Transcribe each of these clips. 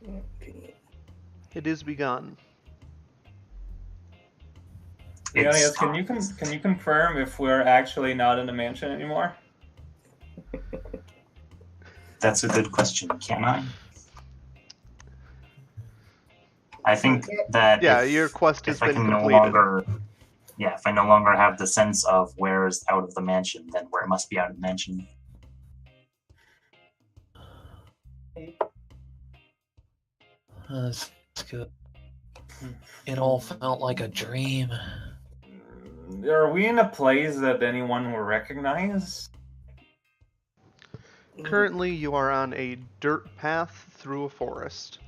Okay. It is begun. Leonidas, It's can you confirm if we're actually not in the mansion anymore? That's a good question. Can I? I think that Yeah, your quest has if I been can no completed. longer, if I no longer have the sense of where is out of the mansion, then where must be out of the mansion. That's good. It all felt like a dream. Are we in a place that anyone will recognize? Currently, you are on a dirt path through a forest.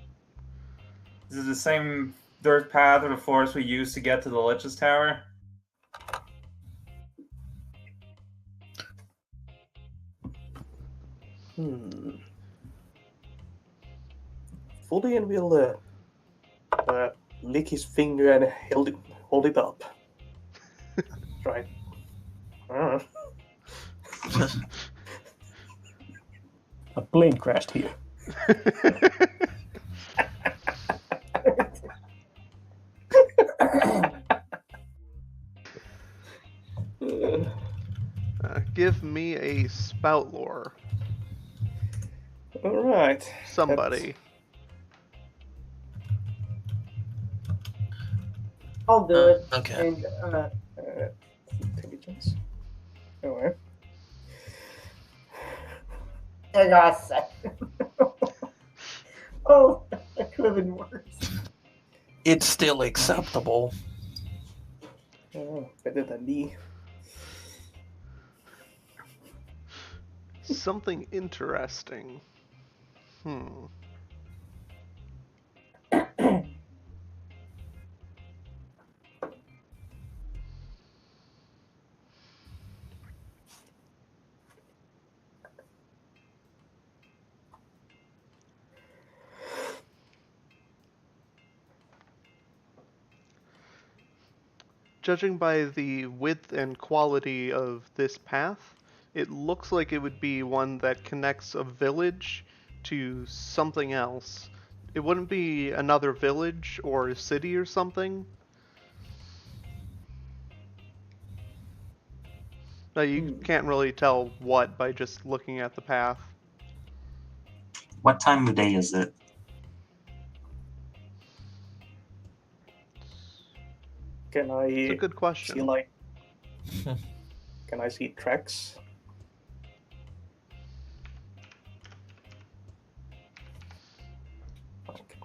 Is it the same dirt path or the forest we used to get to the Lich's Tower? Fulian will lick his finger and hold it up. Right. A plane crashed here. Give me a spout lore. All right. Somebody. I'll do it. Okay. And Intelligence. Alright. I got a second. Oh, that could have been worse. It's still acceptable. Oh, better than me. Something interesting. Judging by the width and quality of this path, it looks like it would be one that connects a village to something else. It wouldn't be another village or a city or something. You can't really tell what by just looking at the path. What time of day is it? Can I It's a good question. see can I see tracks?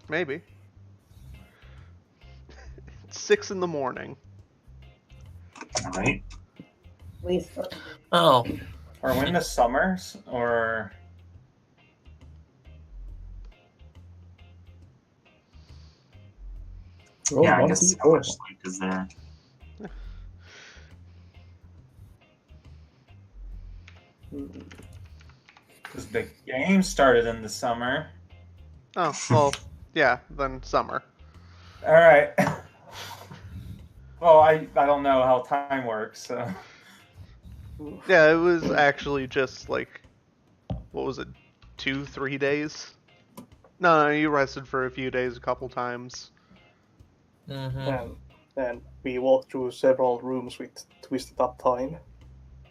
Maybe. It's 6 in the morning. All right. At least for Oh, Are we in the summers or? Roll Yeah, I one guess D4. how much light is there? Because the game started in the summer. Oh, well, yeah, then summer. All right. Well, I don't know how time works, so. Yeah, it was actually just like, what was it, 2-3 days? No, you rested for a few days a couple times. And we walked through several rooms with twisted up time.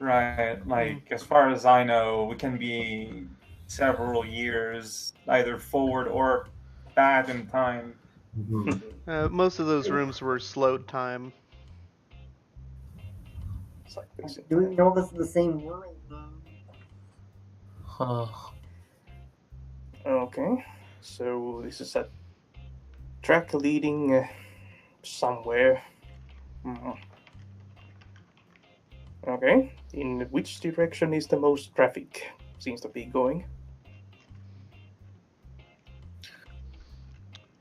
Right, like as far as I know, we can be several years either forward or back in time. Most of those rooms were slowed time. It's like fixing do we time. know this is the same world? huh. Okay, so this is a track leading somewhere. Okay, in which direction is the most traffic? Seems to be going.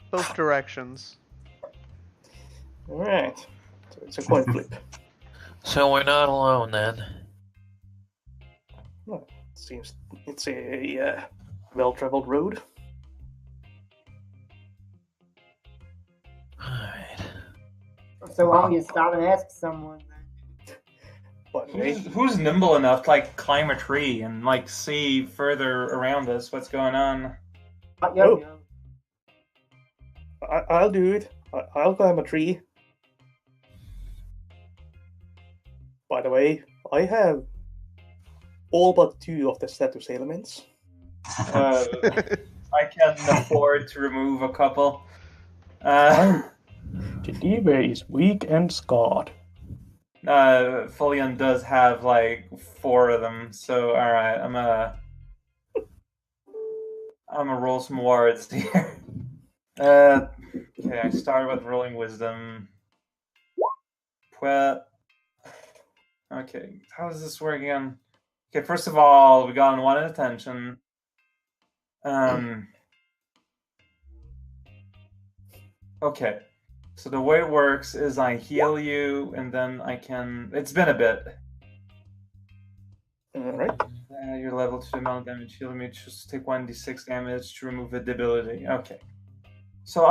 Both directions. Alright, so it's a coin flip. So we're not alone then. Seems it's a well-traveled road. Alright. So why don't you stop and ask someone? But Who's nimble enough to like climb a tree and like see further around us what's going on? Yo, I'll do it. I'll climb a tree. By the way, I have all but 2 of the status elements. I can afford to remove a couple. Jedive is weak and scarred. Folion does have like 4 of them, so alright, I'm gonna roll some wards here. Okay, I start with rolling wisdom. Okay, how does this work again? Okay, first of all, we got 1 attention. Okay, so the way it works is I heal you, and then I can. It's been a bit. Alright. Your level 2 amount of damage healing me. Just take 1d6 damage to remove a debility. Okay. So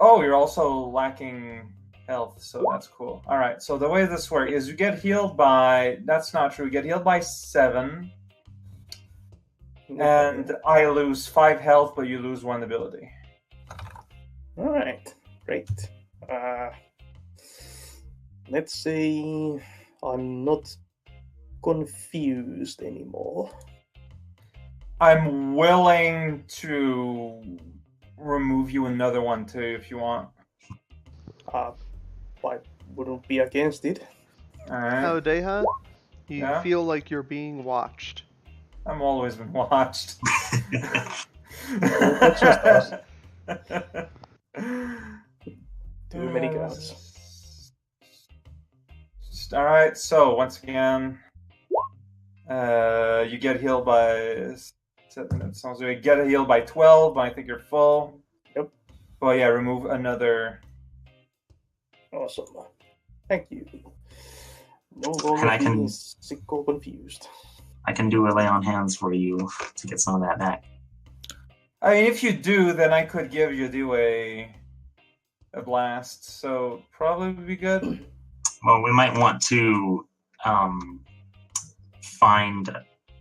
oh, you're also lacking health, so that's cool. All right. So the way this works is you get healed by. That's not true. You get healed by 7, and I lose 5 health, but you lose 1 ability. Alright, great. Let's say I'm not confused anymore. I'm willing to remove you another one too if you want. I wouldn't be against it. Alright. Oh, Deha, you Yeah? feel like you're being watched. I'm always been watched. That's just us. Too many guards. Alright, so once again, you get healed by 7. So you get healed by 12, but I think you're full. Yep. Well, yeah, remove another. Awesome. Thank you. No longer I can- being sick or confused. I can do a lay on hands for you to get some of that back. I mean, if you do, then I could give you a blast, so probably would be good. Well, we might want to find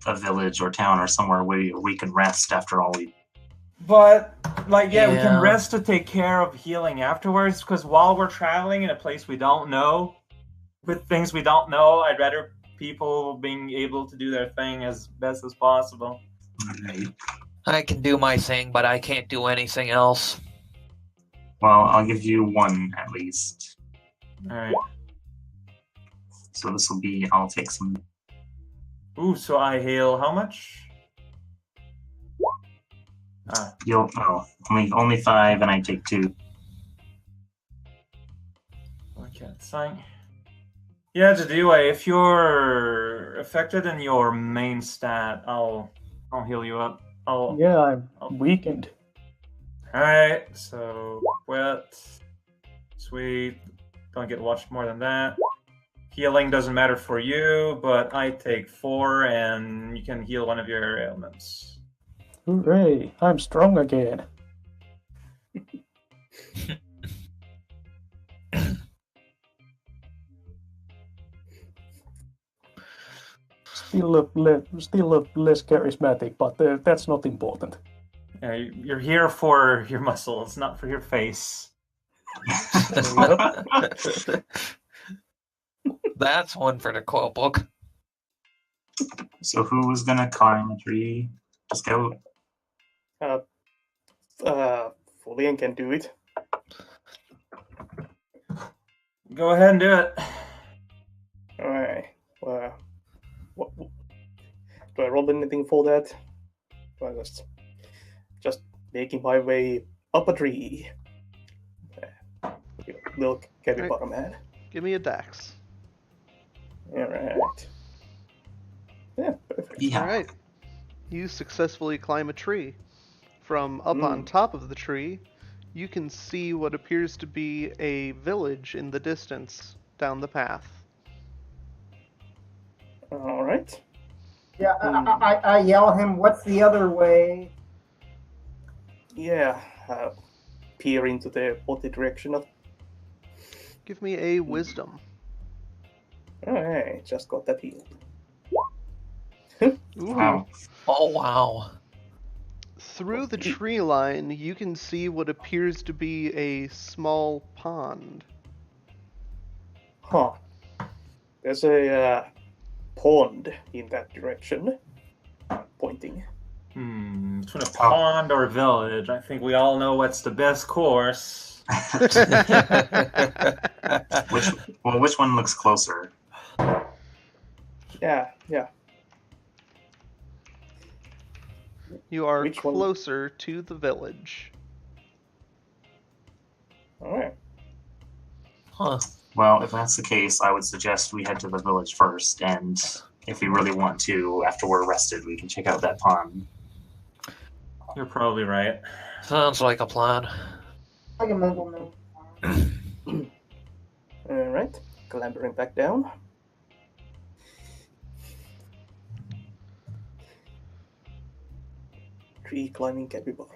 a village or town or somewhere where we can rest after all we. But, like, yeah, we Yeah. can rest to take care of healing afterwards, because while we're traveling in a place we don't know, with things we don't know, I'd rather people being able to do their thing as best as possible. Right. I can do my thing, but I can't do anything else. Well, I'll give you 1 at least. Alright. So this will be. I'll take some. Ooh, so I heal how much? You'll only 5, and I take 2. Okay, it's fine. Yeah, Jadiwa, if you're affected in your main stat, I'll heal you up. Yeah, I'm weakened. Alright, so wet. Sweet. Don't get watched more than that. Healing doesn't matter for you, but I take 4 and you can heal one of your ailments. Hooray! I'm strong again. Still less charismatic, but that's not important. Yeah, you're here for your muscles, not for your face. That's one for the quote book. So who was gonna climb a tree? Just go. Folian can do it. Go ahead and do it. Alright. What, do I roll anything for that? Do I just making my way up a tree? Little Kevin Right. Bottom man. Give me a dex. Alright. Yeah, perfect. Yeah. Alright. You successfully climb a tree. From up on top of the tree, you can see what appears to be a village in the distance down the path. Alright. Yeah, I yell at him, what's the other way? Yeah. Peer into the opposite direction of. Give me a wisdom. Alright, just got that healed. Ooh. Wow. Oh, wow. Through the tree line, you can see what appears to be a small pond. Huh. There's a pond in that direction. Pointing. Between a pond or village, I think we all know what's the best course. Which one looks closer? Yeah. You are Which one? closer to the village. Alright. Huh. Well, if that's the case, I would suggest we head to the village first, and if we really want to, after we're rested, we can check out that pond. You're probably right. Sounds like a plan. Like a mental note. Alright. Clambering back down. Tree climbing capybara.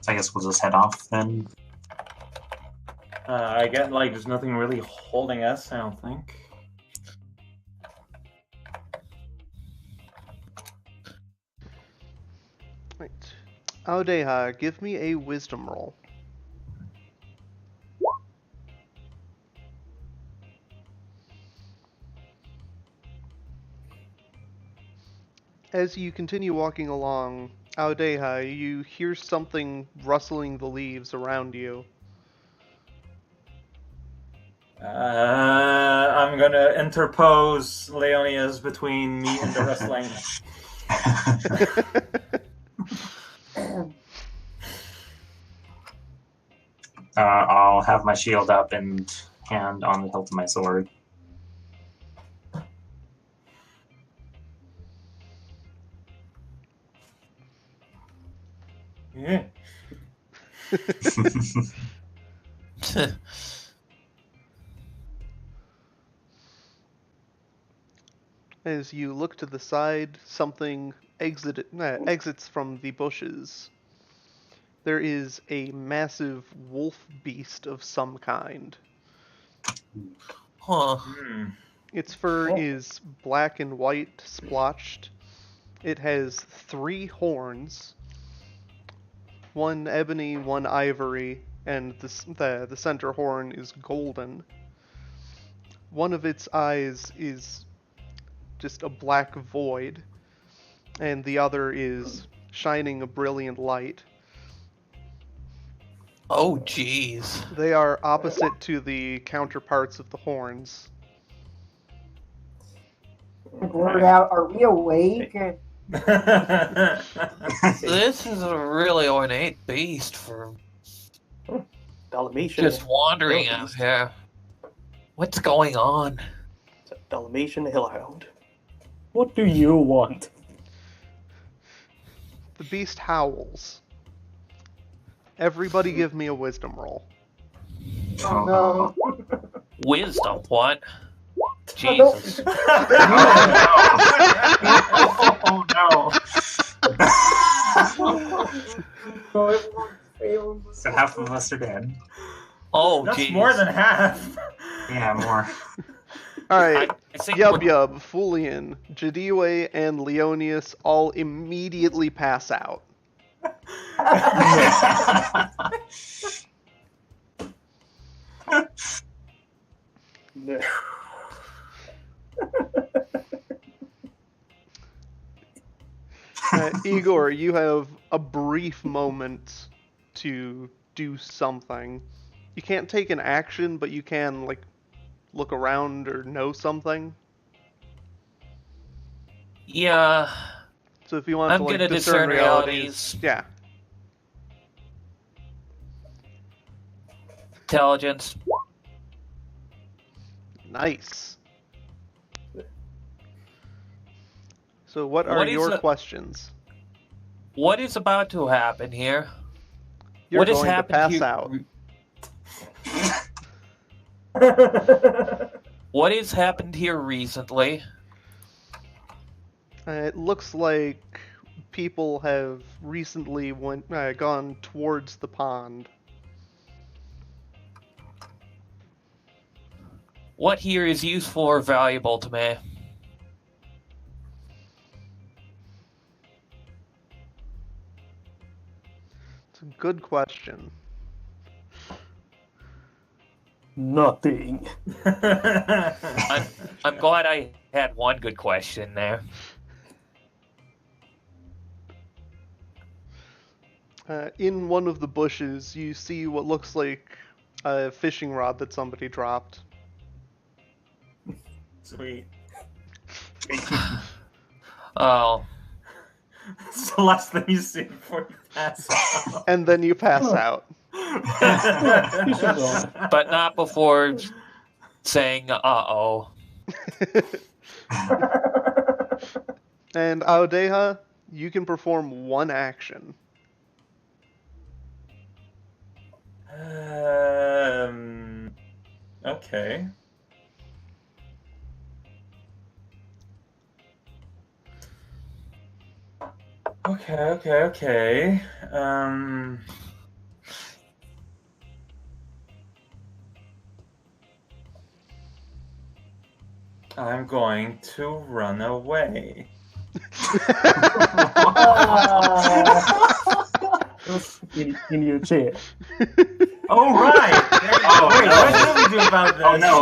I guess we'll just head off then. I get like there's nothing really holding us, I don't think. Right. Audeha, give me a wisdom roll. As you continue walking along, Audeha, you hear something rustling the leaves around you. I'm gonna interpose Leonias between me and the wrestling. I'll have my shield up and hand on the hilt of my sword. Yeah. As you look to the side, something exits from the bushes. There is a massive wolf beast of some kind. Huh. Its fur is black and white, splotched. It has 3 horns, one ebony, one ivory, and the center horn is golden. One of its eyes is just a black void, and the other is shining a brilliant light. Oh, jeez. They are opposite to the counterparts of the horns. Blurt out, are we awake? This is a really ornate beast for Dalmatian. just wandering out here. What's going on? It's a Dalmatian hellhound. What do you want? The beast howls. Everybody give me a wisdom roll. Oh no. Wisdom, what? no. Jesus. Oh no! Oh, everyone failed. So half of us are dead. Oh, That's jeez. more than half. Yeah, more. Alright, I think Yub Yub, Fulian, Jadiwe, and Leonius all immediately pass out. No. Igor, you have a brief moment to do something. You can't take an action, but you can, like, look around or know something. Yeah, So if you want I'm to, like, gonna discern realities. Yeah. Intelligence. Nice. So what are What is your a- questions? What is about to happen here? You're what has going to happened pass here? out. What has happened here recently? It looks like people have recently gone towards the pond. What here is useful or valuable to me? It's a good question. Nothing. I'm glad I had one good question there. In one of the bushes, you see what looks like a fishing rod that somebody dropped. Sweet. Oh, It's the last thing you see before you pass out. And then you pass out. Fishing rod. but not before saying uh-oh. And Aodeha, you can perform one action. Okay. Okay. I'm going to run away. In your chair. Oh, right! There you go. Wait, no. what should we do about this? Oh no.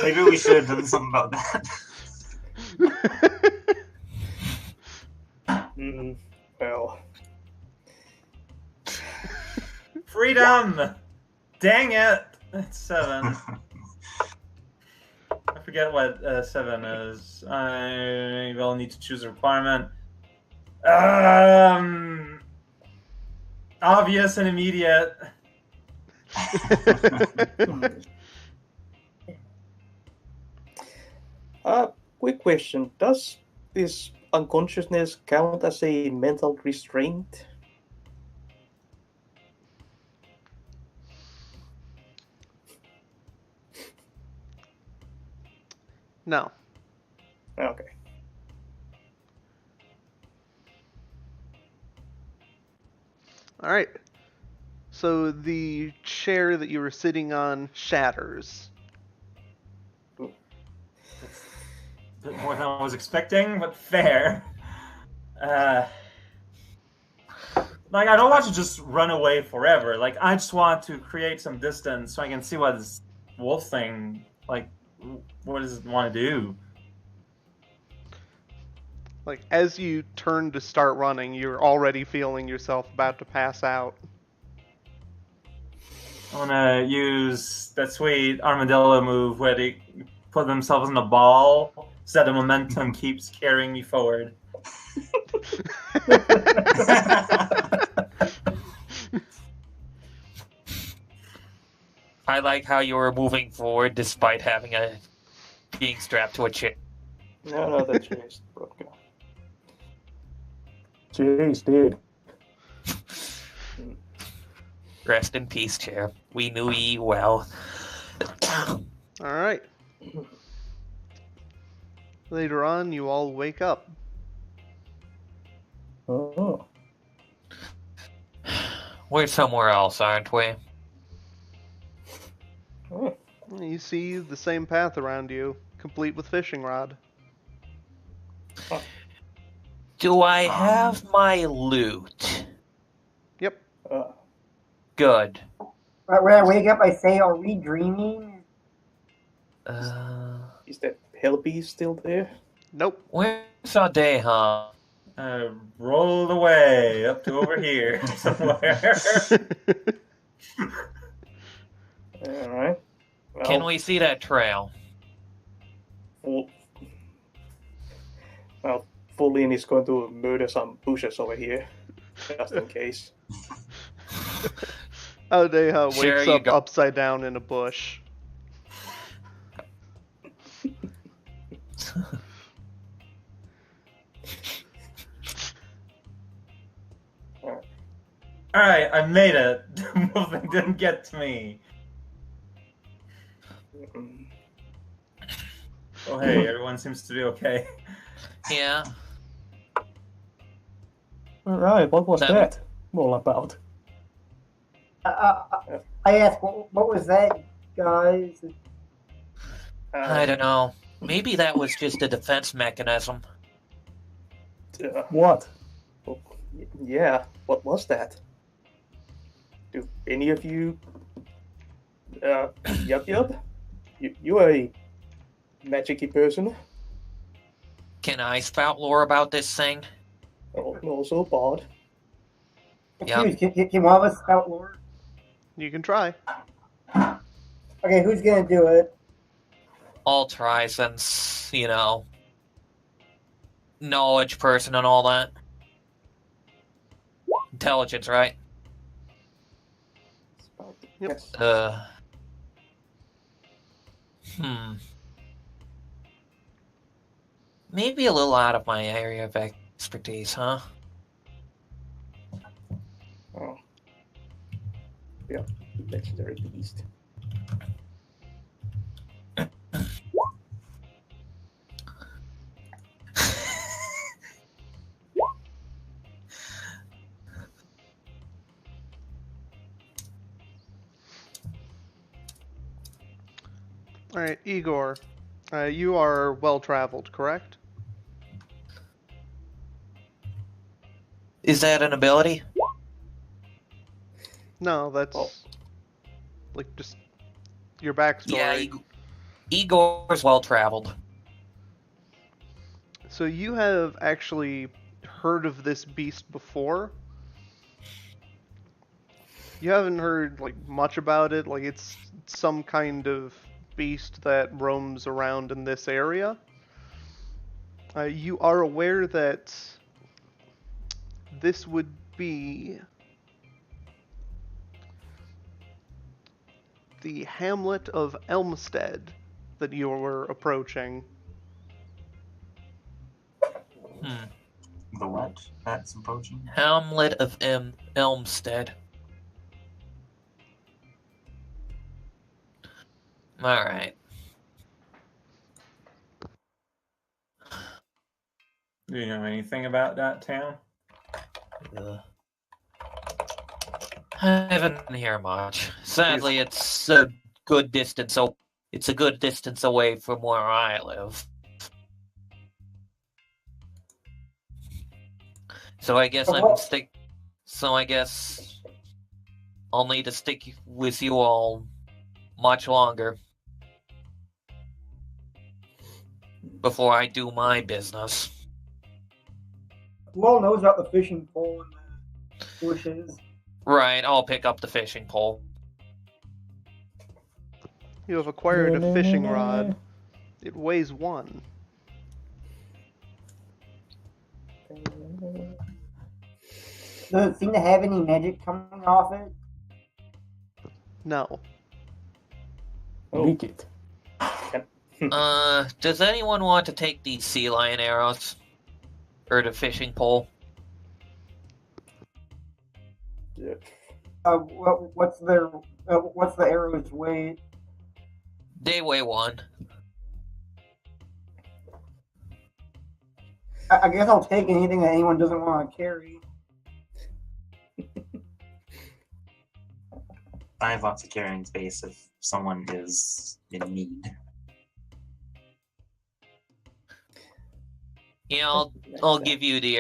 Maybe we should have done something about that. Well, Freedom! Dang it! It's 7. I forget what 7 is. I will need to choose a requirement. Obvious and immediate. quick question. Does this unconsciousness count as a mental restraint? No. Okay. All right. So the chair that you were sitting on shatters. A bit more than I was expecting, but fair. Like, I don't want to just run away forever. Like, I just want to create some distance so I can see what this wolf thing, like, what does it want to do? Like, as you turn to start running, you're already feeling yourself about to pass out. I want to use that sweet armadillo move where they put themselves in a ball so that the momentum keeps carrying me forward. I like how you were moving forward despite being strapped to a chair. No, the chair is broken. Jeez, dude. Rest in peace, chair. We knew ye well. All right. Later on, you all wake up. Oh. We're somewhere else, aren't we? Oh, You see the same path around you, complete with fishing rod. Do I have my loot? Yep. Good. When I wake up, I say, "Are we dreaming?" is that Helby still there? Nope. Where's Adeha? Rolled away up to over here somewhere. All right. Well, Can we see that trail? Fullin is going to murder some bushes over here, just in case. Aodeha Sure, wakes you up go. upside down in a bush. Alright, I made it. The moving didn't get to me. Oh hey, everyone seems to be okay. Yeah. Alright, what was That- that all about? I asked, what was that, guys? I don't know. Maybe that was just a defense mechanism. What? Well, yeah, what was that? Do any of you... yup. You are a magic-y person. Can I spout lore about this thing? Also a bard. Excuse, can one of us spout lore? You can try. Okay, who's gonna do it? I'll try since, knowledge person and all that. Intelligence, right? Yep. Yes. Maybe a little out of my area of expertise, huh? Oh. Yeah, legendary beast. All right, Igor, you are well traveled, correct? Is that an ability? No, that's like just your backstory. Yeah, Igor's well traveled. So you have actually heard of this beast before. You haven't heard like much about it, like it's some kind of beast that roams around in this area. You are aware that this would be the hamlet of Elmstead that you were approaching. The what? That's approaching. Hamlet of Elmstead. Alright. Do you know anything about that town? I haven't heard much. Sadly, it's a good distance. It's a good distance away from where I live. So I guess I guess I'll need to stick with you all much longer before I do my business. Who all knows about the fishing pole and the bushes? Right, I'll pick up the fishing pole. You have acquired a fishing rod. It weighs 1. Does it seem to have any magic coming off it? No. Leak it. Does anyone want to take these sea lion arrows? Or the fishing pole? Yeah. What's the arrow's weight? They weigh 1. I guess I'll take anything that anyone doesn't want to carry. I have lots of carrying space if someone is in need. Yeah, I'll give you the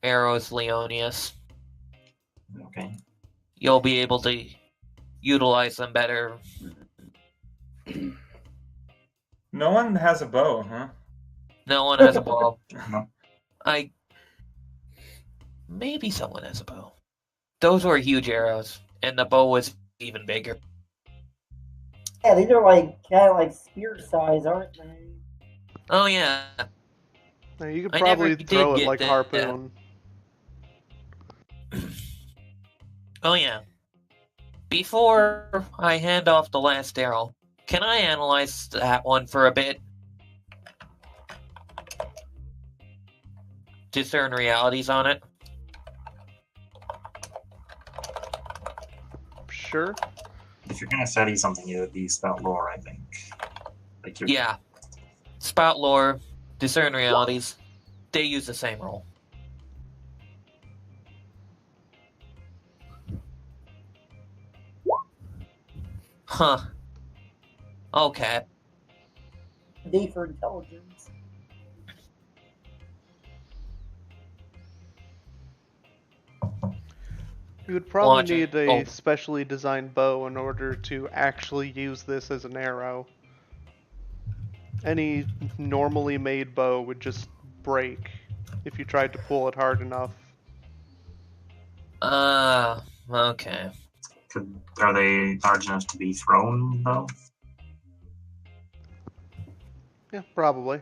arrows, Leonius. Okay. You'll be able to utilize them better. No one has a bow, huh? No one has a bow. No. Maybe someone has a bow. Those were huge arrows, and the bow was even bigger. Yeah, these are like spear size, aren't they? Oh yeah. Now, you could I probably never did throw it get like a that. harpoon. Oh yeah. Before I hand off the last arrow, can I analyze that one for a bit? Discern realities on it? Sure. If you're gonna study something, it would be spout lore, I think. Like you're... Yeah. Spout lore, discern realities. They use the same rule. Huh. Okay. D for intelligence. You would probably Watch need it. a Oh. specially designed bow in order to actually use this as an arrow. Any normally made bow would just break if you tried to pull it hard enough. Okay. Are they large enough to be thrown, though? Yeah, probably.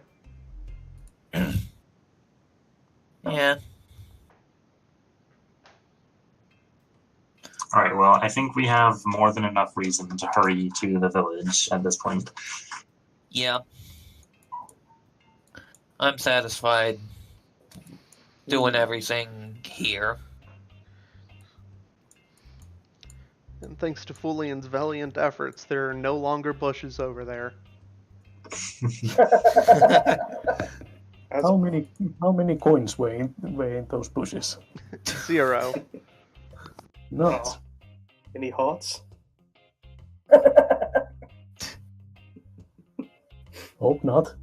Yeah. All right, well, I think we have more than enough reason to hurry to the village at this point. Yeah. I'm satisfied doing everything here. And thanks to Fulian's valiant efforts, there are no longer bushes over there. That's How many coins were in those bushes? 0. Not. any hearts? Hope not.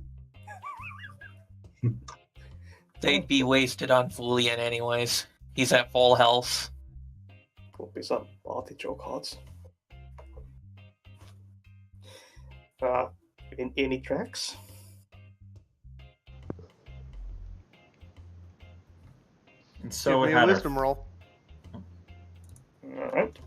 They'd be wasted on Fulian anyways. He's at full health. Could be some artichoke hearts. In any tracks? And so Give we me a had our wisdom roll. Alright.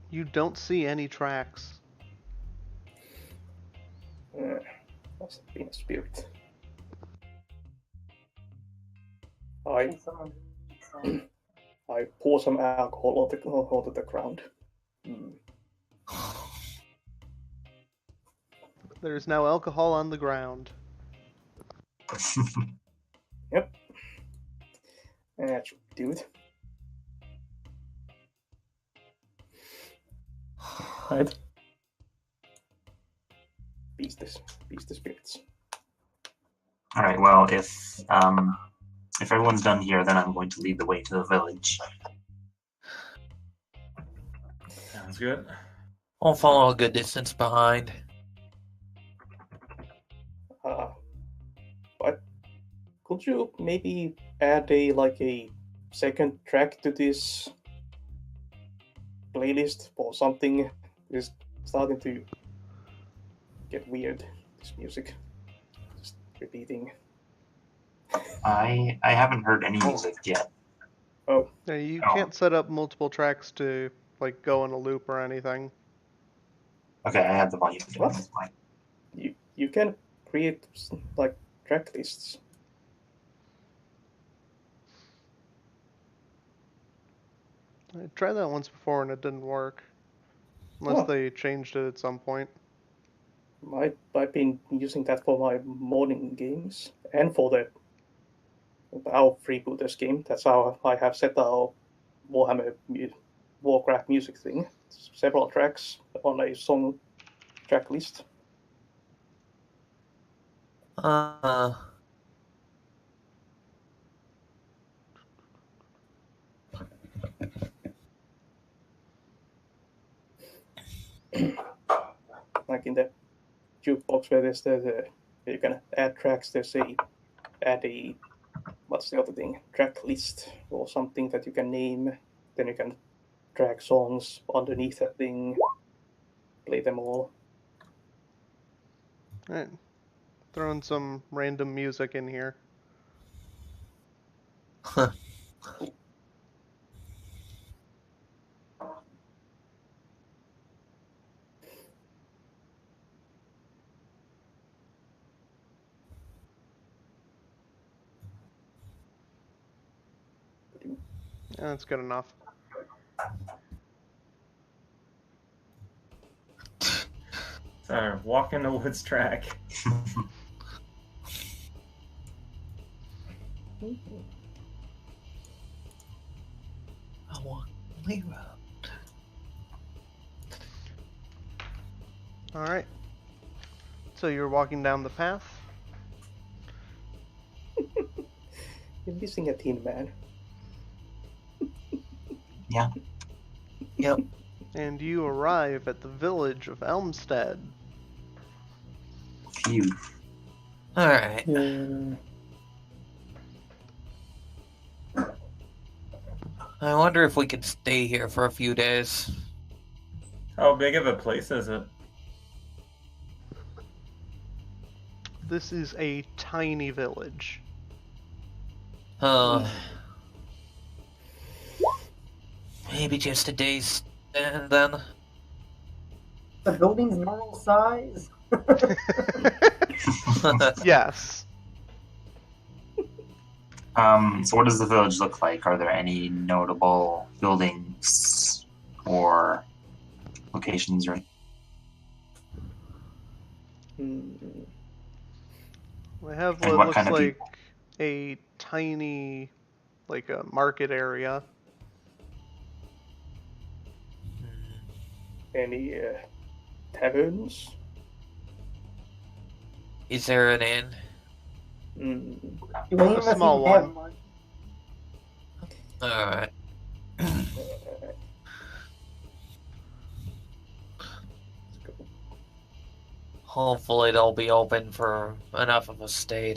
You don't see any tracks. Must have been a spirit. I pour some alcohol onto the ground. There's now alcohol on the ground. Yep. That should do it. Right? Beast the spirits. All right, well, if everyone's done here, then I'm going to lead the way to the village. Sounds good. I'll follow a good distance behind. But could you maybe add a second track to this playlist or something? It's starting to get weird, this music. Just repeating. I haven't heard any music yet. Oh, Yeah, you Oh. can't set up multiple tracks to go in a loop or anything. Okay, I have the volume down. What? That's fine. you can create track lists. I tried that once before and it didn't work. Unless Oh. they changed it at some point. I've been using that for my morning games and for our freebooters game. That's how I have set our Warcraft music thing. Several tracks on a song track list. Like in the jukebox where there's you can add tracks. There's add a what's the other thing? Track list or something that you can name. Then you can drag songs underneath that thing, play them all. Alright. Throwing some random music in here. Yeah, that's good enough. Sorry, walk in the woods track. I want Lero. Alright. So you're walking down the path. You're missing a Tin Man. Yeah. Yep. And you arrive at the village of Elmstead. Phew. Alright. I wonder if we could stay here for a few days. How big of a place is it? This is a tiny village. Maybe just a day's stand then. The building's normal size? Yes. So what does the village look like? Are there any notable buildings or locations or We have And what what looks kind of like people? a tiny, like a market area. Any taverns? Is there an inn? Do any of A us small even have one. money? Alright. Hopefully they'll be open for enough of a stay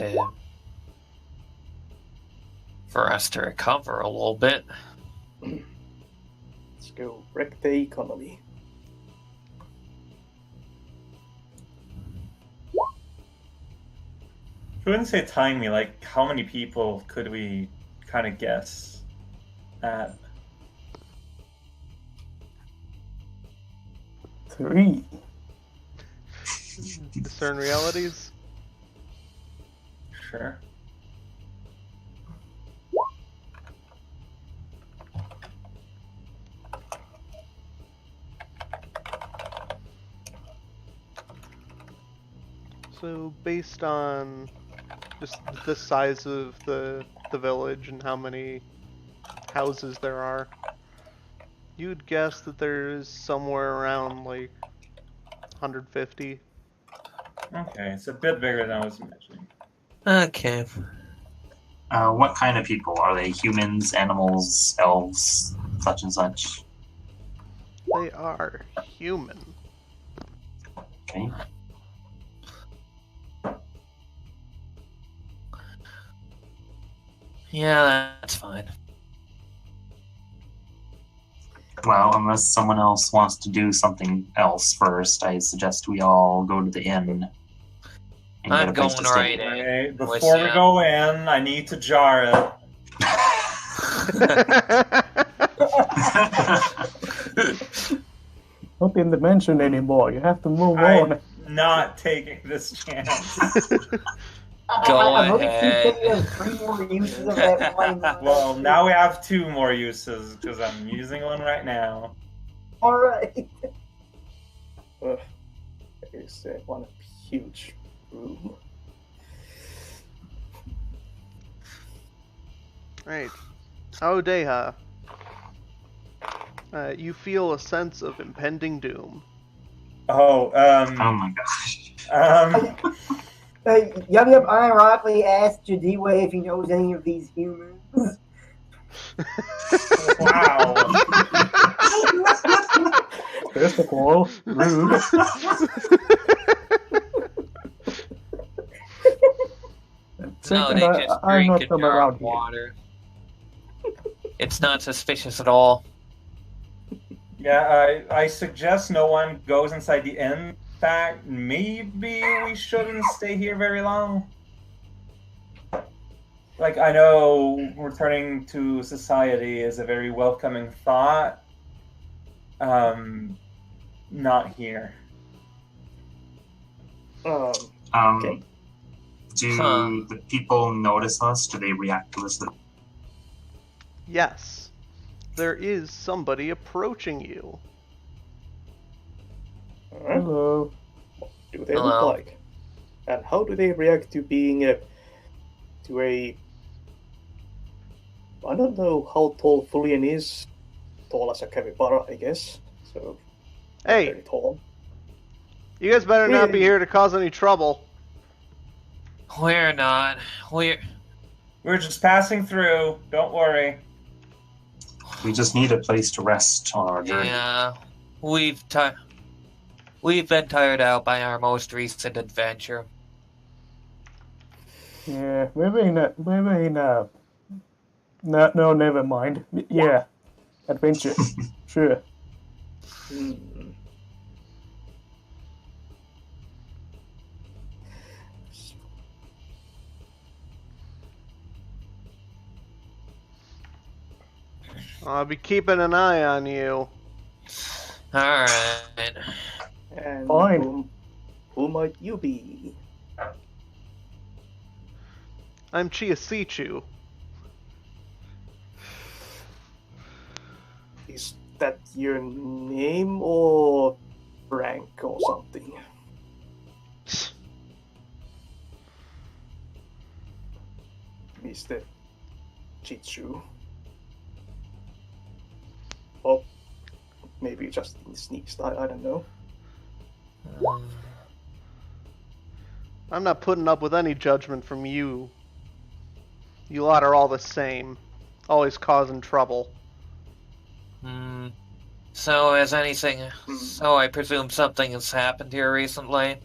for us to recover a little bit. Let's go wreck the economy. I wouldn't say tiny, like how many people could we kind of guess at? 3. Discern realities. Sure. So based on just the size of the village and how many houses there are, you'd guess that there's somewhere around like 150. Okay, it's a bit bigger than I was imagining. Okay. what kind of people? Are they humans, animals, elves, such and such? They are human. Okay. Yeah, that's fine. Well, unless someone else wants to do something else first, I suggest we all go to the inn and I'm get a place to going stay. right in. Okay, With before we you. go in, I need to jar it. Not in the mansion anymore. You have to move I'm on. not taking this chance. Go I noticed ahead. you said you have 3 more uses of that wine. Well, now we have 2 more uses because I'm using one right now. Alright. There's one huge room. Right. Odeha. You feel a sense of impending doom. Oh, Oh my gosh. Yum Yum unironically asked Jadiwa if he knows any of these humans. Wow. First of all, rude. And No, second, they just I'm drink not a from jar around of here. water. It's not suspicious at all. Yeah, I suggest no one goes inside the inn. In fact, maybe we shouldn't stay here very long. Like, I know returning to society is a very welcoming thought. Not here. Okay. Do Huh. the people notice us? Do they react to us? Yes. There is somebody approaching you. Hello. What do they Hello. look like? And how do they react to being to a... I don't know how tall Fulian is. Tall as a capybara, I guess. So, not Hey, very tall. you guys better not be Hey. here to cause any trouble. We're not. We're just passing through. Don't worry. We just need a place to rest on our journey. Yeah. we've been tired out by our most recent adventure. Yeah, maybe not. Maybe not. No, never mind. Yeah, adventure. Sure. Hmm. I'll be keeping an eye on you. Alright. And Fine. who might you be? I'm Chiasichu. Is that your name or rank or something? Mr. Chichu. Or maybe just sneezed, I don't know. I'm not putting up with any judgment from you. You lot are all the same. Always causing trouble. So has anything... So I presume something has happened here recently?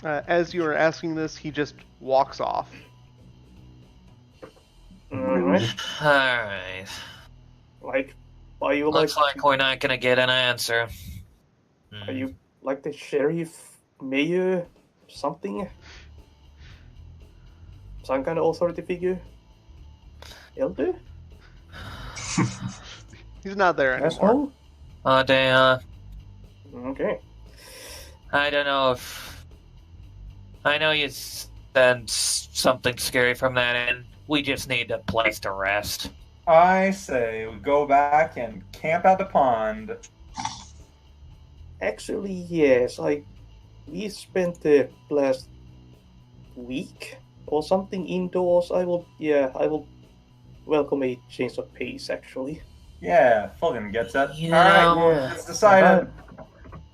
As you are asking this, he just walks off. Alright. Alright. Like, are you Looks like we're not gonna get an answer. Are you like the sheriff, mayor, something? Some kind of authority figure? Elder? He's not there anymore. Asshole? Okay. I don't know if... I know you said something scary from that end. We just need a place to rest. I say we go back and camp at the pond. Actually, yes. We spent the last week or something indoors. I will welcome a change of pace, actually. Yeah, fucking gets that. You Alright, know, Yeah. it's decided.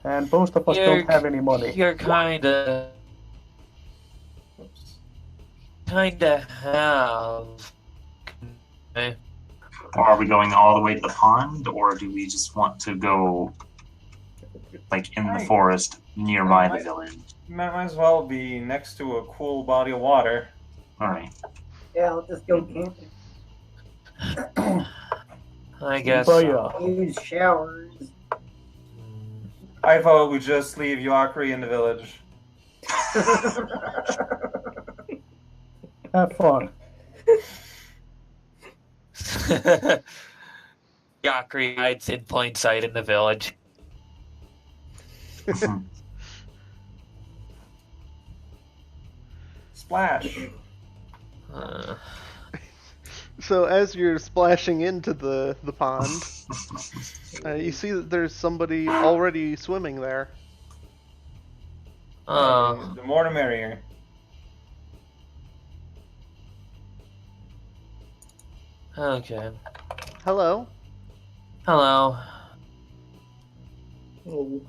And most of us You're- don't have any money. You're kinda have... Are we going all the way to the pond, or do we just want to go, like, in the Right. forest nearby the village? Might as well be next to a cool body of water. Alright. Yeah, let's just go camping. I guess But so. yeah, Use showers. I vote we just leave Yuakri in the village. have fun. Yakri hides in plain sight in the village. Splash. So as you're splashing into the pond, you see that there's somebody already swimming there. The more the merrier. Okay. Hello, Hello. Oh,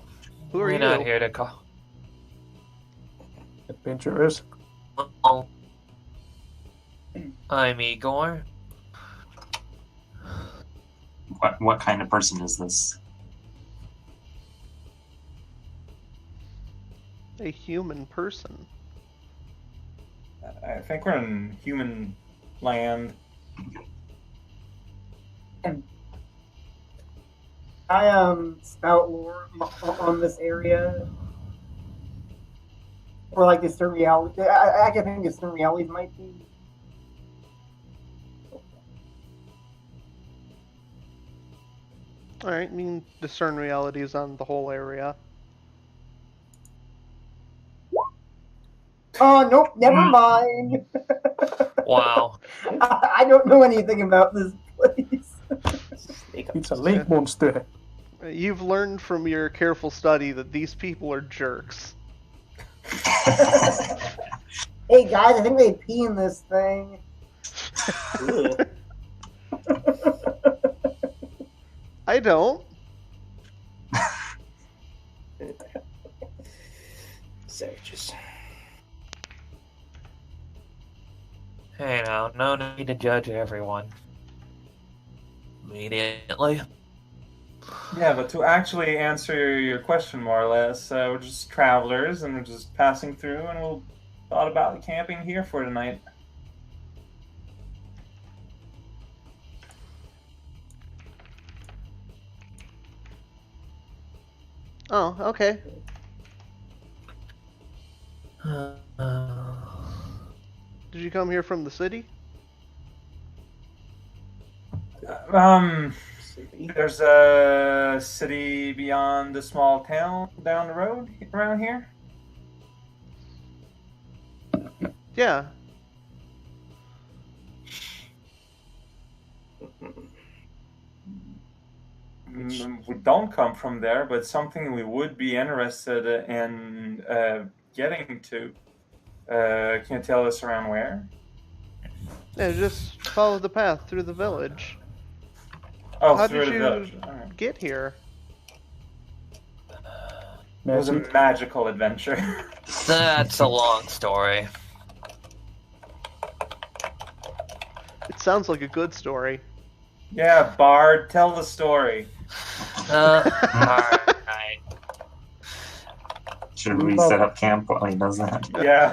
who are We're you? not here to call. Adventurers. Oh. I'm Igor. What kind of person is this? A human person. I think we're in human land. I spout lore on this area, or like discern reality. I can think discern realities might be. Alright, I mean, discern realities on the whole area. Oh nope, never mind. Wow. I don't know anything about this place. It's a lake monster. You've learned from your careful study that these people are jerks. Hey guys, I think they pee in this thing. Ugh. I don't. Savages. Hey now, no need to judge everyone. immediately. Yeah, but to actually answer your question more or less, we're just travelers and we're just passing through, and we thought about camping here for tonight. Oh, okay. Did you come here from the city? City. There's a city beyond the small town down the road around here. Yeah. We don't come from there, but something we would be interested in getting to. Can you tell us around where? Yeah, just follow the path through the village. Oh, How through did the you village. All right. get here? It was a Magic. magical adventure. That's a long story. It sounds like a good story. Yeah, Bard, tell the story. Alright. Should we set up camp while he does that? Yeah,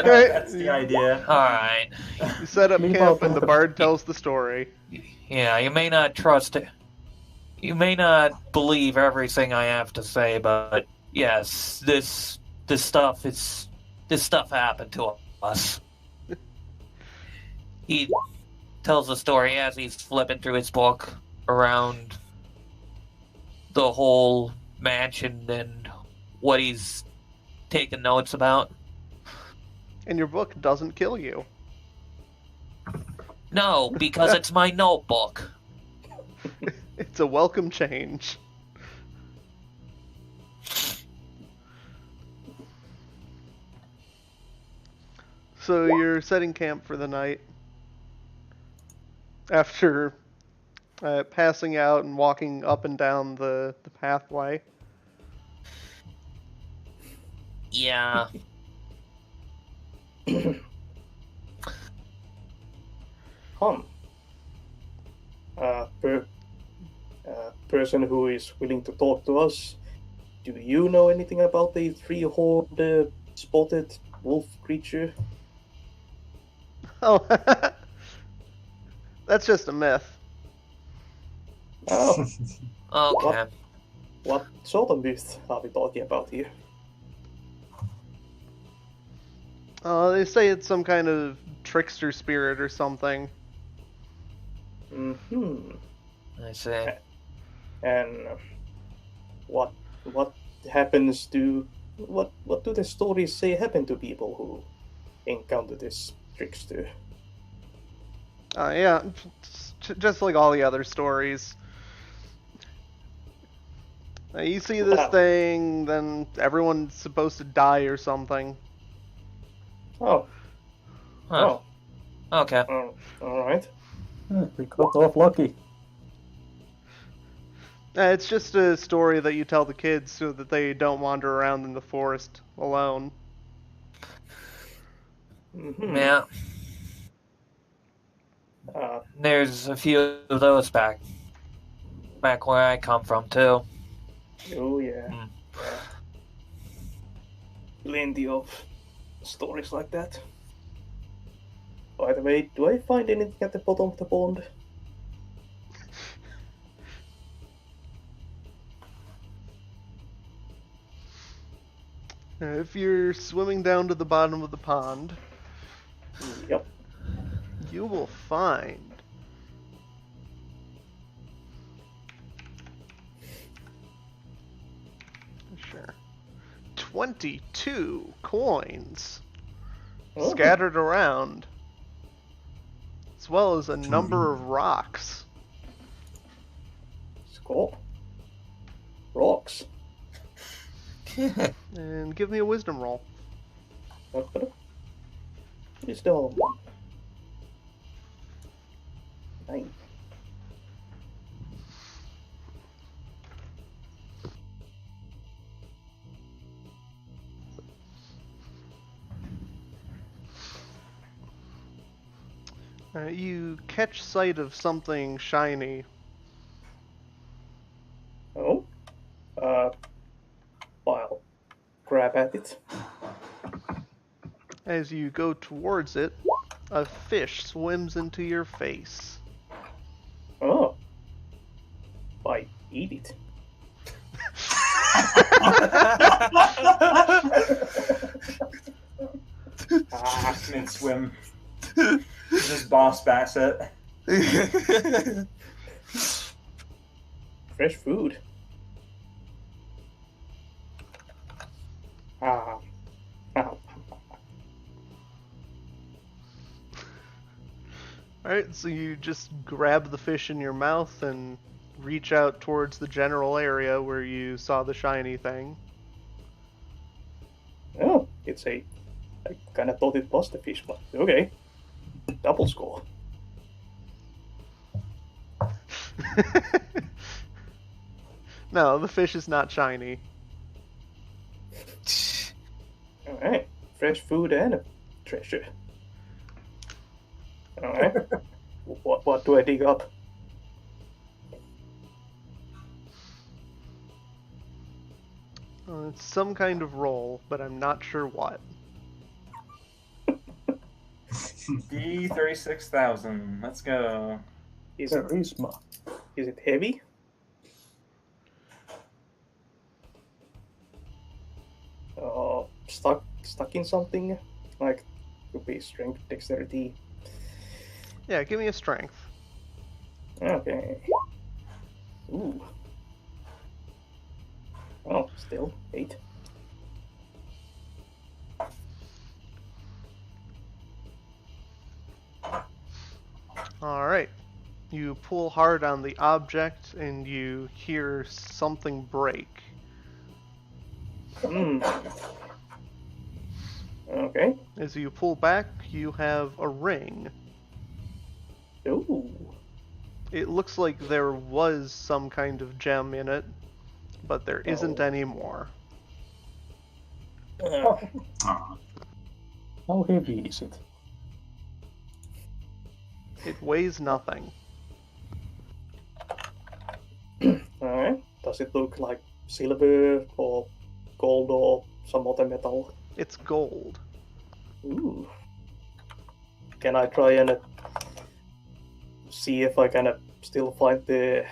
that's the idea. Alright. You set up Leave camp out and the the- bard tells the story. Yeah, you may not trust it. You may not believe everything I have to say, but yes, this stuff happened to us. He tells the story as he's flipping through his book around the whole mansion and what he's taking notes about. And your book doesn't kill you. No, because it's my notebook. It's a welcome change. So you're setting camp for the night. After passing out and walking up and down the pathway. Yeah. Person who is willing to talk to us. Do you know anything about the three-horned spotted wolf creature? Oh, that's just a myth. Oh, Okay. what sort of myth are we talking about here? They say it's some kind of trickster spirit or something. Hmm. I see. And what happens to what do the stories say happen to people who encounter this trickster? Yeah, just like all the other stories. You see this Wow. thing, then everyone's supposed to die or something. Oh, Huh. Okay. all right. We got off lucky. It's just a story that you tell the kids so that they don't wander around in the forest alone. Mhm. Yeah. There's a few of those back where I come from too. Oh yeah. Hmm. Yeah. Plenty of stories like that. By the way, do I find anything at the bottom of the pond? If you're swimming down to the bottom of the pond, Yep. you will find sure 22 coins Oh. scattered around, as well as a number of rocks. Cool. Rocks. And give me a wisdom roll. Wisdom. 9. You catch sight of something shiny I'll grab at it. As you go towards it, a fish swims into your face. Oh. I eat it. Mid swim. Just boss backs it. Fresh food. Ah. Alright, so you just grab the fish in your mouth and reach out towards the general area where you saw the shiny thing. Oh, it's a... I kind of thought it was the fish, but okay. Double score. No, the fish is not shiny. Alright. Fresh food and a treasure. Alright. What do I dig up? It's some kind of roll, but I'm not sure what. D36,000. Let's go. Is it Charisma. Is it heavy? Stuck in something? Like, could be strength, dexterity. Yeah, give me a strength. Okay. Ooh. Oh, still 8. Alright. You pull hard on the object and you hear something break. Hmm. Okay. As you pull back, you have a ring. Ooh. It looks like there was some kind of gem in it, but there isn't anymore. Aw. How heavy is it? It weighs nothing. Alright. Does it look like silver or gold or some other metal? It's gold. Ooh. Can I try and see if I can still find the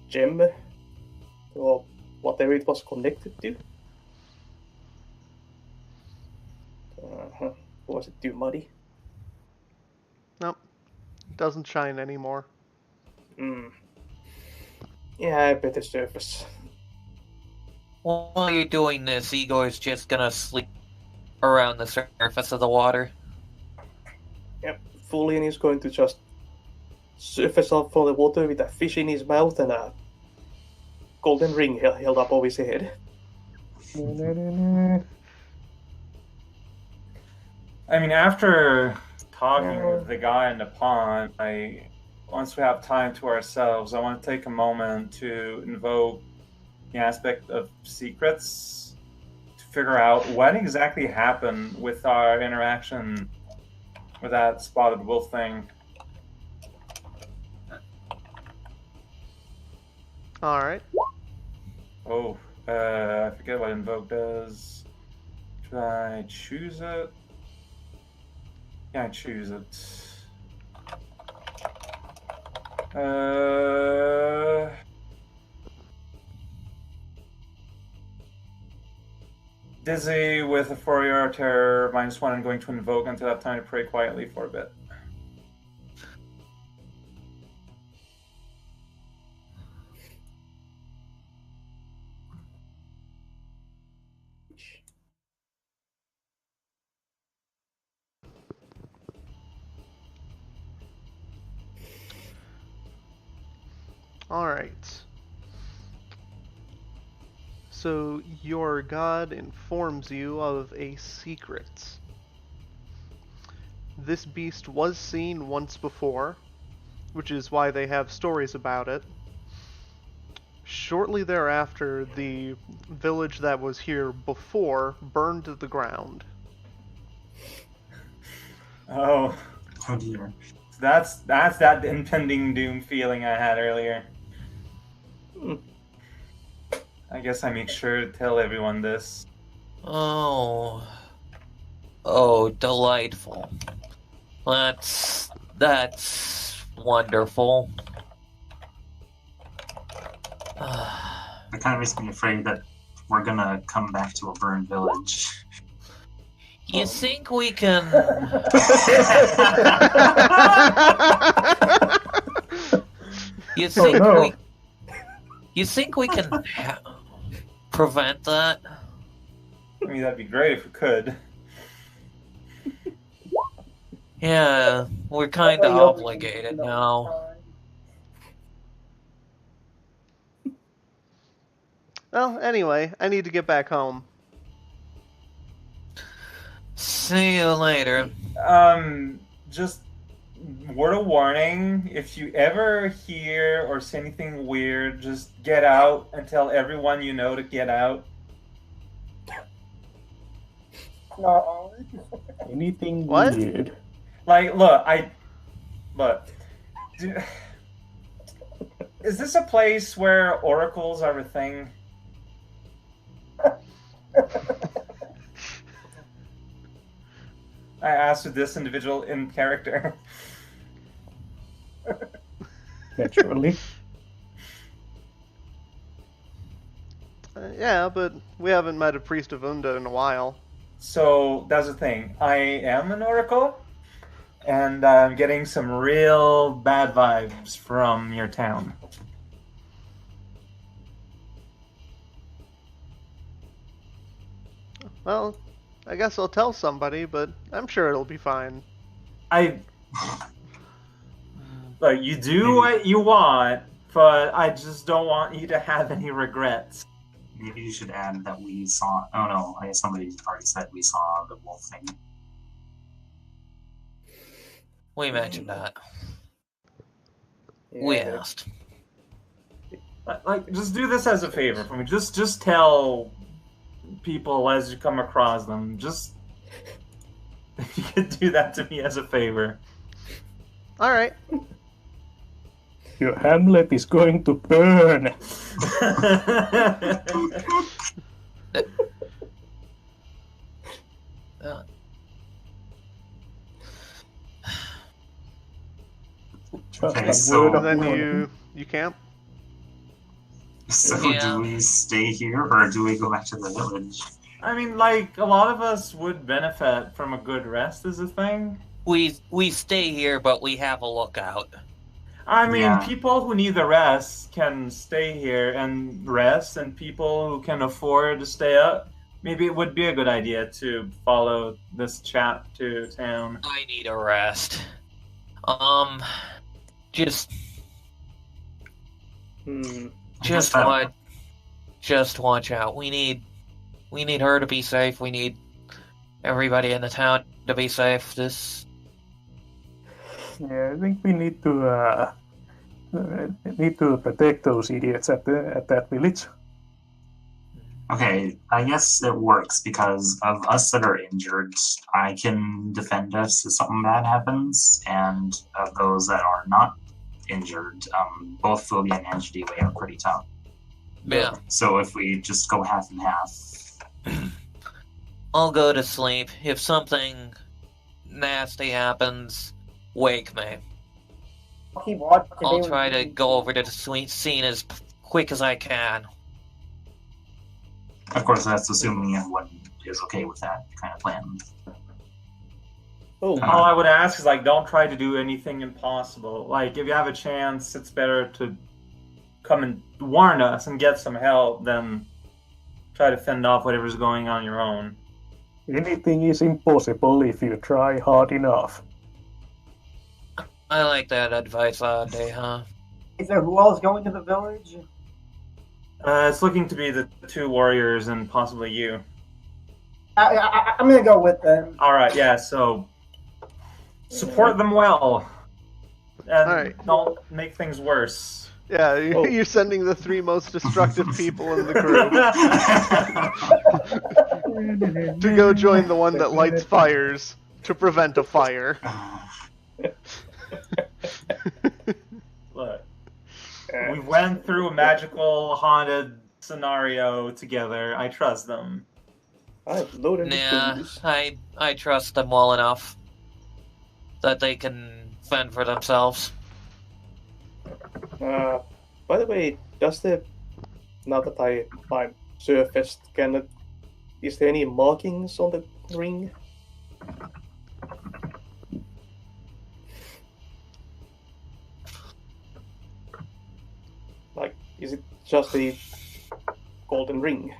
gem or whatever it was connected to? Was it too muddy? Nope. It doesn't shine anymore. Yeah, I better surface. While you're doing this, Igor's just gonna sleep around the surface of the water. Yep, Fulian is going to just surface up from the water with a fish in his mouth and a golden ring held up over his head. I mean, after talking with the guy in the pond, once we have time to ourselves, I want to take a moment to invoke the aspect of secrets to figure out what exactly happened with our interaction with that spotted wolf thing. Alright. Oh, I forget what invoke does. Should I choose it? Yeah, I choose it. Dizzy with a Fourier Terror -1. I'm going to invoke until I have time to pray quietly for a bit. Alright. So, your god informs you of a secret. This beast was seen once before, which is why they have stories about it. Shortly thereafter, the village that was here before burned to the ground. Oh, Oh dear. that's that impending doom feeling I had earlier. I guess I make sure to tell everyone this. Oh, delightful. That's wonderful. It kind of makes me afraid that we're gonna come back to a burned village. You think we can? You think no. You think we can prevent that? I mean, that'd be great if we could. Yeah, we're kind of obligated now. Well, anyway, I need to get back home. See you later. Just word of warning, if you ever hear or see anything weird, just get out and tell everyone you know to get out. No. Anything What? weird? Like, look. Is this a place where oracles are a thing? I asked with this individual in character. Naturally. Yeah, but we haven't met a priest of Unda in a while. So that's the thing. I am an oracle, and I'm getting some real bad vibes from your town. Well, I guess I'll tell somebody, but I'm sure it'll be fine. Look, you do what you want, but I just don't want you to have any regrets. Maybe you should add that we saw. Oh no, I guess somebody already said we saw the wolf thing. We mentioned that. Yeah, We asked. Like, just do this as a favor for me. Just tell people as you come across them. Just if you could do that to me as a favor. Alright. Your hamlet is going to burn. Just Okay, a so- word of Then warning. you camp? So Yeah. do we stay here or do we go back to the village? I mean, like, a lot of us would benefit from a good rest is a thing. We stay here, but we have a lookout. I mean, Yeah. people who need the rest can stay here and rest, and people who can afford to stay up, maybe it would be a good idea to follow this chap to town. I need a rest. Just watch out. We need her to be safe. We need everybody in the town to be safe. Yeah, I think we need to protect those idiots at that village. Okay, I guess it works because of us that are injured, I can defend us if something bad happens, and of those that are not injured, both Phobia and Angeli are pretty tough. Yeah. So if we just go half and half, I'll go to sleep. If something nasty happens, wake me. Keep watching. I'll try to go over to the scene as quick as I can. of course that's assuming everyone is okay with that kind of plan. Oh, All I would ask is, like, don't try to do anything impossible. Like, if you have a chance, it's better to come and warn us and get some help than try to fend off whatever's going on your own. Anything is impossible if you try hard enough. I like that advice, Ade, huh? Is there who else going to the village? It's looking to be the two warriors and possibly you. I'm gonna go with them. All right, yeah. So support them well, and Alright. don't make things worse. Yeah, Oh. you're sending the three most destructive people in the group to go join the one that lights fires to prevent a fire. Look, we went through a magical haunted scenario together. I trust them. I've loaded the Nah, booze. I trust them well enough that they can fend for themselves. By the way, now that I'm surfaced, is there any markings on the ring? Like, is it just a golden ring?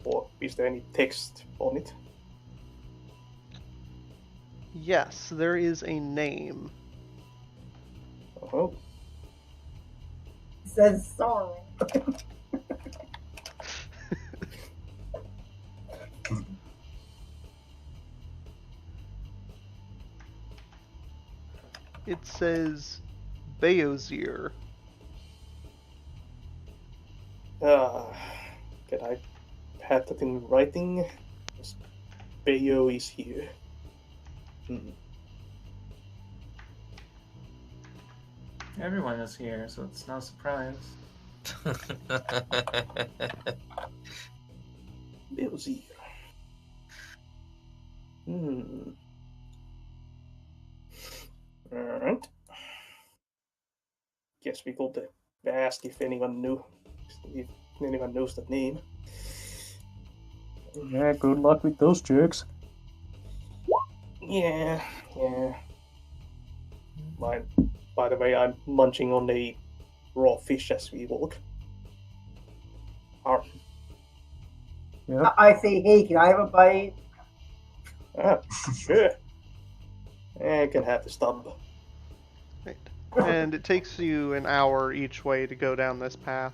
Or is there any text on it? Yes, there is a name. Oh, It says sorrow. It says Beozir. can I have that in writing? Bayo is here. Everyone is here, so it's no surprise. Bayo's here. Alright. Guess we got to ask if anyone knows that name. Yeah, good luck with those jerks. Yeah. By the way, I'm munching on a raw fish as we walk. Yep. I say, hey, can I have a bite? Sure. I can have the stub. Right. And it takes you an hour each way to go down this path.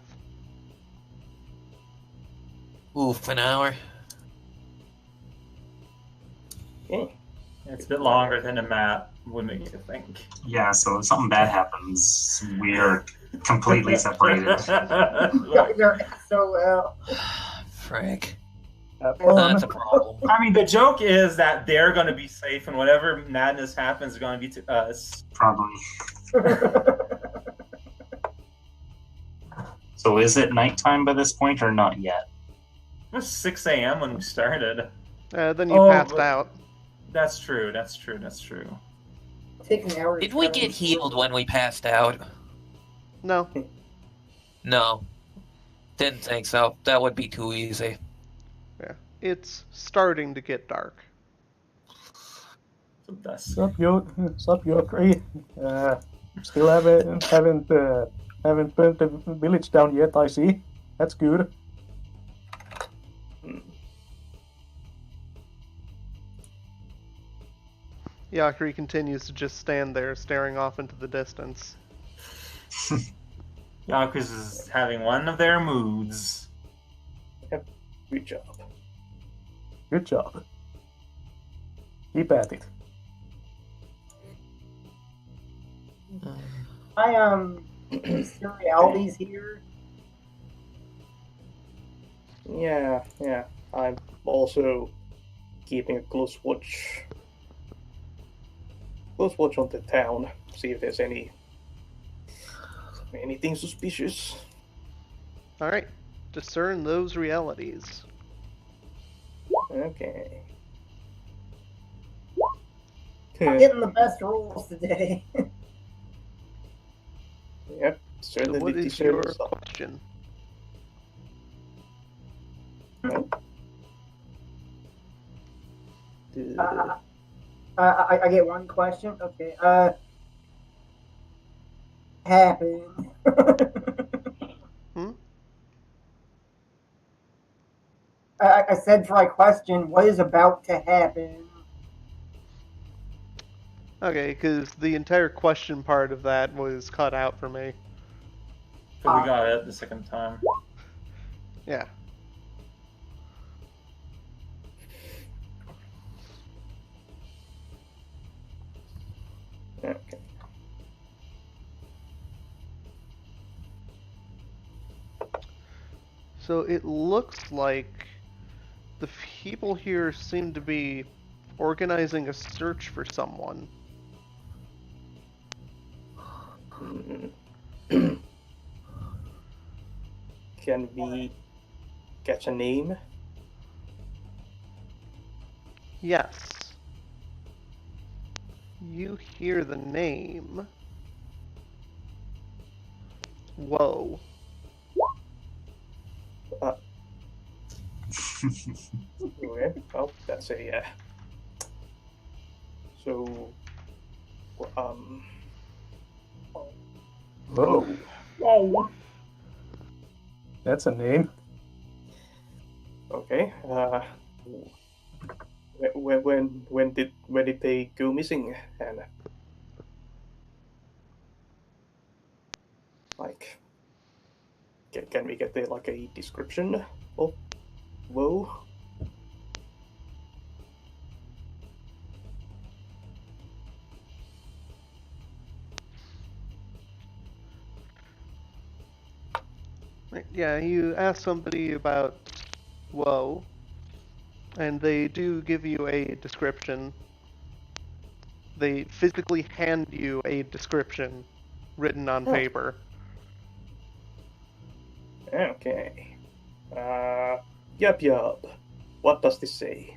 Oof, an hour. Yeah. It's a bit longer than a map would make you think. Yeah, so if something bad happens, we're completely separated. They're so well. Frick. Fun. That's a problem. I mean, the joke is that they're going to be safe, and whatever madness happens is going to be to us. Probably. So is it nighttime by this point or not yet? It was 6 a.m. when we started. Then you Oh, passed but- out. That's true. Take an hour. Did we get healed when we passed out? No. No. Didn't think so. That would be too easy. Yeah. It's starting to get dark. The best. Sup, Yokri? Still haven't burnt the village down yet, I see. That's good. Yakri continues to just stand there, staring off into the distance. Yonkers is having one of their moods. Good job. Good job. Keep at it. Cerealities here. Yeah. I'm also keeping a close watch on the town. See if there's anything suspicious. Alright. Discern those realities. Okay. I'm getting the best rolls today. Yep. So Certainly what is discern your stuff. question? I get one question. Okay. Happened. I said for my question, what is about to happen? Okay, because the entire question part of that was cut out for me. But we got it the second time. Yeah. Okay. So it looks like the people here seem to be organizing a search for someone. Can we catch a name? Yes. You hear the name. Whoa. Okay. Well, that's a. So. Whoa. Oh. That's a name. Okay. When did they go missing? And like, can we get a description of Whoa? Yeah, you ask somebody about whoa, and they do give you a description. They physically hand you a description written on Oh. paper. Okay. Yup. What does this say?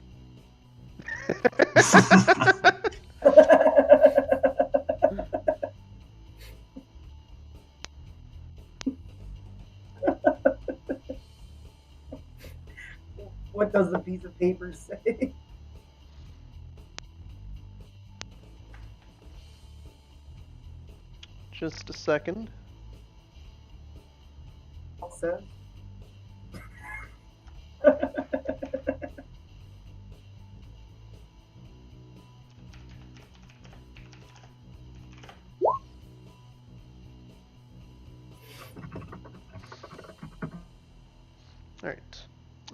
What does the piece of paper say? Just a second. It says.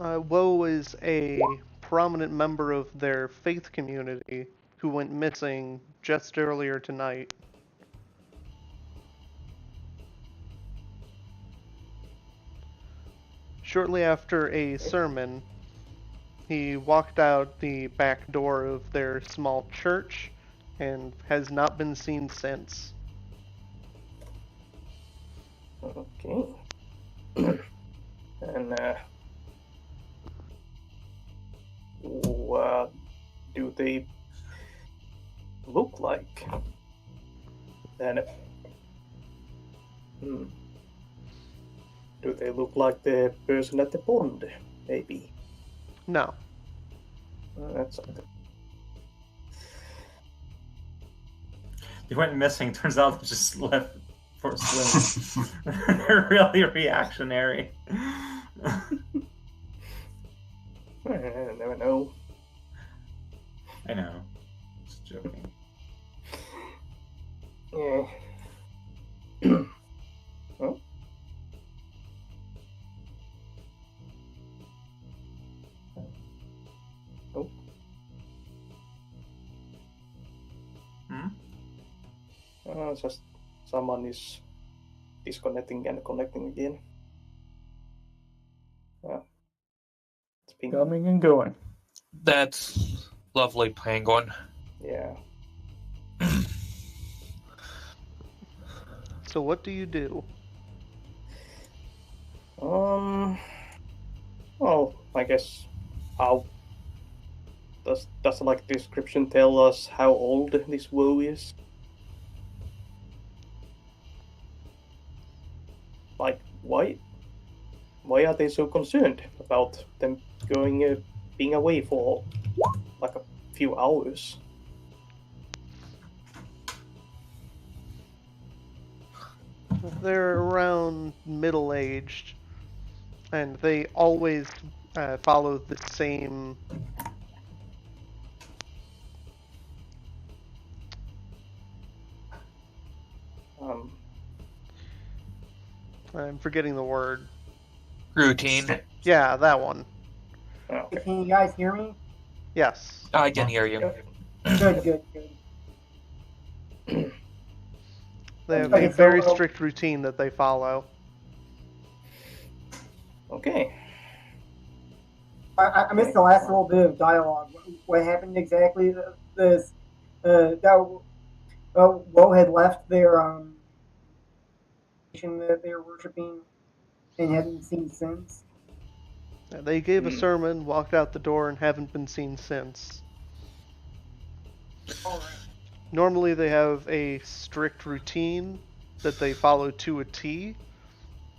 Alright. Woe is a prominent member of their faith community who went missing just earlier tonight. Shortly after a sermon, he walked out the back door of their small church and has not been seen since. Okay. And what do they look like? And do they look like the person at the pond? Maybe. No. That's something. They went missing. Turns out they just left for a swim. They're really reactionary. I never know. I know. Just joking. Yeah. Oh. Oh. Just someone is disconnecting and connecting again. It's ping. Coming and going. That's lovely, Penguin. Yeah. So what do you do? Well, I guess how does like description tell us how old this woe is? Like, why are they so concerned about them going being away for like a few hours? They're around middle-aged, and they always follow the same I'm forgetting the word. Routine. Yeah, that one. Oh, okay. Can you guys hear me? Yes. I can hear you. Good. They have Okay, a very so- strict routine that they follow. Okay. I missed the last little bit of dialogue. What happened exactly? This that Woe had left their that they were worshiping and hadn't seen since. They gave a sermon, walked out the door, and haven't been seen since. All right. Normally they have a strict routine that they follow to a T.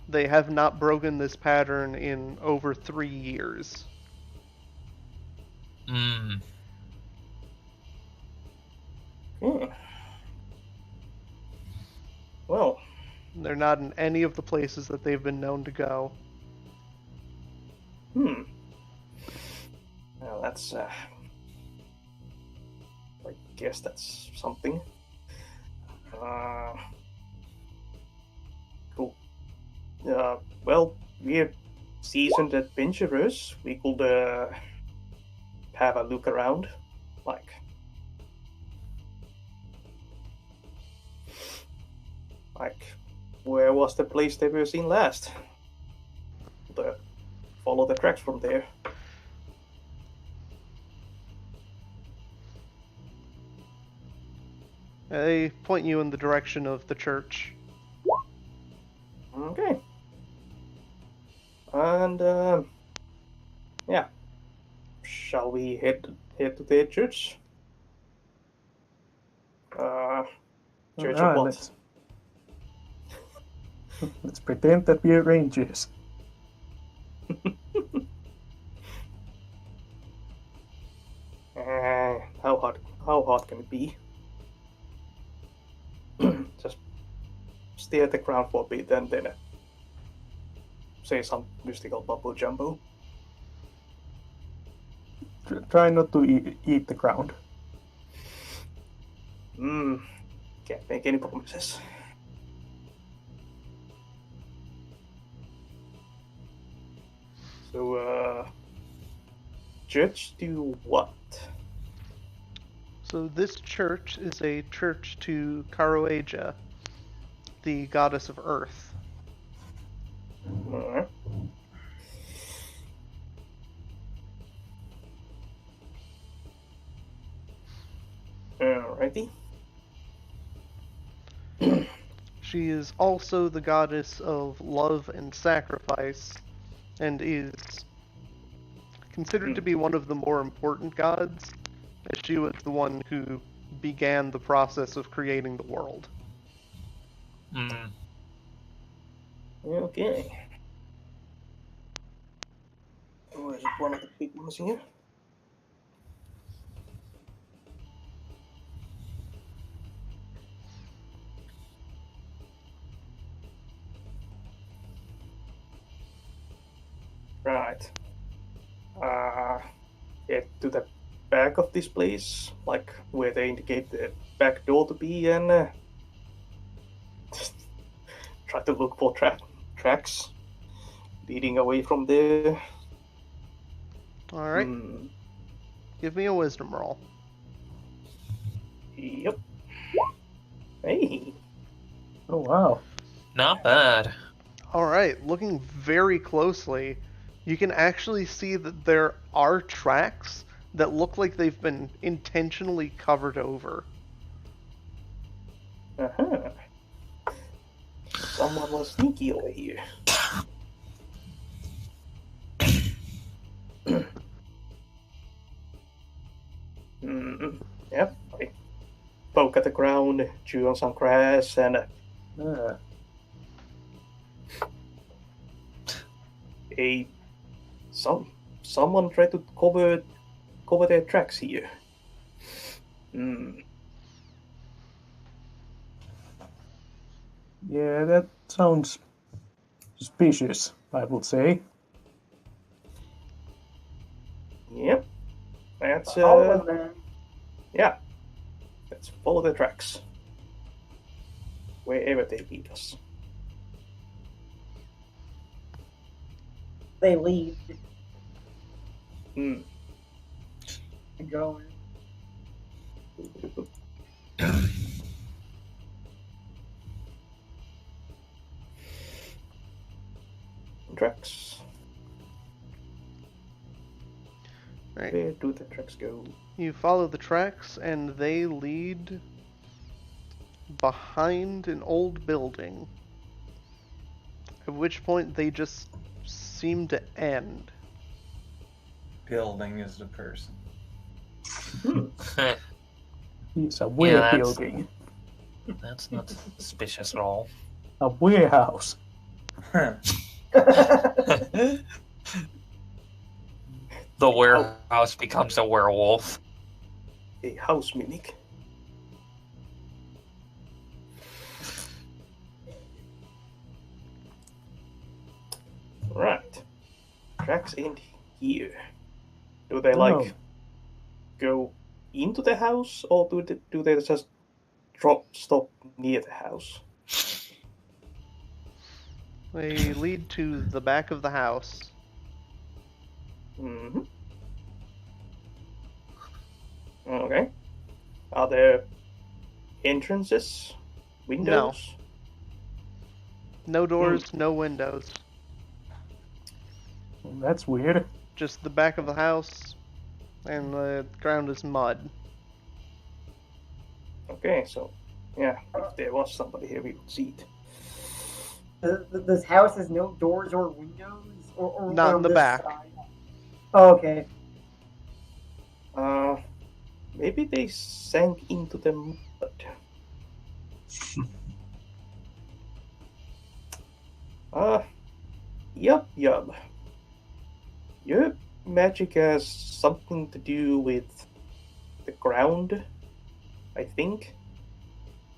They have not broken this pattern in over 3 years. Hmm. Well, They're not in any of the places that they've been known to go. well, that's I guess that's something. Cool. Well, we're seasoned adventurers. We could have a look around. Like, where was the place that we were seen last? Follow the tracks from there. They point you in the direction of the church. Okay. And yeah, shall we head to the church? Church of Alright, what? let's pretend that we're rangers. How hard can it be? Just stare at the ground for a bit and then say some mystical bubble jumbo. Try not to eat the ground. Can't make any promises. So, church do what? So this church is a church to Karoeja, the goddess of earth. Alright. Alrighty. She is also the goddess of love and sacrifice, and is considered to be one of the more important gods, as she was the one who began the process of creating the world. Okay. Or is it one of the big ones here? Right. Head to the back of this place, like where they indicate the back door to be, and try to look for tracks leading away from there. Alright, give me a wisdom roll. Yep. Hey. Oh wow. Not bad. Alright, looking very closely, you can actually see that there are tracks that look like they've been intentionally covered over. Uh-huh. Someone was sneaky over here. Yep. I poke at the ground, chew on some grass, and someone tried to cover their tracks here. Yeah, that sounds suspicious, I would say. Yep. That's Follow them. yeah. Let's follow the tracks. Wherever they lead us. They leave. Hmm. Going. Tracks. Right. Where do the tracks go? You follow the tracks, and they lead behind an old building. At which point they just seem to end. building is the person. It's a Yeah, that's- building. That's not suspicious at all. A warehouse. The warehouse becomes a werewolf. A house mimic. Right. Tracks end here. Do they like go into the house, or do they just stop near the house? They lead to the back of the house. Mm-hmm. Okay. Are there entrances? Windows? No doors, no windows. That's weird. Just the back of the house, and the ground is mud. Okay, so yeah, if there was somebody here, we would see it. This house has no doors or windows? Or Not in on the this back. side? Oh, okay. Maybe they sank into the mud. Yup. Your magic has something to do with the ground, I think.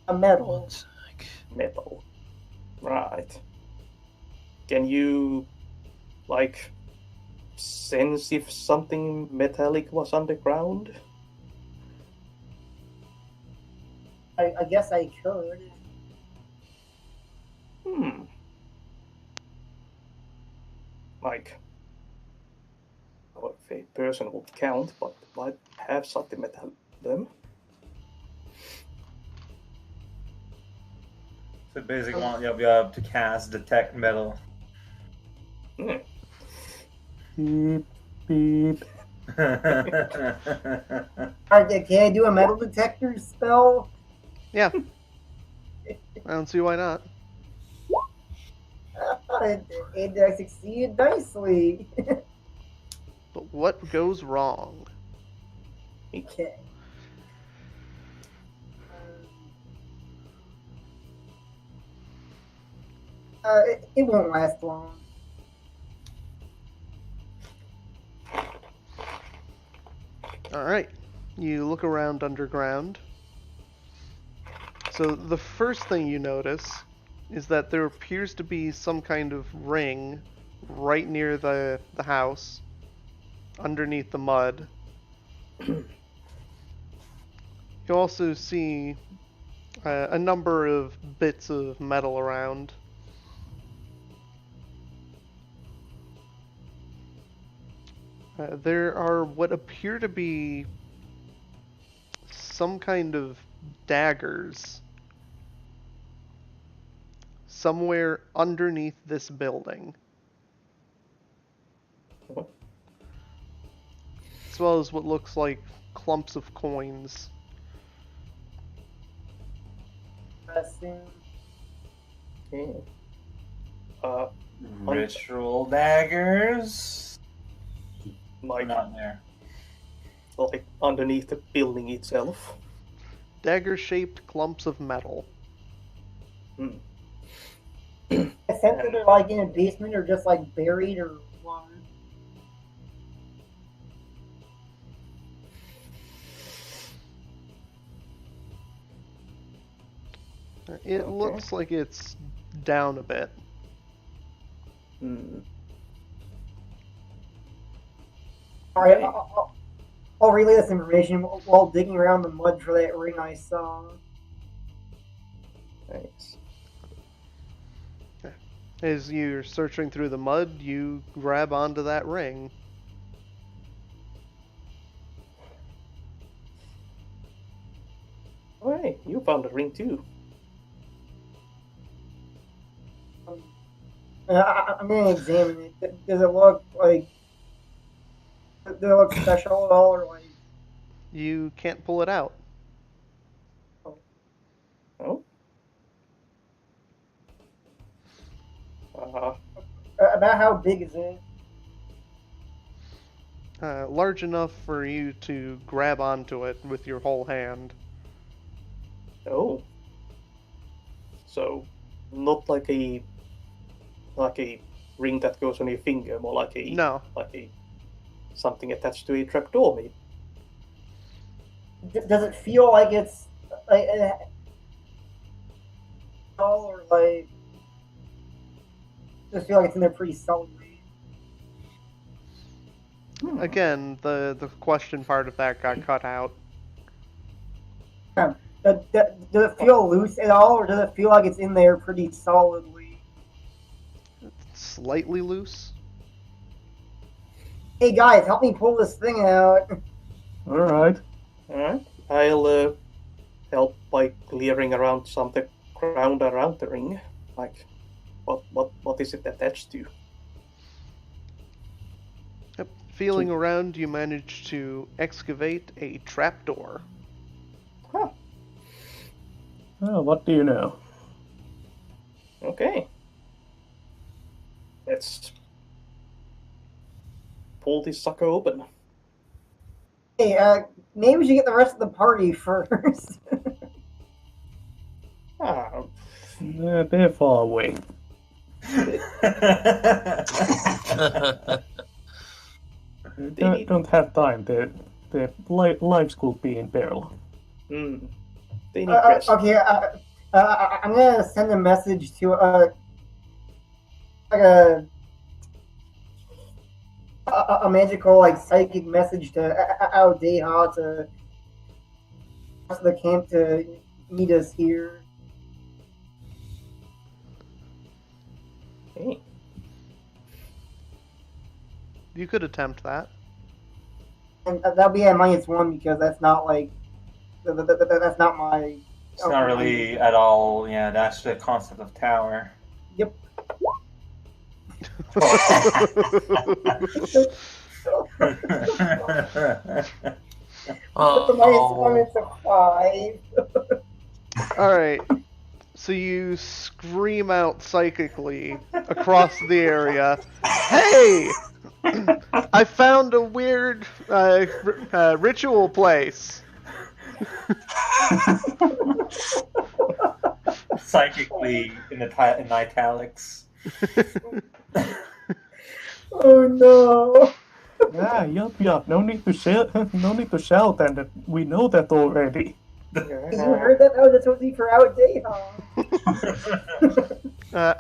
A metal. One sec. Metal. Right. Can you, like, sense if something metallic was underground? I guess I could. Like, if a person would count, but might have something metal in them. So basically, you'll be able to cast Detect Metal. Beep, beep. Alright, can I do a metal detector spell? Yeah. I don't see why not. And I succeeded nicely. But what goes wrong? Okay. It won't last long. Alright. You look around underground. So the first thing you notice is that there appears to be some kind of ring right near the house, underneath the mud. You also see a number of bits of metal around. There are what appear to be some kind of daggers somewhere underneath this building. As well as what looks like clumps of coins. Interesting. Okay. Ritual daggers? Like, Not there. like underneath the building itself. Dagger-shaped clumps of metal. I sense that they're like in a basement or just like buried or what. It looks like it's down a bit. Alright, I'll relay this information while digging around the mud for that ring I saw. Thanks. As you're searching through the mud, you grab onto that ring. Oh, hey, you found a ring too. I'm gonna examine it. Does it look like? Does it look special at all, or like? You can't pull it out. Oh? About how big is it? large enough for you to grab onto it with your whole hand. Oh. So, not like a ring that goes on your finger, more like a something attached to a trapdoor, maybe. Does it feel like it's like or like? Does it feel like it's in there pretty solidly? Again, the question part of that got cut out. Does it feel loose at all, or does it feel like it's in there pretty solidly? Slightly loose. Hey guys, help me pull this thing out. Alright. Alright. I'll help by clearing around some of the ground around the ring. Like, what is it attached to? Yep. Feeling around, you manage to excavate a trapdoor. Huh. Oh, what do you know? Okay. Let's pull this sucker open. Hey, maybe we should get the rest of the party first. Ah, They're far away. Don't have time. Their lives could be in peril. They need rest. Okay, I'm gonna send a message to like a magical like psychic message to Aldeha to the camp to meet us here. Hey. You could attempt that. And that'll be at -1 because that's not like that's not my. It's not really at all. Yeah, that's the concept of tower. Yep. Oh, The -1 is a 5. Alright. So you scream out psychically across the area, "Hey! I found a weird ritual place." Psychically in italics. Oh no! Yeah, yup. No need to shout. No need to shout, and we know that already. You heard that? Oh, that's supposed to be for Aldeha.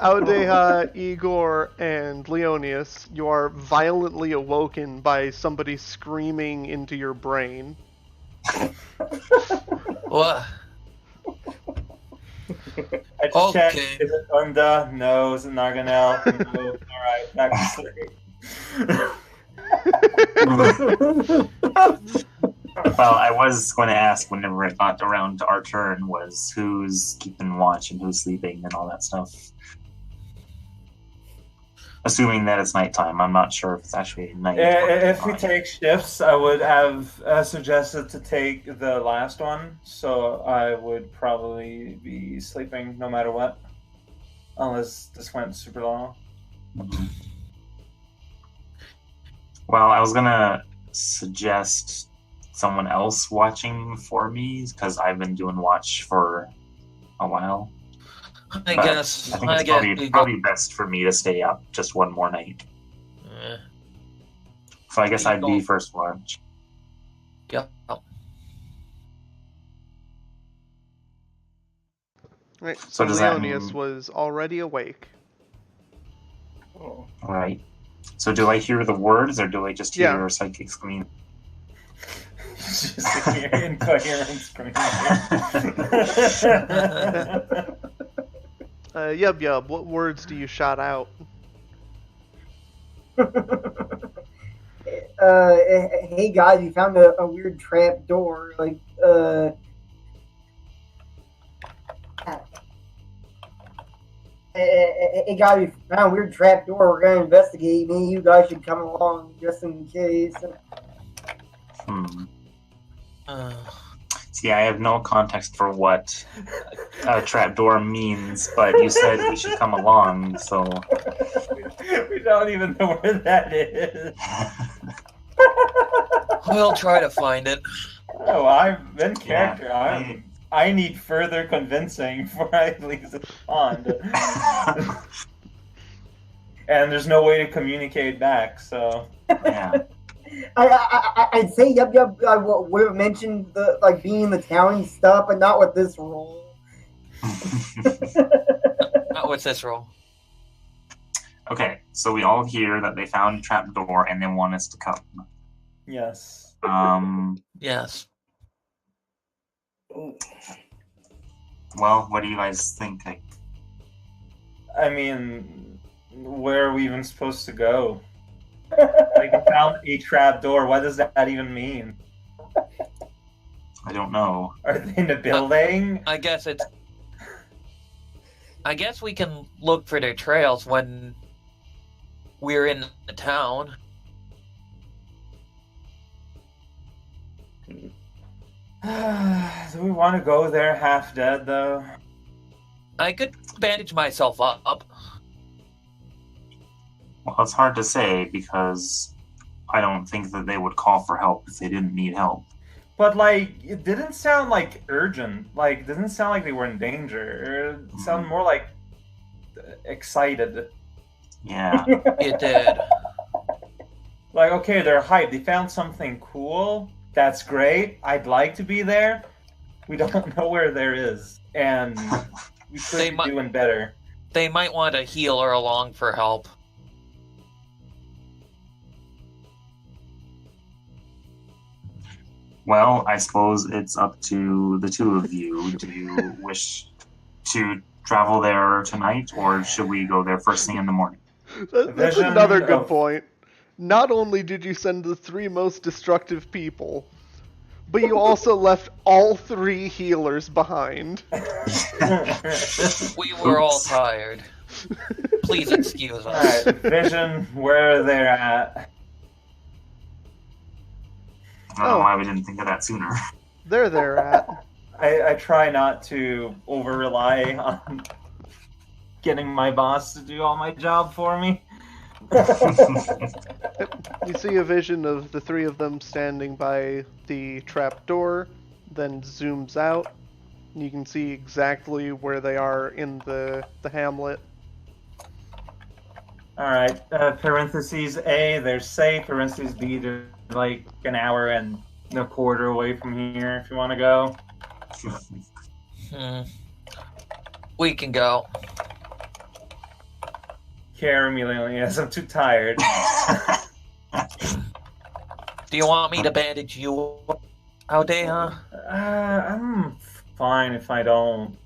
Audeha, Igor, and Leonius, you are violently awoken by somebody screaming into your brain. what? I just checked. Okay. Is it Unda? No. Is it Narganel? No. Alright, back to sleep. Well, I was going to ask whenever I got around to our turn was who's keeping watch and who's sleeping and all that stuff. Assuming that it's nighttime, I'm not sure if it's actually night. If we take shifts, I would have suggested to take the last one, so I would probably be sleeping no matter what, unless this went super long. Mhm. Well, I was gonna suggest someone else watching for me because I've been doing watch for a while. I But guess. I think I it's guess. probably best for me to stay up just one more night. Yeah. So I guess I'd be Eagle. first watch. Yep. Right, So so does that Leonius mean- was already awake. Oh. All right. So do I hear the words or do I just hear Yeah. psychic scream? Just hear incoherent screaming. Yub, what words do you shout out? Hey guys, we found a weird trap door. Like, hey guys, we found a weird trap door. We're gonna investigate. Maybe you guys should come along just in case. See, I have no context for what a trapdoor means, but you said we should come along, so We don't even know where that is. We'll try to find it. Oh, I'm in character. Yeah, I need further convincing before I leave the pond. And there's no way to communicate back, so. yeah. I'd say yep. I would have mentioned the being in the town and stuff, but not with this role. What's this roll? Okay, so we all hear that they found a trap door and they want us to come. Yes. Yes. Well, what do you guys think? I mean, where are we even supposed to go? Like, we found a trap door. What does that even mean? I don't know. Are they in a building? I guess we can look for their trails when we're in the town. Do we want to go there half dead, though? I could bandage myself up. Well, it's hard to say because I don't think that they would call for help if they didn't need help. But, like, it didn't sound, like, urgent. Like, it didn't sound like they were in danger. It sounded more like excited. Yeah. It did. Like, okay, they're hyped. They found something cool. That's great. I'd like to be there. We don't know where there is. And we could be doing better. They might want a healer along for help. Well, I suppose it's up to the two of you. Do you wish to travel there tonight, or should we go there first thing in the morning? That's another good point. Not only did you send the 3 most destructive people, but you also left all 3 healers behind. We were all tired. Please excuse us. Alright, Vision, where they're at. I don't know why we didn't think of that sooner. They're at. I try not to over-rely on getting my boss to do all my job for me. You see a vision of the 3 of them standing by the trap door, then zooms out. You can see exactly where they are in the hamlet. Alright, parentheses A, they're safe. Parentheses B, they're like an hour and a quarter away from here if you want to go. We can go. Carry me, Lilias. I'm too tired. Do you want me to bandage you out there, huh? I'm fine if I don't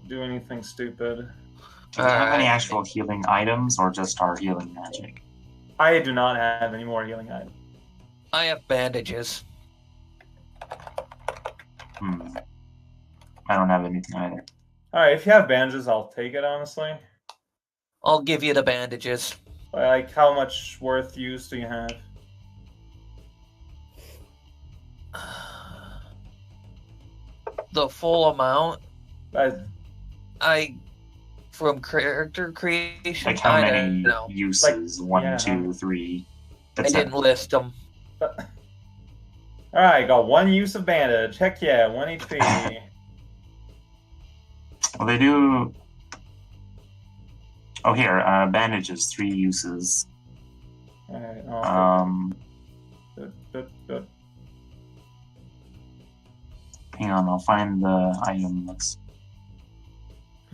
do anything stupid. Do we have any actual healing items, or just our healing magic? I do not have any more healing items. I have bandages. I don't have anything either. Alright, if you have bandages, I'll take it, honestly. I'll give you the bandages. Like, how much worth use do you have? The full amount? I from character creation, Like how I many don't know. uses? Like, 1, yeah. 2, 3. I didn't list them. Alright, got 1 use of bandage. Heck yeah, 1 HP. Well, they do. Oh, here, bandages, 3 uses. Alright, awesome. Good. Hang on, I'll find the item list.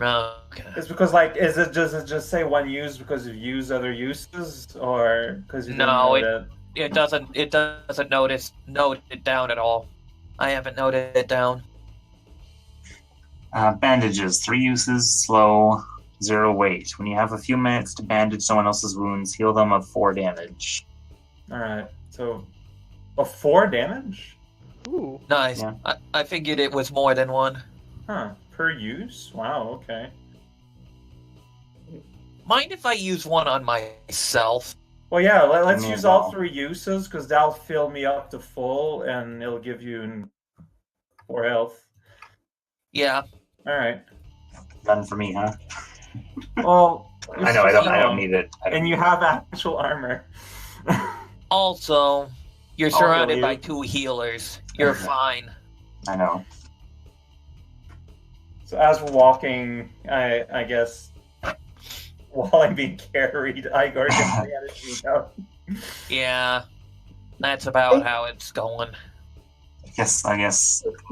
Okay. It's because, like, does it just say 1 use because you've used other uses, or because you didn't No, know it doesn't note it down at all. I haven't noted it down. Bandages, 3 uses, slow, 0 weight. When you have a few minutes to bandage someone else's wounds, heal them of 4 damage. Alright, so... 4 damage? Ooh. Nice. Yeah. I figured it was more than 1. Huh, per use? Wow, okay. Mind if I use 1 on myself? Well, yeah, let's Yeah, use all no. 3 uses, because that'll fill me up to full, and it'll give you 4 health. Yeah. Alright. None for me, huh? Well... I know, I don't need it. And you have actual armor. Also, You're I'll surrounded heal by you. 2 healers. You're fine. I know. So as we're walking, I guess while I'm being carried, Igor gets the energy up. Yeah, that's about how it's going. I guess. I You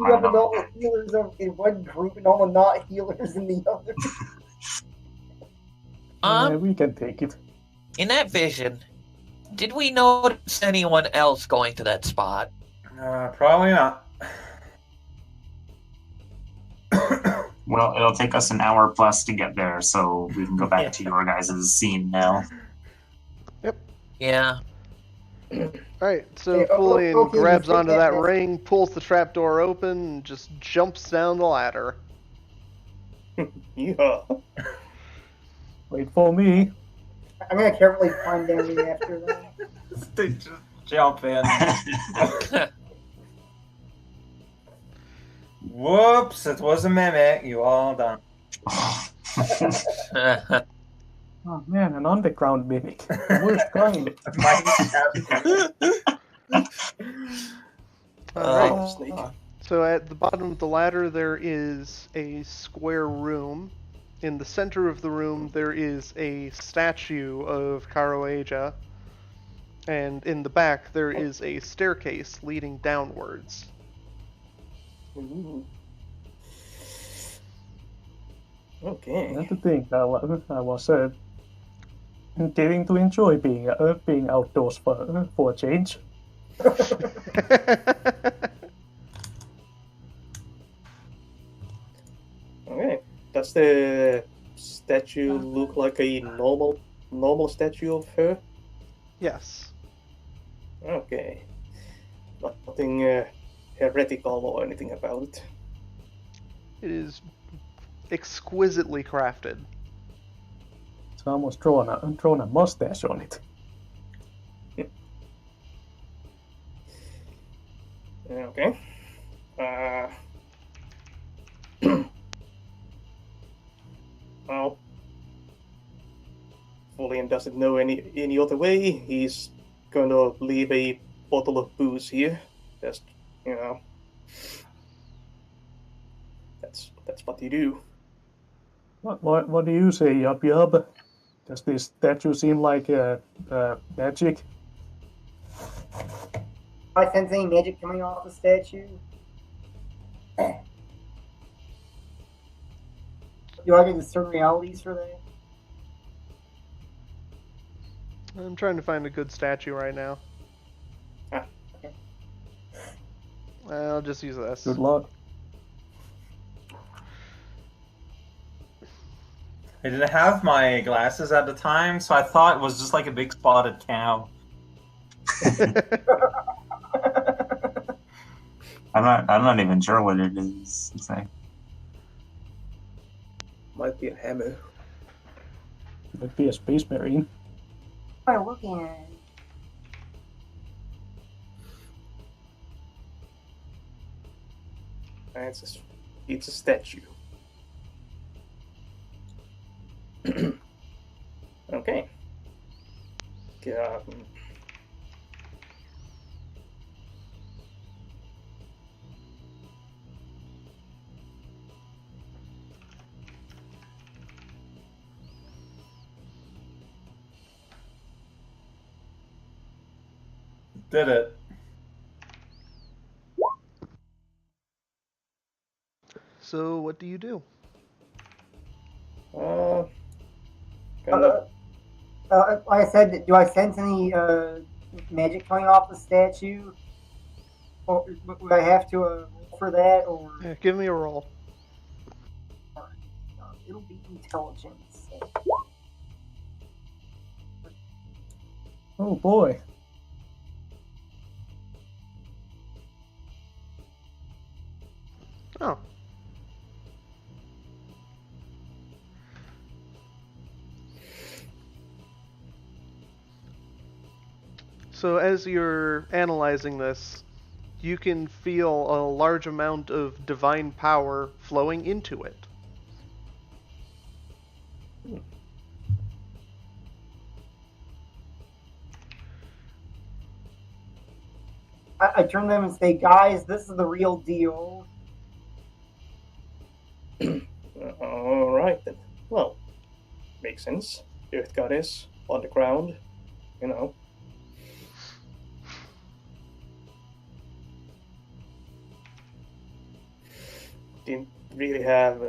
don't have know. all the healers in one group and all the not healers in the other. We can take it. In that vision, did we notice anyone else going to that spot? Probably not. Well, it'll take us an hour plus to get there, so we can go back to your guys' scene now. Yeah. Alright, so Okay, Fulian okay, grabs you take onto that that then. ring, pulls the trapdoor open, and just jumps down the ladder. Yeah. Wait for me. I'm gonna carefully climb down in after them. They just jump in. Whoops! It was a mimic. You all done. Oh man, an underground mimic. The worst kind. Alright, Oh, snake. so at the bottom of the ladder there is a square room. In the center of the room there is a statue of Karoeja. And in the back there is a staircase leading downwards. Ooh. Okay. That's the thing. I was getting to enjoy being outdoors for a change. Okay. Does the statue look like a normal statue of her? Yes. Okay. Nothing heretical or anything about it. It is exquisitely crafted. It's almost drawn a mustache on it. Okay. Well, Fulian doesn't know any other way. He's gonna leave a bottle of booze here. Just, that's what you do. What do you say, Yub Yub? Does this statue seem like magic? I sense any magic coming off the statue. Do I get discern realities for that? I'm trying to find a good statue right now. Ah. Okay. I'll just use this. Good luck. I didn't have my glasses at the time, so I thought it was just like a big spotted cow. I'm not even sure what it is. It's like, Might be a hammer. Could be a space marine. What am I looking at? It's a statue. Okay. Did it. So what do you do? Like I said, do I sense any magic coming off the statue? Or would I have to roll for that? Or Yeah, give me a roll. it'll be intelligence. Oh boy. Oh. So as you're analyzing this, you can feel a large amount of divine power flowing into it. I turn to them and say, guys, this is the real deal. All right then. Well, makes sense. Earth goddess on the ground, you know. Didn't really have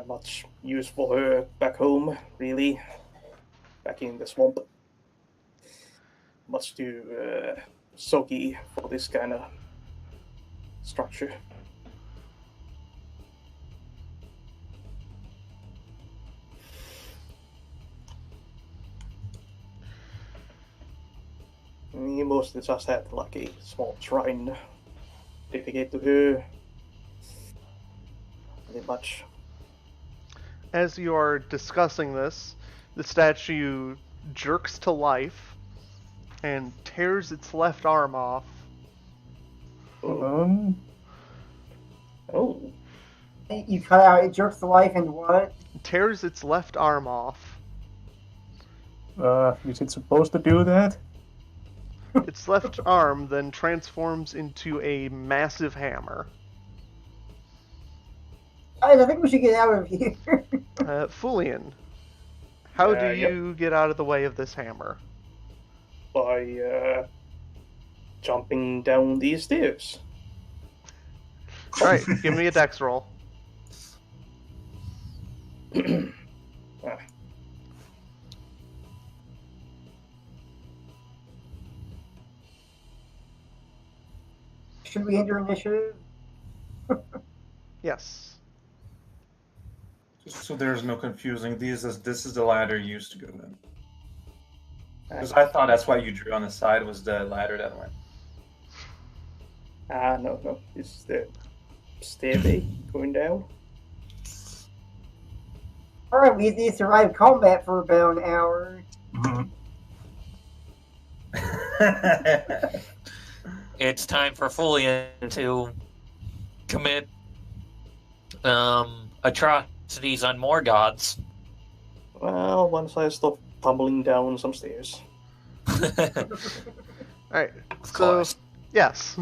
much use for her back home, really. Back in the swamp. Much too soggy for this kind of structure. He mostly just had like a small shrine dedicated to her. Pretty much. As you are discussing this, the statue jerks to life and tears its left arm off. Oh. You cut out, it jerks to life and what? Tears its left arm off. Is it supposed to do that? Its left arm then transforms into a massive hammer. Guys, I think we should get out of here. Fulian, how do Yep. you get out of the way of this hammer? By jumping down these stairs. Alright, give me a dex roll. Should we enter initiative? Yes. Just so there's no confusing, this is the ladder you used to go in. Because I thought that's why you drew on the side was the ladder that went. No. It's the stairway going down. Alright, we need to survive combat for about an hour. It's time for Fulian to commit atrocities on more gods. Well, once I stop tumbling down some stairs. Alright, Of so, course. yes.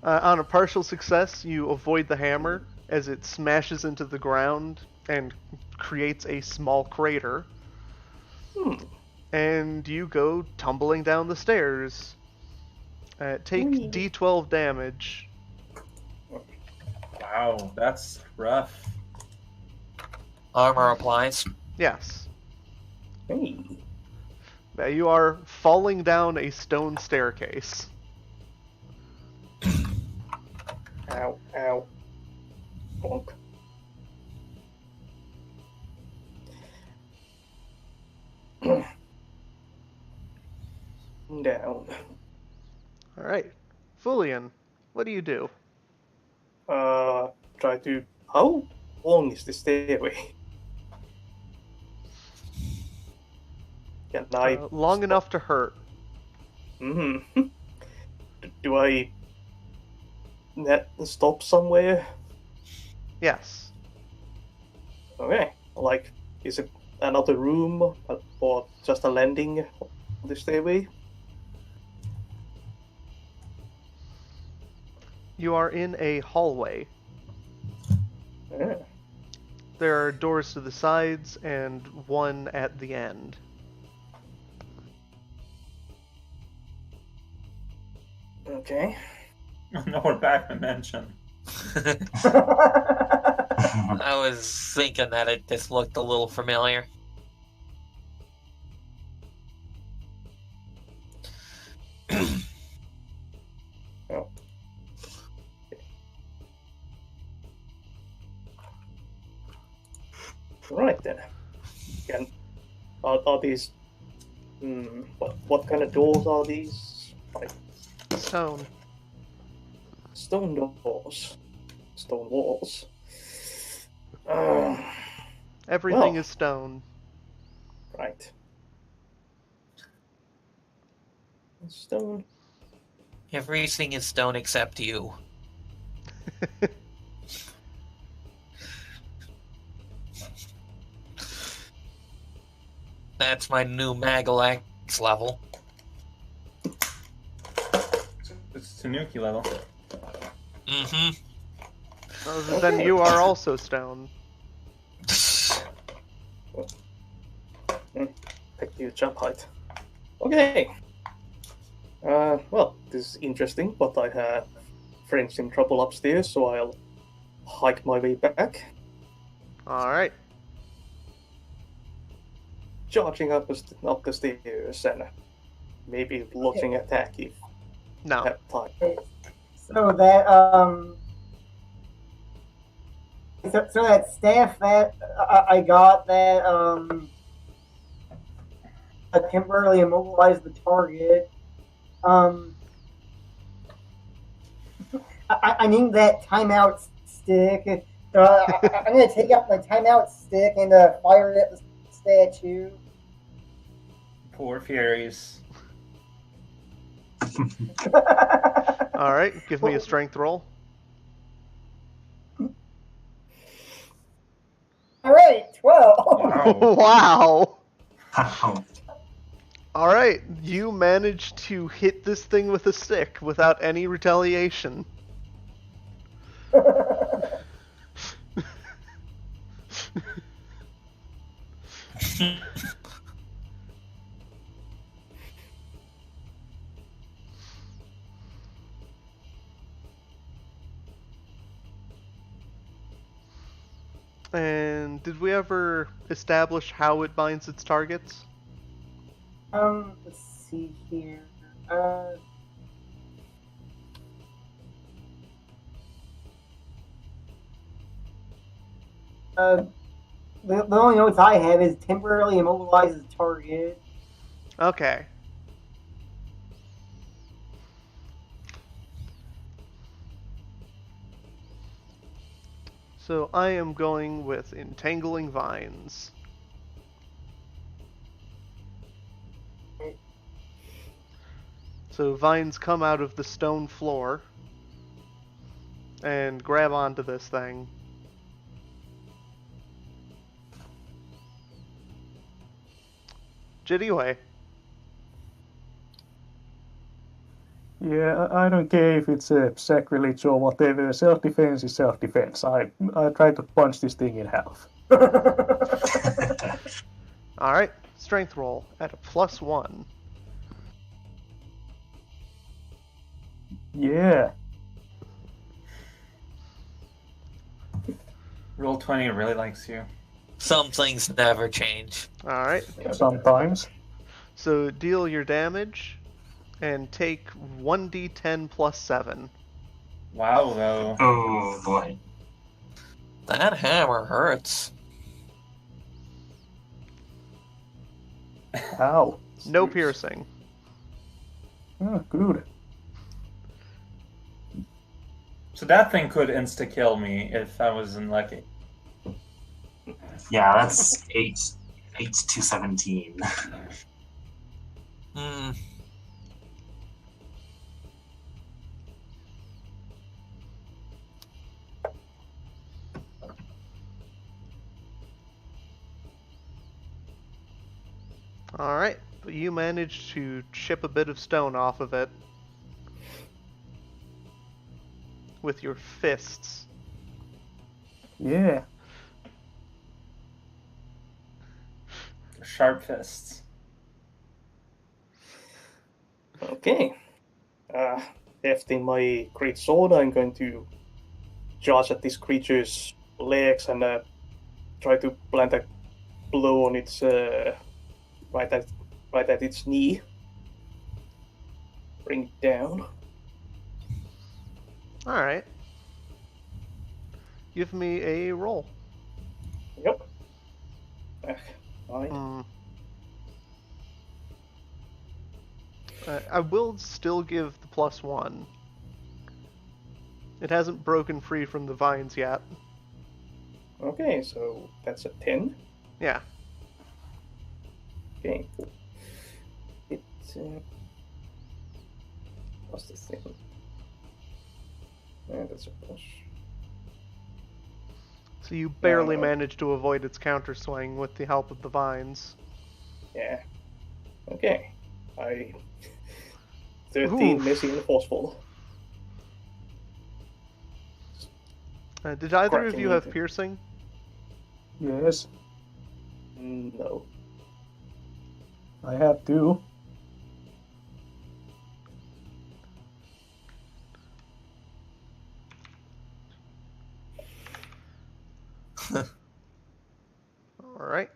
On a partial success, you avoid the hammer as it smashes into the ground and creates a small crater. And you go tumbling down the stairs. Take D12 damage. Wow, that's rough. Armor applies. Yes. Hey. Now you are falling down a stone staircase. Ow. Bonk. Down. Alright. Fulian, what do you do? Try to... How long is the stairway? Can I... Long enough to hurt. Mm-hmm. Do I... stop somewhere? Yes. Okay. Like, is it another room? Or just a landing on the stairway? You are in a hallway. Yeah. There are doors to the sides and one at the end. Okay. No, we're back to mention. I was thinking that it just looked a little familiar. Oh. Right then. Can are these? What kind of doors are these? Like Stone. stone doors, stone walls. Everything Well. is stone. Right. Stone. Everything is stone except you. That's my new Magalax level. Tanuki level. Mm-hmm. Then you are also stone. Take your jump height. Okay. Well, this is interesting, but I have friends in trouble upstairs, so I'll hike my way back. Alright. Charging up the stairs and maybe launching attack if I No. have time. So that so that staff that I got that temporarily immobilize the target. I need that timeout stick. So I'm gonna take out my timeout stick and fire it at the statue. Poor fairies. Alright, give me a strength roll. All right, 12. Wow. Wow! Wow. Alright, you managed to hit this thing with a stick without any retaliation. And did we ever establish how it binds its targets? Let's see here. The only notes I have is temporarily immobilizes target. Okay. So I am going with entangling vines. So vines come out of the stone floor and grab onto this thing. Anyway, Yeah, I don't care if it's a sacrilege or whatever. Self-defense is self-defense. I try to punch this thing in half. alright, strength roll at a +1. Yeah. Roll 20 really likes you. Some things never change. Alright, Sometimes. so deal your damage and take 1d10 plus 7. Wow, though. Oh boy. That hammer hurts. Ow. No piercing. Oh, good. So that thing could insta-kill me if I was unlucky. Yeah, that's 8 to 17. Hmm. Alright, but you managed to chip a bit of stone off of it with your fists. Yeah. Sharp fists. Okay. Lifting my great sword, I'm going to charge at this creature's legs and try to plant a blow on its right at its knee. Bring it down. Alright. Give me a roll. Yep. Fine. I will still give the +1. It hasn't broken free from the vines yet. Okay, so that's a 10. Yeah. Okay. It what's this thing? Yeah, that's a push. So you barely managed to avoid its counter swing with the help of the vines. Yeah. Okay. 13 Oof. missing and forceful. Did either of cracking you have into- piercing? Yes, No. I have two. Alright.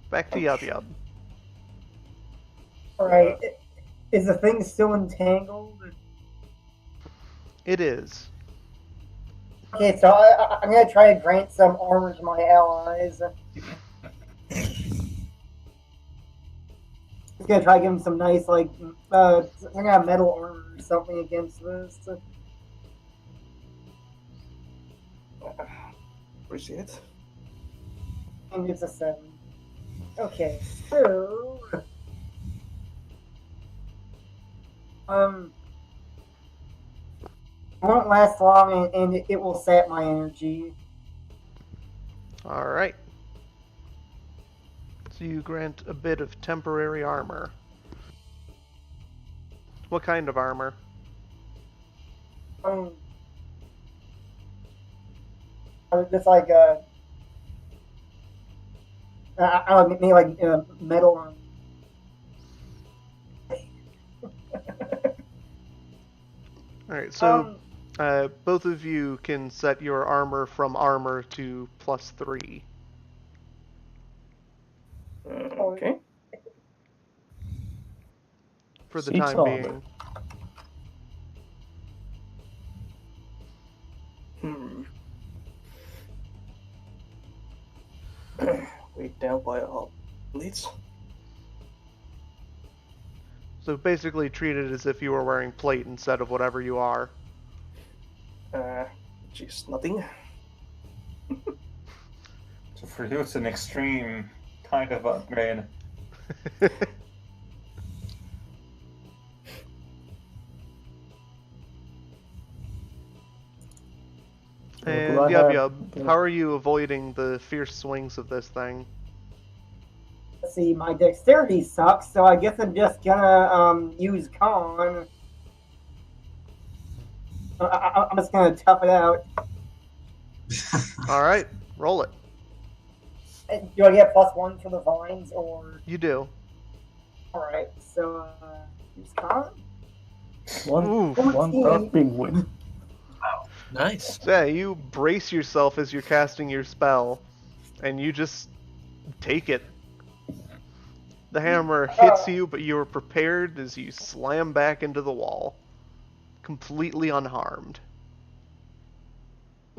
Back to Yub Yub. Alright. Is the thing still entangled? It is. Okay, so I'm gonna try to grant some armor to my allies. Just gonna try to give them some nice, like, some kind of metal armor or something against this. Appreciate. And it's a 7. Okay, so... It won't last long, and it will sap my energy. Alright. So you grant a bit of temporary armor. What kind of armor? Just like I don't know, maybe like metal armor. Alright, so both of you can set your armor from armor to +3. Okay. For the Six time armor. being. Weighed down by a blitz. So basically treat it as if you were wearing plate instead of whatever you are. Just nothing. So for you, it's an extreme kind of upgrade. And do I Yub have- Yub, how are you avoiding the fierce swings of this thing? Let's see, my dexterity sucks, so I guess I'm just gonna use con. I'm just gonna tough it out. Alright, roll it. Do I get +1 for the vines, or... You do. Alright, so, use con? Ooh. One dark penguin. Nice. So yeah, you brace yourself as you're casting your spell, and you just take it. The hammer hits you, but you are prepared as you slam back into the wall, completely unharmed.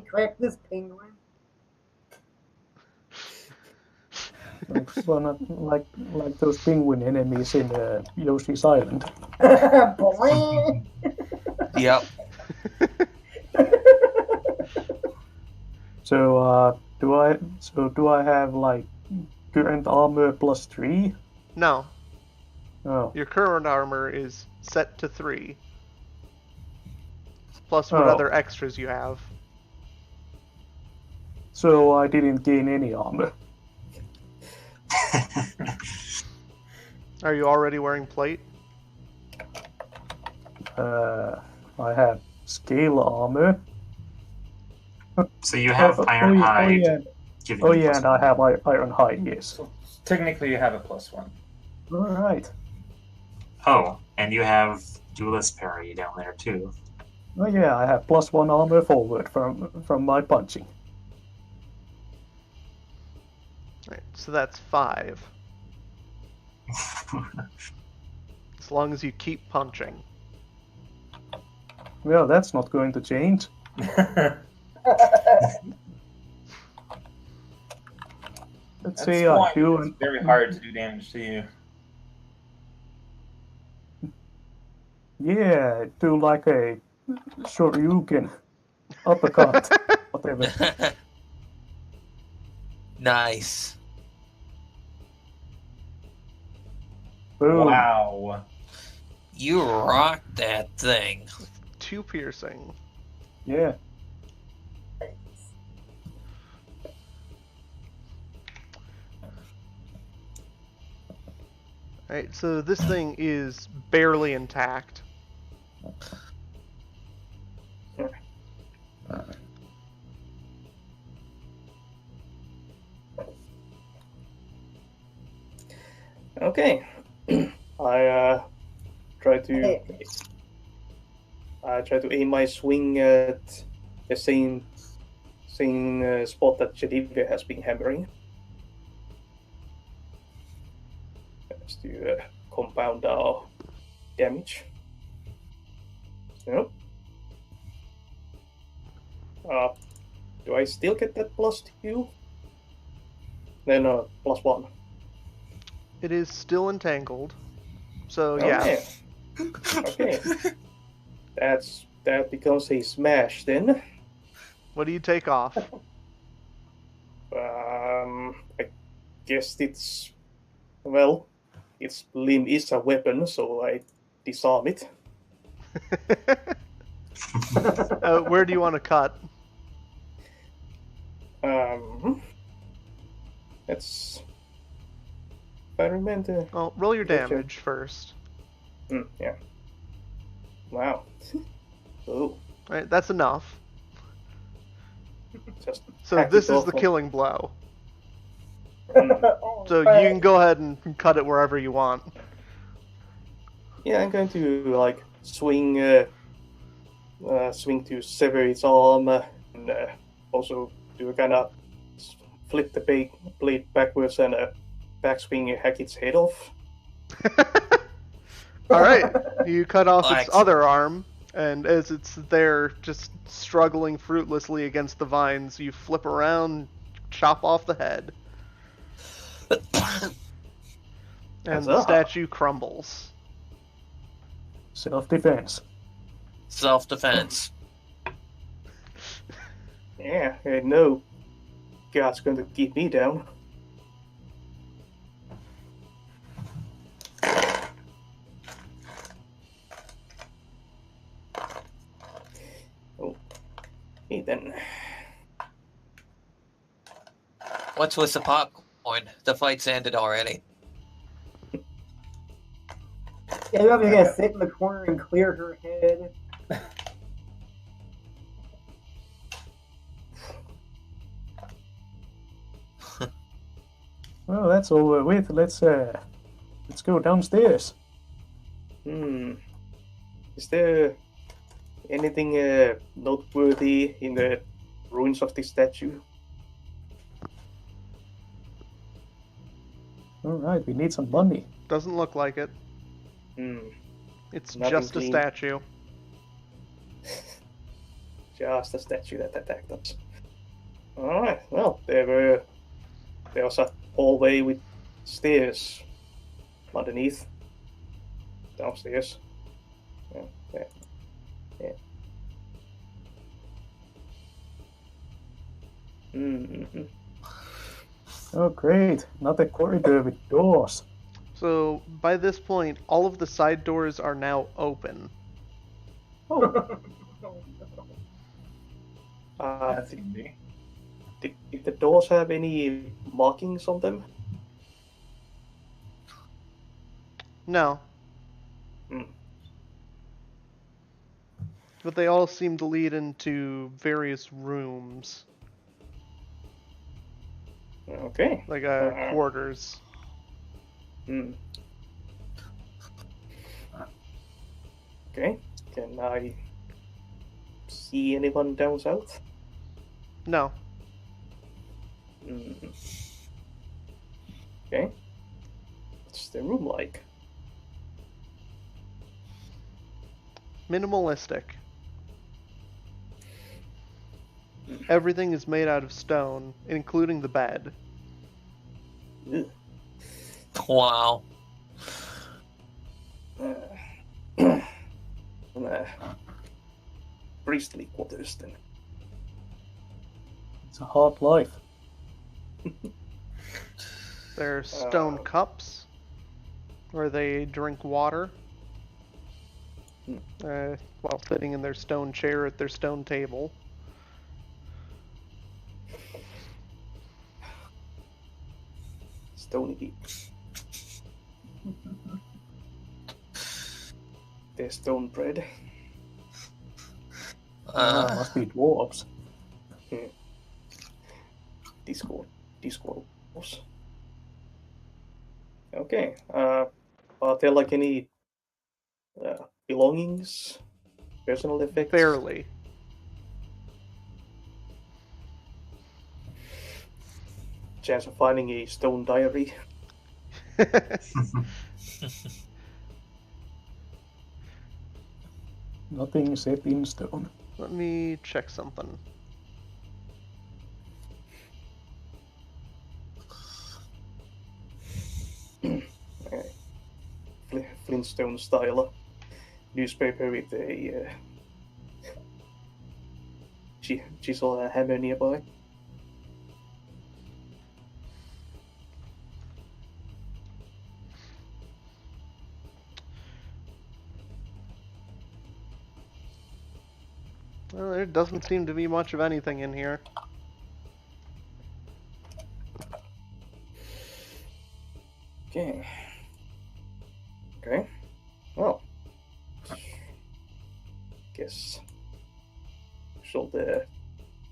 Crack this penguin. Like those penguin enemies in Yoshi's Island. Boing! Yep. So do I have like current armor +3? No, Oh, your current armor is set to 3, plus what other extras you have. so I didn't gain any armor. Are you already wearing plate? I have scale armor. So you have iron hide. Giving Oh you yeah, plus and I have iron hide. Yes. So technically, you have a +1. All right. Oh, and you have duelist parry down there too. Oh yeah, I have +1 armor forward from my punching. Right, so that's 5. As long as you keep punching. Well, that's not going to change. Let's That's see, I why do. it's very hard to do damage to you. Yeah, do like a Shoryuken uppercut, whatever. Nice. Boom. Wow. You rocked that thing. 2 piercing. Yeah. Alright, so this thing is barely intact. Okay. I try to Hey. aim my swing at the same spot that Jedive has been hammering. Just to compound our damage. Yep. Do I still get that +2? Then +1. It is still entangled. So Okay. Okay. That becomes a smash then. What do you take off? I guess its limb is a weapon, so I disarm it. Where do you want to cut? That's. If I remember. Well, roll your Okay. damage first. Yeah. Wow. Oh, Right, that's enough. just. So hack this it is off the of- killing blow. Oh, So you right. can go ahead and cut it wherever you want. Yeah, I'm going to swing to sever its arm, and also do a kind of flip the blade backwards and backswing and hack its head off. Alright, you cut off Like- its other arm, and as it's there just struggling fruitlessly against the vines, you flip around, chop off the head, and the Huzzah. statue crumbles. Self-defense. Self-defense. Yeah, I know. God's going to keep me down. Okay then. What's with the popcorn? The fight's ended already. Yeah, you're just gonna sit in the corner and clear her head. Well, that's over with. Let's go downstairs. Is there anything noteworthy in the ruins of this statue? All right, we need some money. Doesn't look like it. It's Nothing just a clean. statue. Just a statue that attacked us. Alright, well, there was a hallway with stairs underneath. Downstairs. Yeah. Mm-hmm. Oh, great. Another corridor with doors. So by this point, all of the side doors are now open. Oh, That's handy. Did the doors have any markings on them? No. Hmm. But they all seem to lead into various rooms, Okay. like Uh-huh. quarters. Okay. Can I see anyone down south? No. Okay. What's the room like? Minimalistic. Everything is made out of stone, including the bed. Ugh. Wow. Priestly quarters then. it's a hard life. There are stone Oh. cups where they drink water. While sitting in their stone chair at their stone table. Stony deep. the stone bread. Must be dwarves. Discos. Okay. Are there like any belongings, personal effects? Barely. Chance of finding a stone diary. Nothing set in stone. Let me check something. Flintstone style newspaper with a chisel and hammer nearby. Well, there doesn't seem to be much of anything in here. Okay. Well, guess should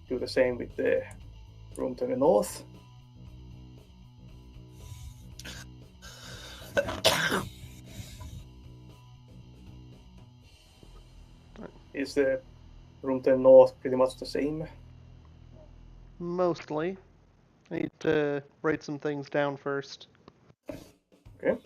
do the same with the room to the north. Is the room to the north pretty much the same? Mostly. I need to write some things down first. Okay.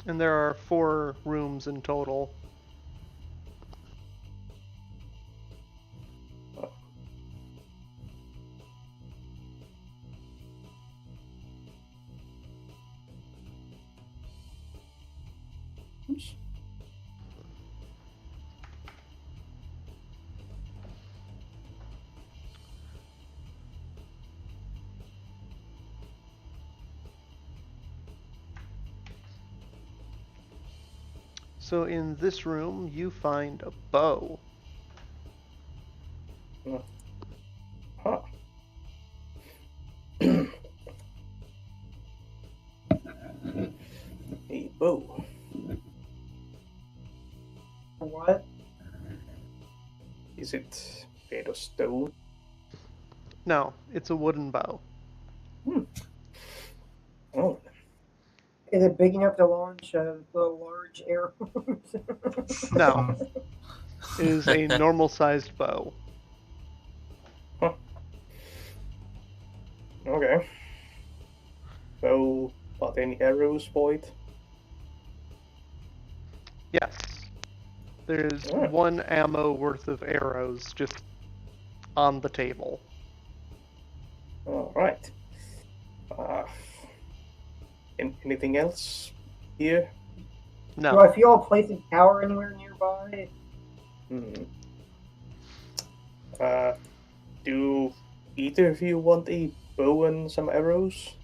And there are 4 rooms in total. Oops. So in this room, you find a bow. Huh. A bow. What? Is it made of stone? No, it's a wooden bow. Oh, Is it big enough to launch the large arrows? No. It is a normal-sized bow. okay. So, are there any arrows for it? Yes. There's Yeah. 1 ammo worth of arrows just on the table. All right. Anything else here? Do No. I feel a place of power anywhere nearby? Do either of you want a bow and some arrows?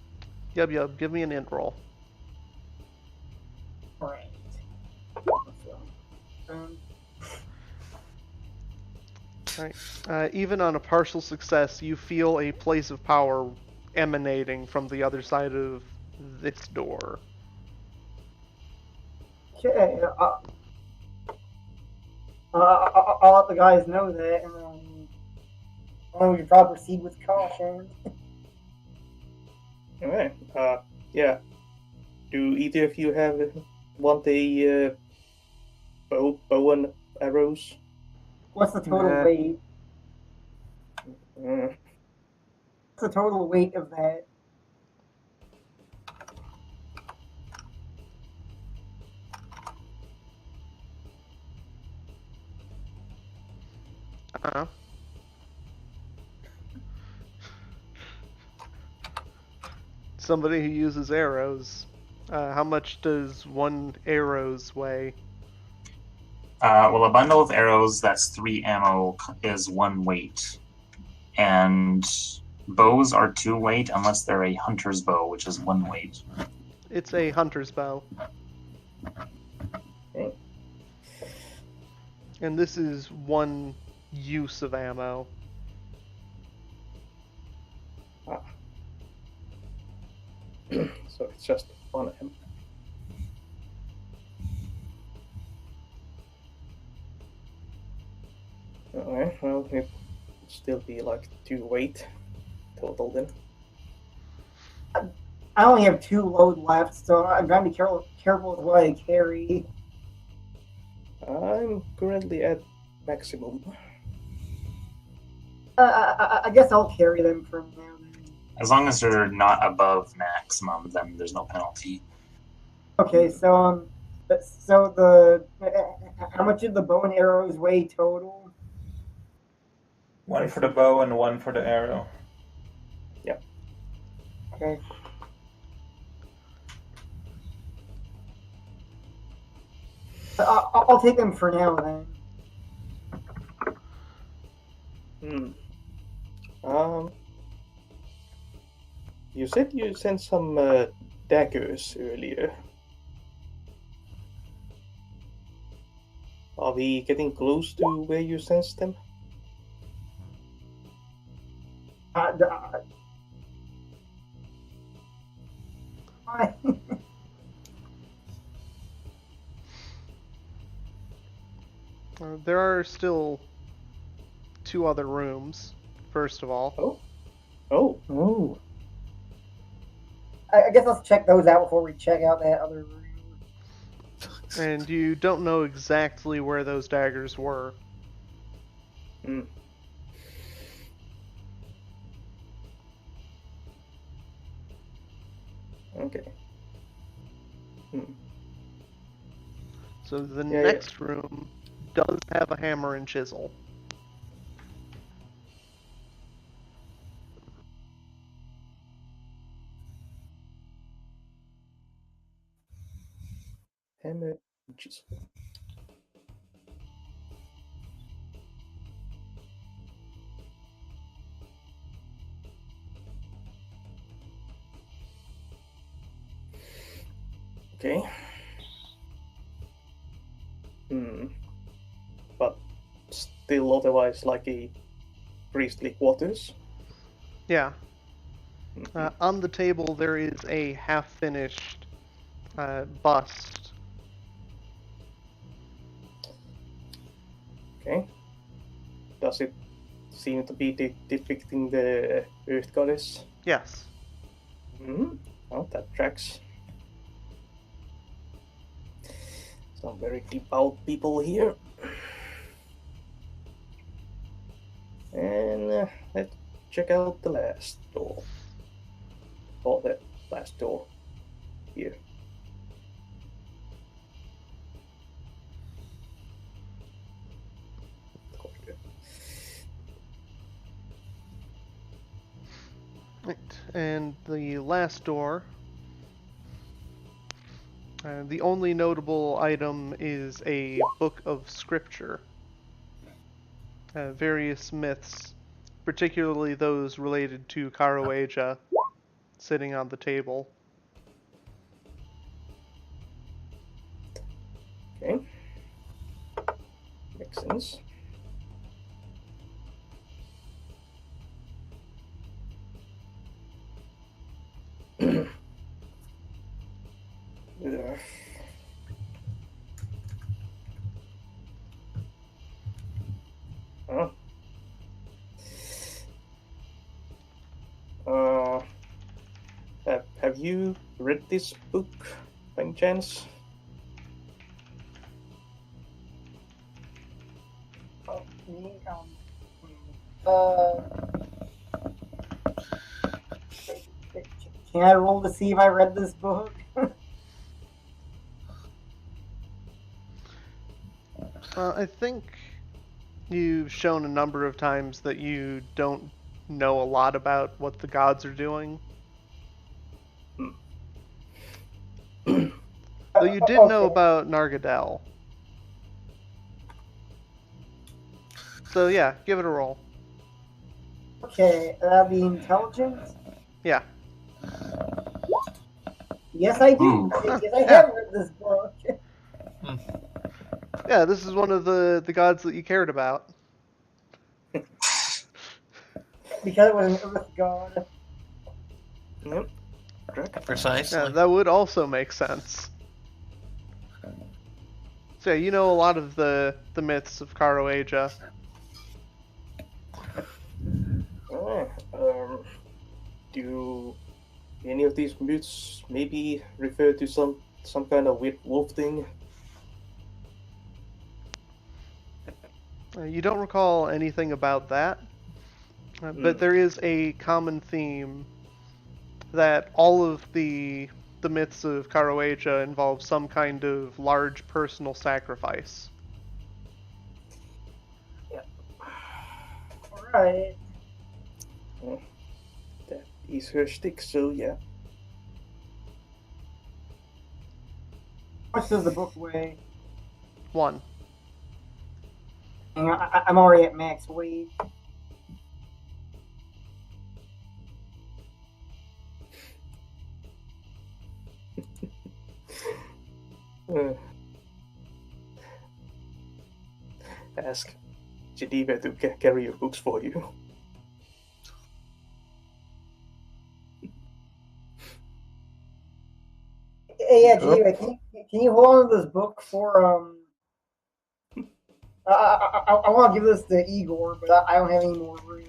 Yub, give me an int roll. Right. Alright. Even on a partial success, you feel a place of power emanating from the other side of this door. Okay. I'll let the guys know that, and then we can probably proceed with caution. Alright. Yeah. Do either of you want a bow and arrows? What's the total Nah. weight? Mm, What's the total weight of that? Uh-huh. Somebody who uses arrows. How much does 1 arrows weigh? Well, a bundle of arrows that's 3 ammo is 1 weight, and Bows are 2 weight unless they're a hunter's bow, which is 1 weight. It's a hunter's bow. Okay. And this is 1 use of ammo. So it's just 1 M. Okay, well, it would still be like 2 weight total then. I only have 2 load left, so I'm going to be careful with what I carry. I'm currently at maximum. I guess I'll carry them from now. As long as you're not above maximum, then there's no penalty. Okay, so the how much did the bow and arrows weigh total? 1 for the bow and 1 for the arrow. Okay. I'll take them for now then. You said you sent some daggers earlier. Are we getting close to where you sensed them? There are still 2 other rooms, first of all. Oh. I guess let's check those out before we check out that other room. And you don't know exactly where those daggers were. Okay. So the next room does have a hammer and chisel. Hammer and chisel. Okay. But still otherwise like a priestly quarters. Yeah. On the table there is a half-finished bust. Okay. Does it seem to be depicting the Earth Goddess? Yes. Well, that tracks. Some very devout people here. And let's check out the last door. Or the last door here. Right. And the last door, the only notable item is a book of scripture. Various myths, particularly those related to Karoaja, sitting on the table. Okay. Makes sense. Yeah. Have you read this book by any chance? Can I roll to see if I read this book? I think you've shown a number of times that you don't know a lot about what the gods are doing. Though you did know about Nargadel. So yeah, give it a roll. Okay, that'll be intelligence. Yeah. Yes, I do. Ooh. Yes, I have read this book. Yeah, this is one of the gods that you cared about. Because it was an earth god. Yep. Correct. Precisely. Yeah, that would also make sense. So yeah, you know a lot of the myths of Karo Asia. Do any of these myths maybe refer to some kind of weird wolf thing? You don't recall anything about that, but there is a common theme that all of the myths of Karo Asia involve some kind of large personal sacrifice. Alright. That is her stick, so yeah. How much does the book weigh? 1. I'm already at max weight. Ask Geneva to carry your books for you. Hey, yeah, Geneva, can you hold on to this book for I want to give this to Igor, but I don't have any more room.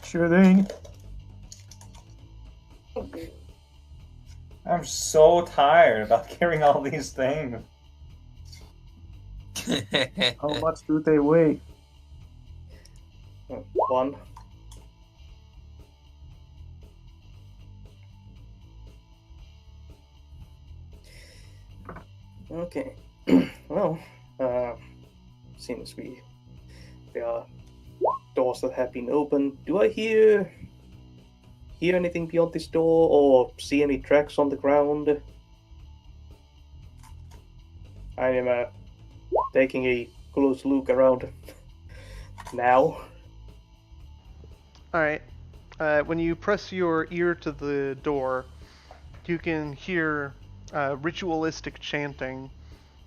Sure thing. I'm so tired about carrying all these things. How much do they weigh? 1. Okay. Well, since there are doors that have been opened, do I hear anything beyond this door or see any tracks on the ground? I am taking a close look around now. Alright. When you press your ear to the door, you can hear ritualistic chanting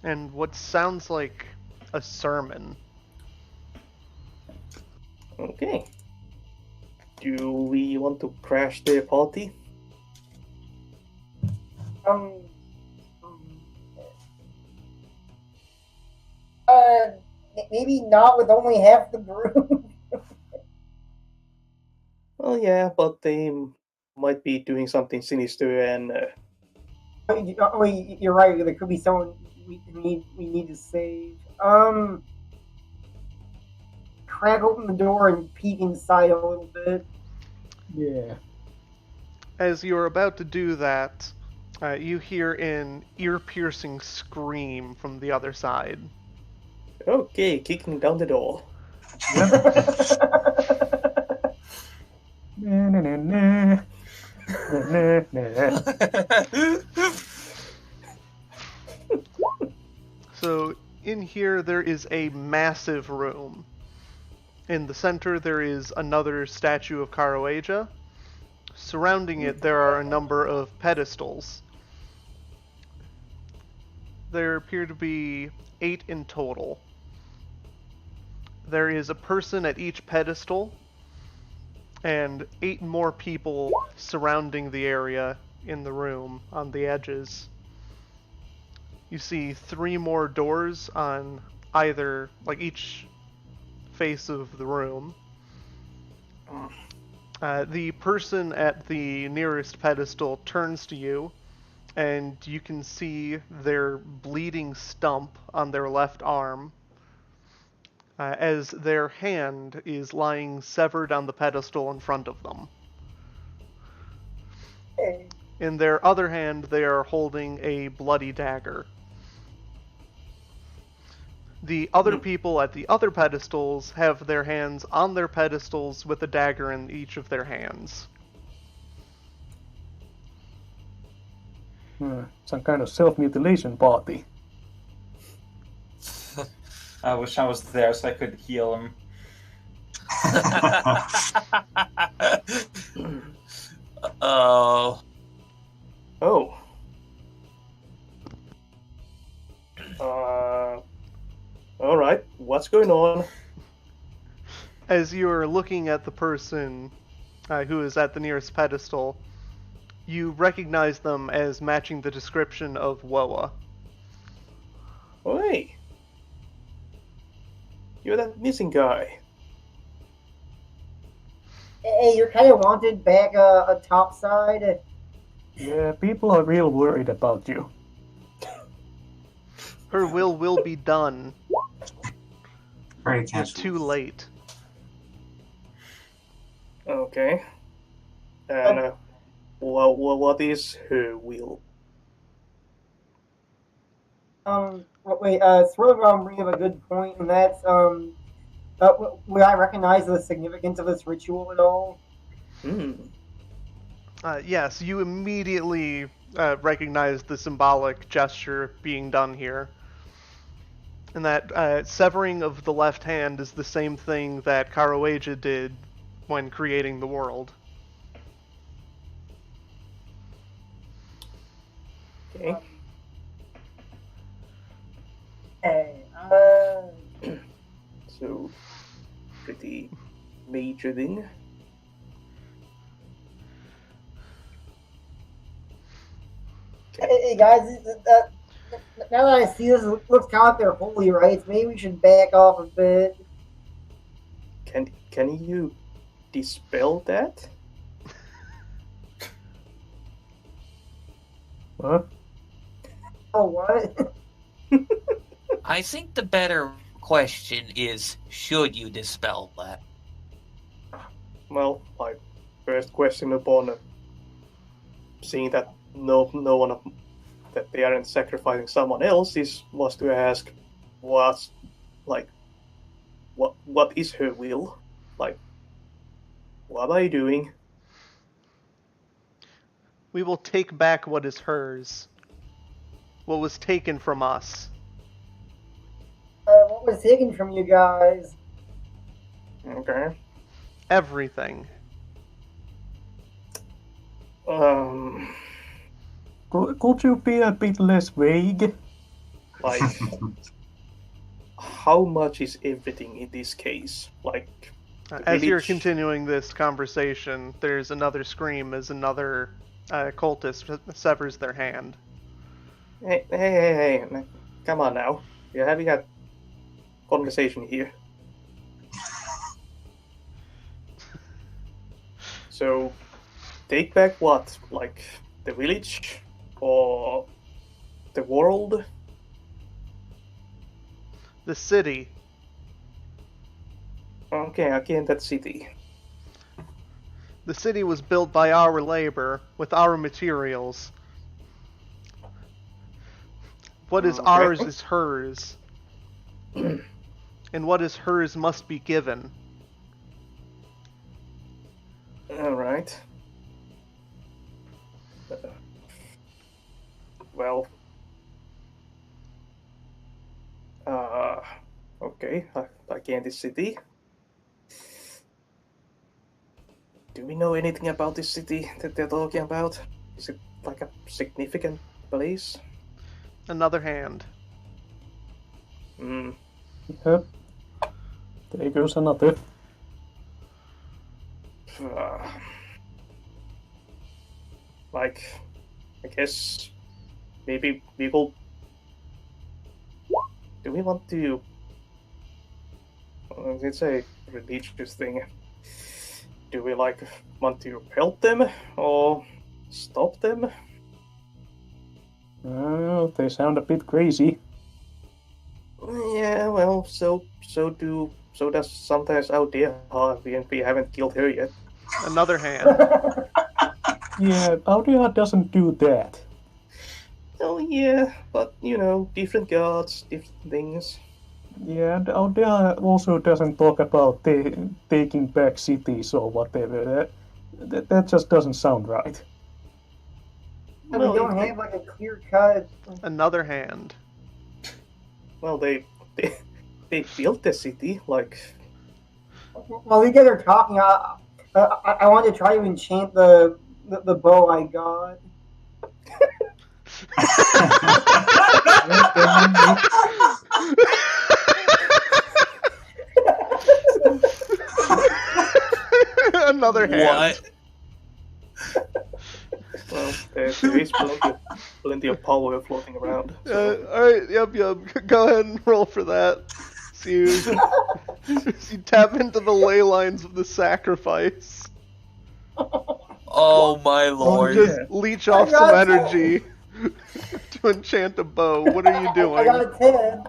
and what sounds like a sermon. Okay. Do we want to crash their party? Maybe not with only half the group. Well, yeah, but they might be doing something sinister and... You're right. There could be someone we need to save. Crack open the door and peek inside a little bit. Yeah. As you're about to do that, you hear an ear-piercing scream from the other side. Okay, kicking down the door. Nah, nah, nah, nah. Nah, nah, nah. So in here there is a massive room. In the center there is another statue of Karo Asia. Surrounding it there are a number of pedestals. There appear to be 8 in total. There is a person at each pedestal, and 8 more people surrounding the area in the room on the edges. You see 3 more doors on either, like each face of the room. The person at the nearest pedestal turns to you, and you can see their bleeding stump on their left arm, as their hand is lying severed on the pedestal in front of them. In their other hand, they are holding a bloody dagger. The other people at the other pedestals have their hands on their pedestals with a dagger in each of their hands. Some kind of self-mutilation party. I wish I was there so I could heal him. Oh. Oh. All right. What's going on? As you are looking at the person who is at the nearest pedestal, you recognize them as matching the description of Woa. Oh, hey. You're that missing guy. Hey, you're kind of wanted back top side. Yeah, people are real worried about you. Her will be done. Very You're casual. too late. Okay. And what is her will? Wait, Swirl bring up a good point, and that's would I recognize the significance of this ritual at all? Yes, you immediately recognize the symbolic gesture being done here. And that severing of the left hand is the same thing that Karoeja did when creating the world. Okay. Hey, So, pretty major thing. hey guys, now that I see this, it looks kind of like they're holy rites. Maybe we should back off a bit. Can you dispel that? Huh? Oh, what? I think the better question is, should you dispel that? Well, my first question upon seeing that no one that they aren't sacrificing someone else was to ask what is her will? Like, what are you doing? We will take back what is hers. What was taken from us. What was taken from you guys? Okay. Everything. Could you be a bit less vague? Like, how much is everything in this case? Like, As you're village- continuing this conversation, there's another scream as another cultist severs their hand. Hey, come on now. We're having a conversation here. So, take back what? Like, the village? Or the world? The city. Okay, again, that city. The city was built by our labor, with our materials. What is Okay. ours is hers. And what is hers must be given. Alright. Well. Okay, again, this city. Do we know anything about this city that they're talking about? Is it like a significant place? Another hand. Yep. There goes another. Like, I guess maybe we will. Do we want to? It's a religious thing. Do we want to help them or stop them? They sound a bit crazy. Yeah, well, so does sometimes our dear heart, and we haven't killed her yet. Another hand. Yeah, Audia doesn't do that. Oh yeah, but different gods, different things. Yeah, and Audia also doesn't talk about taking back cities or whatever. That just doesn't sound right. And we don't have like a clear cut. Another hand. Well, they built the city like while you guys are talking, I want to try to enchant the bow I got. Another hand. What? Well, there is plenty of power floating around. So. Alright, yep. Go ahead and roll for that. So you tap into the ley lines of the sacrifice. Oh my lord. Just leech off some energy to enchant a bow. What are you I doing? got a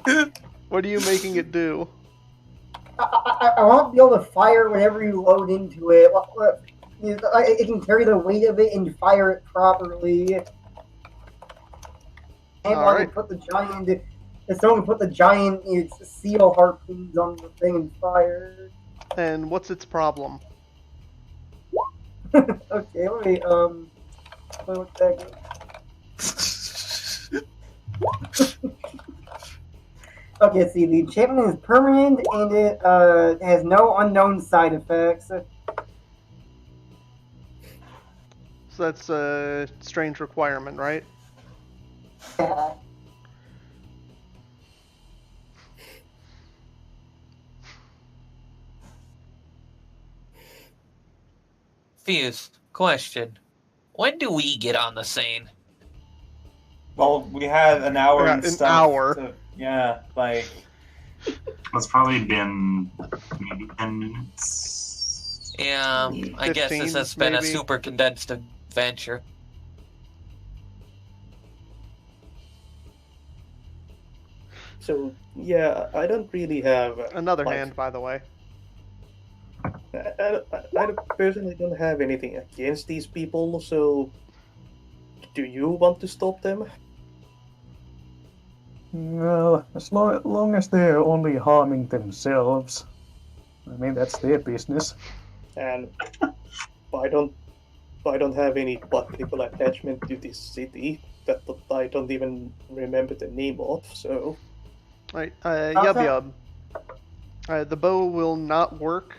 10. What are you making it do? I want to be able to fire whenever you load into it. It can carry the weight of it and fire it properly. And All I right. can put the giant. If someone can put the giant seal harpoons on the thing and fire. And what's its problem? Okay, wait. One second. Okay, see, the enchantment is permanent and it has no unknown side effects. So that's a strange requirement, right? Yeah. Fuse, question. When do we get on the scene? Well, we had an hour Yeah, and an stuff. hour. Yeah, like It's probably been maybe 10 minutes. Yeah, I guess this 15, has been a maybe. super condensed adventure. So yeah, I don't really have Another like, hand, by the way. I personally don't have anything against these people. So, do you want to stop them? Well, as long as they're only harming themselves. I mean, that's their business. And I don't have any particular attachment to this city that I don't even remember the name of. So. Right, Yub. The bow will not work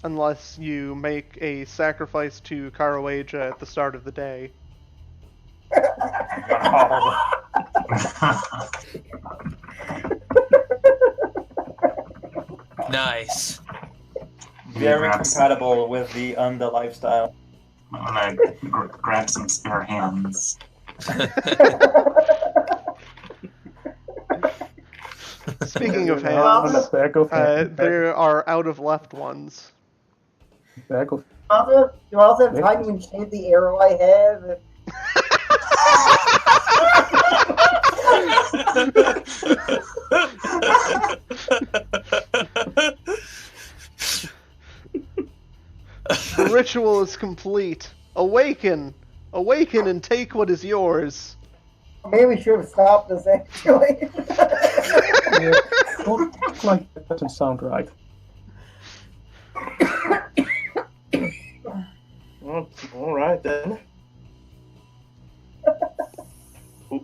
unless you make a sacrifice to Karawaja at the start of the day. Nice. very compatible with the Unda lifestyle. I'm gonna grab some spare hands. Speaking of On hands, the back of there are out of left ones. back of You also have time to enchant the arrow I have. The ritual is complete. Awaken! Awaken and take what is yours. Maybe we should have stopped this actually. Looks like that doesn't sound right. Well, all right then.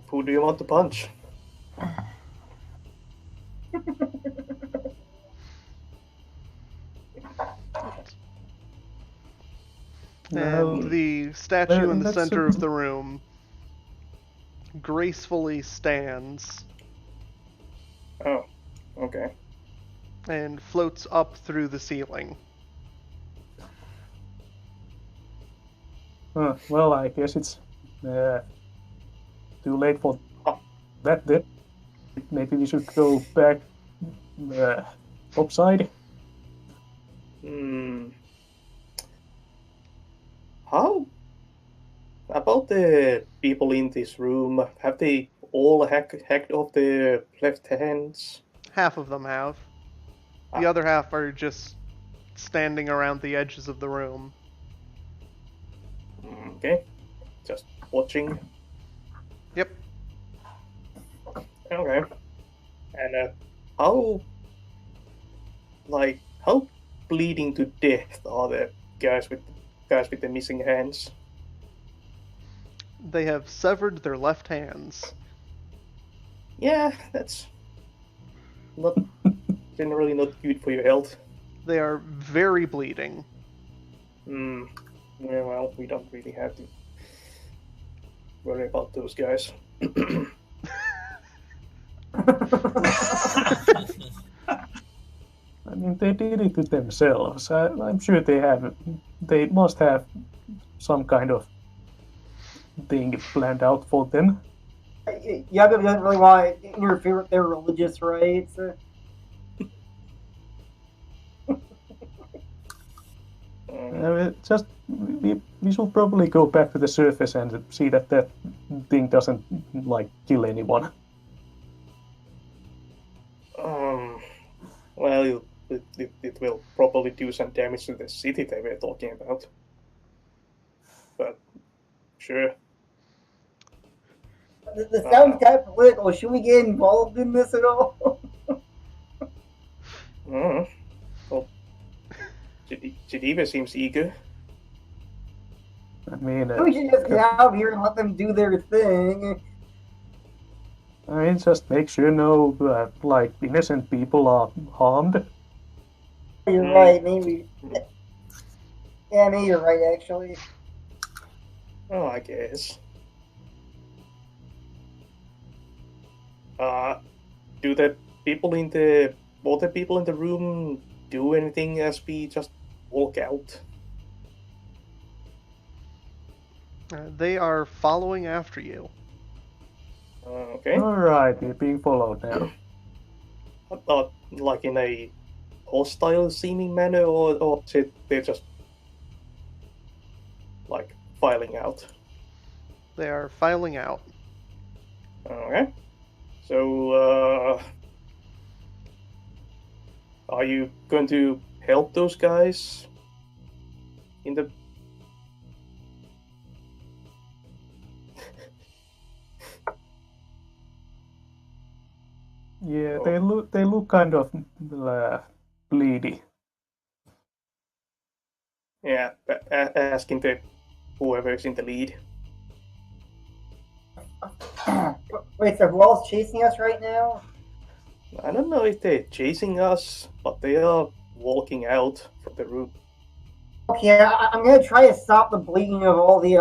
Who do you want to punch? And the statue in the that's center a- of the room gracefully stands Oh, okay. and floats up through the ceiling. Well, I guess it's too late for that then. Maybe we should go back upside. How about the people in this room? Have they all hacked off their left hands? Half of them have. The other half are just standing around the edges of the room. Okay, just watching. Yep. Okay. And how bleeding to death are the guys with the missing hands? They have severed their left hands. Yeah, that's not generally not good for your health. They are very bleeding. Hmm. Yeah, well, we don't really have to worry about those guys. I mean, they did it to themselves. I'm sure they must have some kind of thing planned out for them. Yaga doesn't really want to interfere with their religious rights. Just we should probably go back to the surface and see that thing doesn't like kill anyone. Well, it will probably do some damage to the city they were talking about. But sure. This sounds kind of political. Should we get involved in this at all? Well, Geneva seems eager. I mean, We should just get out here and let them do their thing. just make sure no like innocent people are harmed. You're right, maybe. Yeah, maybe you're right, actually. Oh, I guess. Do the people in the other people in the room do anything as we just walk out? They are following after you. Okay. Alright, you're being followed now. Not like in a hostile seeming manner, or they're just like filing out. They are filing out. Okay. So, are you going to help those guys in the... Yeah, they look kind of bleedy. Yeah, asking the whoever is in the lead. Wait, so who else chasing us right now? I don't know if they're chasing us, but they are walking out from the room. Okay, I'm gonna try to stop the bleeding of all the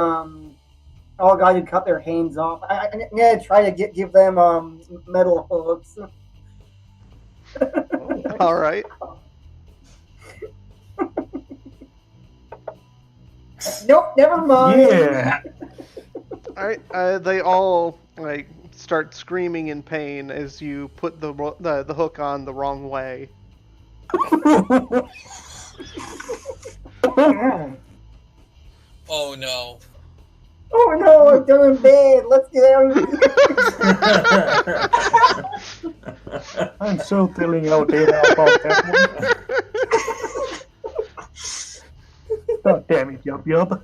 guys who cut their hands off. I'm gonna try to give them metal hooks. Oh, nice. All right. Nope, never mind. Yeah. All right. They all like start screaming in pain as you put the hook on the wrong way. Oh no. Oh no, I'm doing bad. Let's get out of here. I'm so telling our data about that one. God damn it, Yub Yub.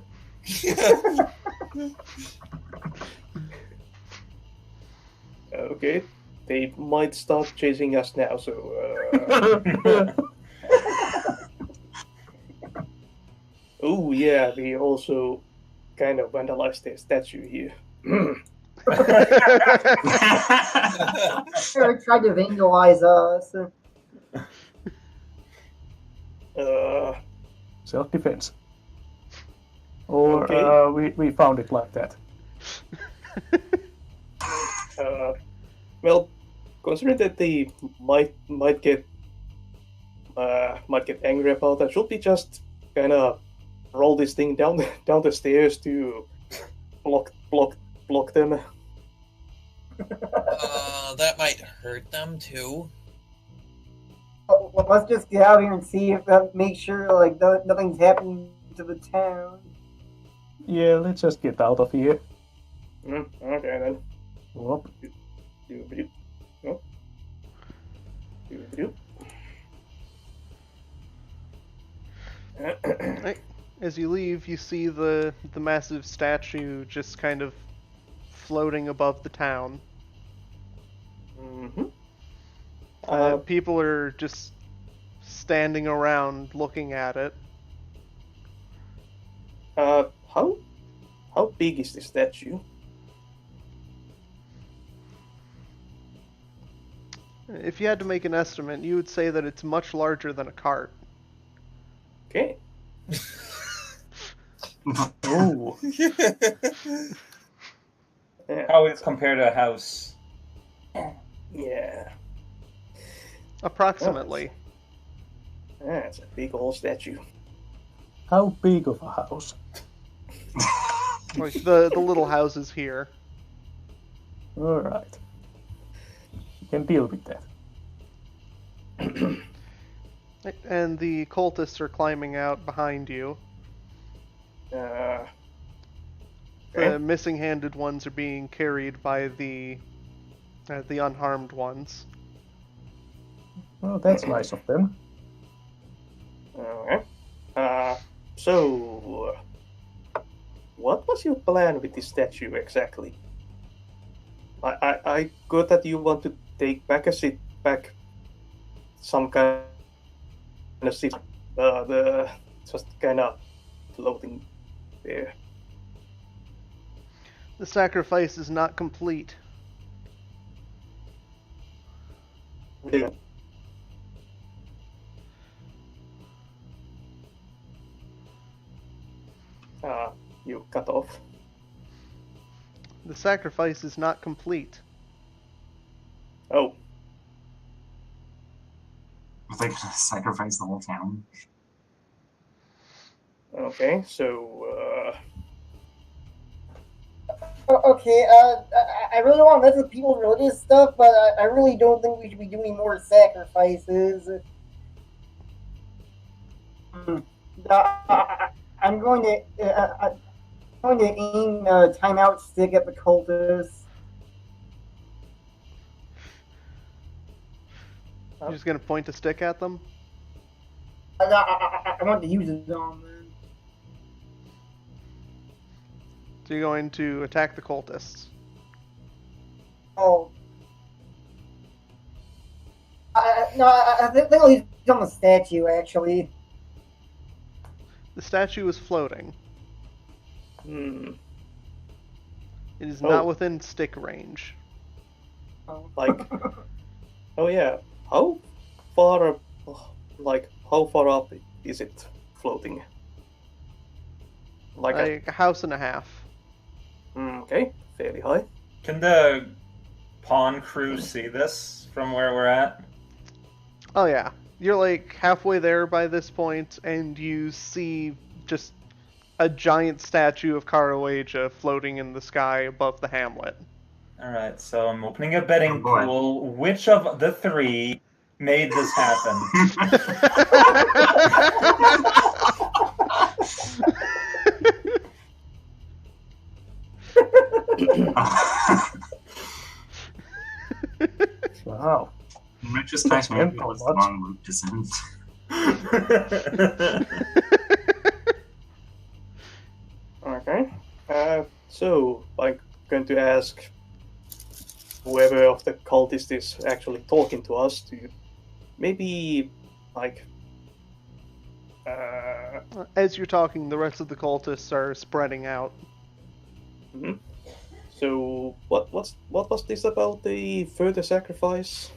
Okay, they might start chasing us now, so... Oh yeah, we also kind of vandalized their statue here. They tried to vandalize us. Self-defense. Or Okay. we found it like that. Well, considering that they might get angry about that, should we just kind of roll this thing down the stairs to block them? That might hurt them too. Well, let's just get out here and see if make sure like nothing's happening to the town. Yeah, let's just get out of here. Okay then. Whoop. Right. As you leave, you see the massive statue just kind of floating above the town. Mm-hmm. People are just standing around looking at it. How big is the statue? If you had to make an estimate, you would say that it's much larger than a cart. Okay. Oh. Yeah. How is compared to a house? Yeah. Approximately. That's a big old statue. How big of a house? Like the little houses here. Alright. You can deal with that. And the cultists are climbing out behind you. Okay. The missing-handed ones are being carried by the unharmed ones. Well, that's nice of them. Okay. So, what was your plan with this statue exactly? I got that you want to take back some kind of seat. The just kind of floating there. The sacrifice is not complete. Yeah. You cut off. The sacrifice is not complete. Oh, If they're gonna sacrifice the whole town. okay. So, Okay, I really don't want to mess with people's religious stuff, but I really don't think we should be doing more sacrifices. I'm going to aim a timeout stick at the cultists. You're just gonna point a stick at them? I want to use it on them. So you're going to attack the cultists. Oh. I think I'll use it on the statue, actually. The statue is floating. hmm, It is Oh. not within stick range. like, oh yeah, how far, how far up is it floating? Like a house and a half. Okay, fairly high. Can the pawn crew see this from where we're at? Oh yeah. You're like halfway there by this point, and you see just a giant statue of Karoaja floating in the sky above the hamlet. Alright, so I'm opening a betting Oh, boy. pool. Which of the three made this happen? Wow. Retrospect maybe Temple was the much. wrong route descent. Okay. So I'm going to ask whoever of the cultists is actually talking to us to maybe As you're talking, the rest of the cultists are spreading out. So what was this about the further sacrifice?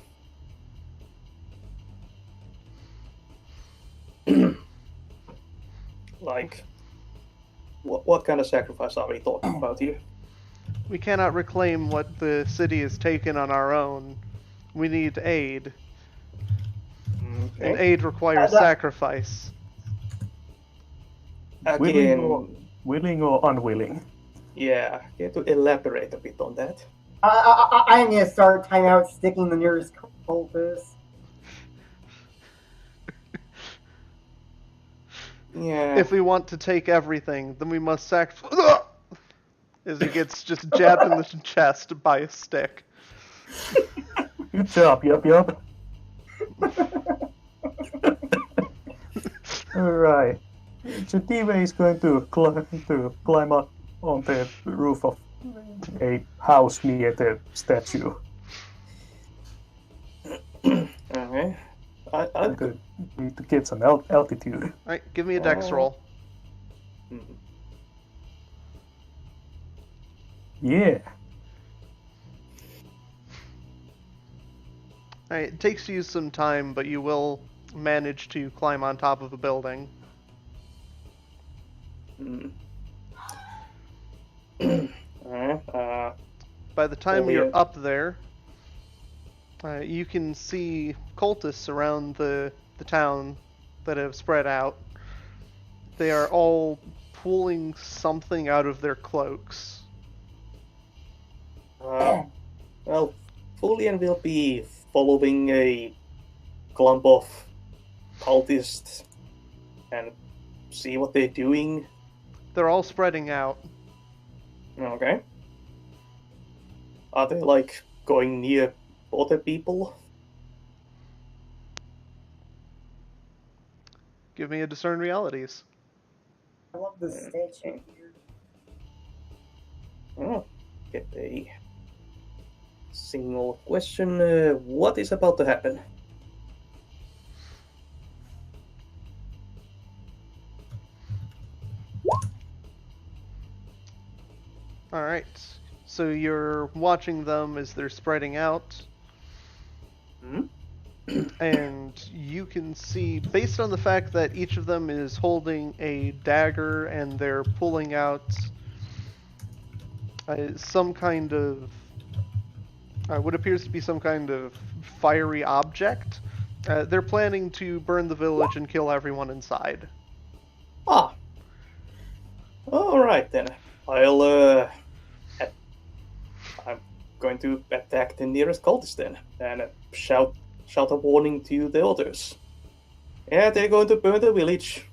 Like, what kind of sacrifice are we talking about here? We cannot reclaim what the city has taken on our own. We need aid. And Okay. aid requires sacrifice. Again, Willing or unwilling? yeah, get to elaborate a bit on that. I'm going to start timeout sticking the nearest cultist. Yeah. If we want to take everything, then we must sacrifice. As he gets just jabbed in the chest by a stick. Good job, yup. Alright. So Diva is going to climb up on the roof of a house near the statue. Okay. I'm going to need to get some altitude. Alright, give me a dex roll. Mhm. Yeah. Alright, it takes you some time, but you will manage to climb on top of a building. Alright, By the time Well, you're yeah. up there, you can see cultists around the town that have spread out. They are all pulling something out of their cloaks. well, Fulian will be following a clump of cultists and see what they're doing. They're all spreading out. Okay. Are they like going near other people? Give me a discern realities. I love this statue here. Oh, get a single question. What is about to happen? Alright, so you're watching them as they're spreading out. And you can see, based on the fact that each of them is holding a dagger and they're pulling out some kind of what appears to be some kind of fiery object, they're planning to burn the village and kill everyone inside. Ah. All right then. I'm going to attack the nearest cultist then, and shout a warning to the others. Yeah, they're going to burn the village.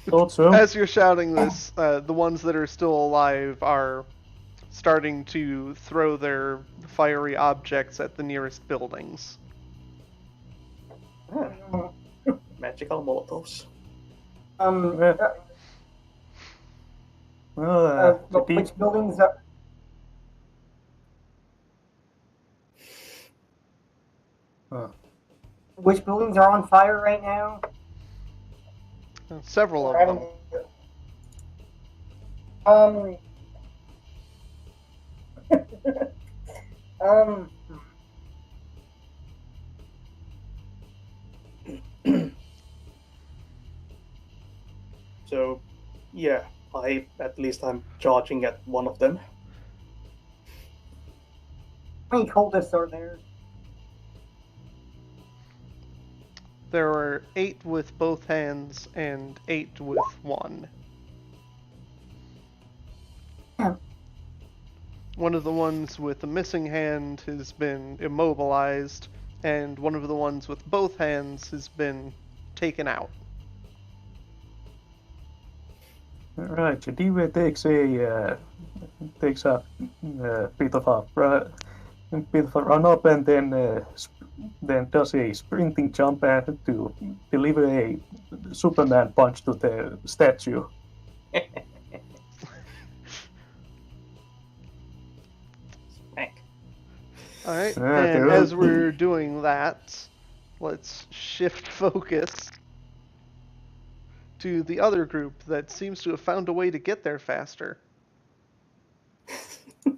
Thought so. As you're shouting this, the ones that are still alive are starting to throw their fiery objects at the nearest buildings. Magical molotovs. Well, Which buildings are... Which buildings are on fire right now? Several of them. So, yeah, I'm charging at one of them. How many cultists are there? There are 8 with both hands and 8 with one. One of the ones with the missing hand has been immobilized, and one of the ones with both hands has been taken out. Right, so Dive takes a bit of a run up and then does a sprinting jump and to deliver a Superman punch to the statue. Smack. Alright, Okay, and well- as we're doing that, let's shift focus to the other group that seems to have found a way to get there faster.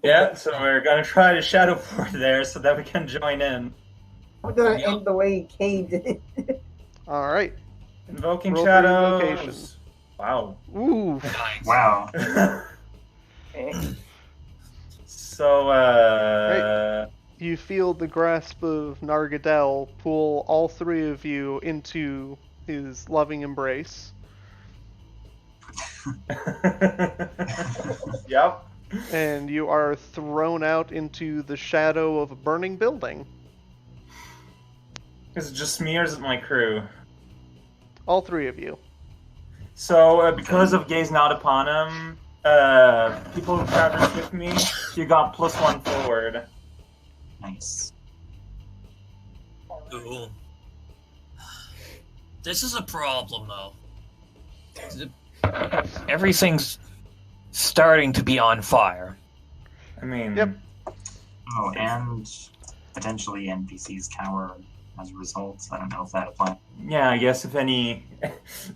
Yeah, so we're gonna try to shadowboard there so that we can join in. We're gonna end the way Cade did it. Alright. Invoking Roll for shadows. invocation. Wow. Ooh. Nice. Wow. So, You feel the grasp of Nargadel pull all 3 of you into his loving embrace. Yep. And you are thrown out into the shadow of a burning building. Is it just me or is it my crew? All 3 of you. So, because of Gaze Not Upon Him, people who traversed with me, you got +1 forward. Nice. Ooh. This is a problem, though. Everything's starting to be on fire. I mean, Yep. Oh, and potentially NPCs cower as a result. I don't know if that applies. yeah, I guess if any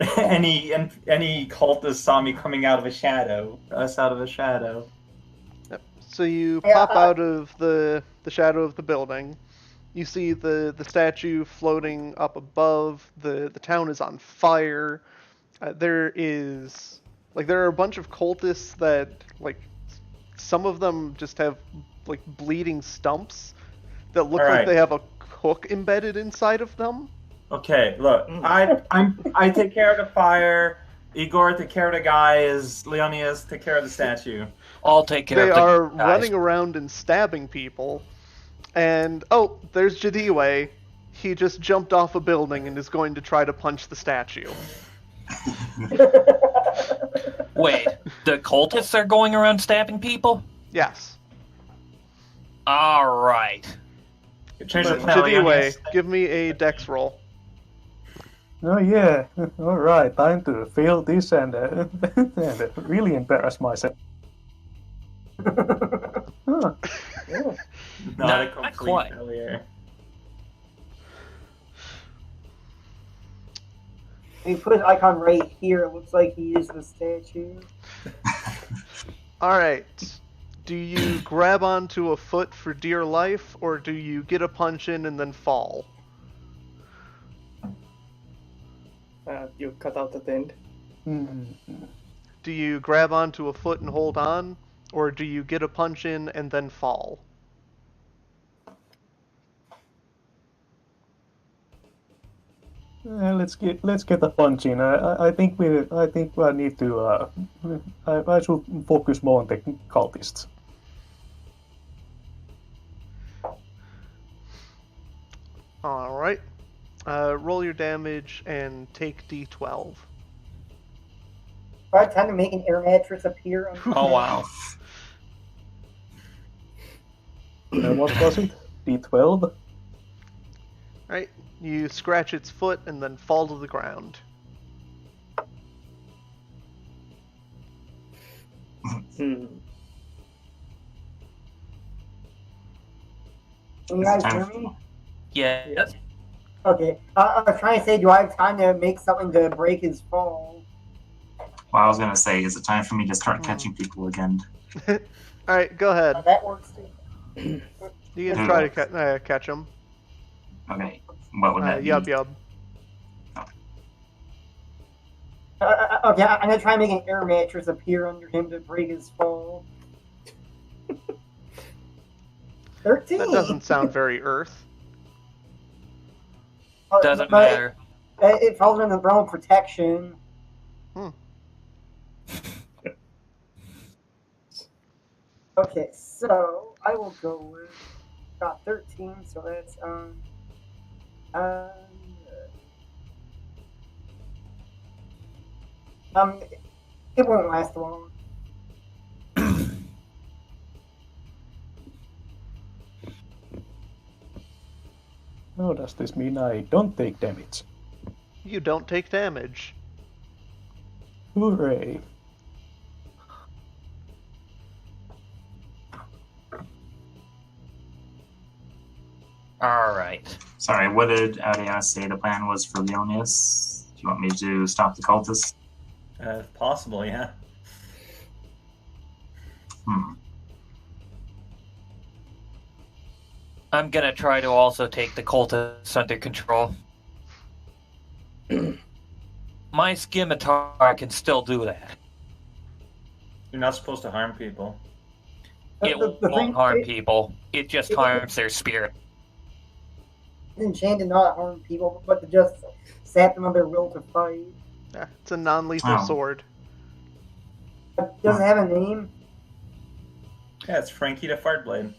cultist saw me coming out of a shadow, us out of a shadow. So you Yeah, pop out of the the shadow of the building. You see the statue floating up above. The town is on fire. There are a bunch of cultists that, like, some of them just have, like, bleeding stumps that look like they have a hook embedded inside of them. Okay, look, I take care of the fire. Igor, take care of the guys. Leonidas, take care of the statue. I'll take care They of the are guys. running around and stabbing people. And, oh, there's Jadiwe. He just jumped off a building and is going to try to punch the statue. Wait, the cultists are going around stabbing people? Yes. Alright. Jadiwe, give me a dex roll. Oh yeah, alright, time to feel this and really embarrass myself. Huh. Yeah. Not a Not complete quite. failure. He put his icon right here. It looks like he is the statue. Alright. Do you grab onto a foot for dear life, or do you get a punch in and then fall? You cut out at the end. Do you grab onto a foot and hold on, or do you get a punch in and then fall? Let's get a punch in. I think I need to. I should focus more on the cultists. All right. Roll your damage and take D12. By the time to make an air mattress appear on Oh, wow. What was it? D12. All right. You scratch its foot and then fall to the ground. Can you guys hear me? Yeah. Okay. I was trying to say, do I have time to make something to break his fall? Well, I was gonna say, is it time for me to start catching people again? All right, go ahead. That works too. You can try to catch him. Okay, what would that be? Yub. Okay, I'm gonna try and make an air mattress appear under him to break his fall. 13. That doesn't sound very Earth. Doesn't But matter. It falls under the realm of protection. Okay, so I will go with got 13, so that's it won't last long. Oh, does this mean I don't take damage? You don't take damage. Hooray! Alright. Sorry, what did Arias say the plan was for Leonidas? Do you want me to stop the cultists? If possible, yeah. I'm gonna try to also take the cultists under control. My scimitar can still do that. You're not supposed to harm people. It won't harm people. It just harms their spirit. It's enchanted to not harm people, but to just sap them on their will to fight. Yeah, it's a non-lethal Oh. sword. Does it have a name? Yeah, it's Frankie the Fart Blade.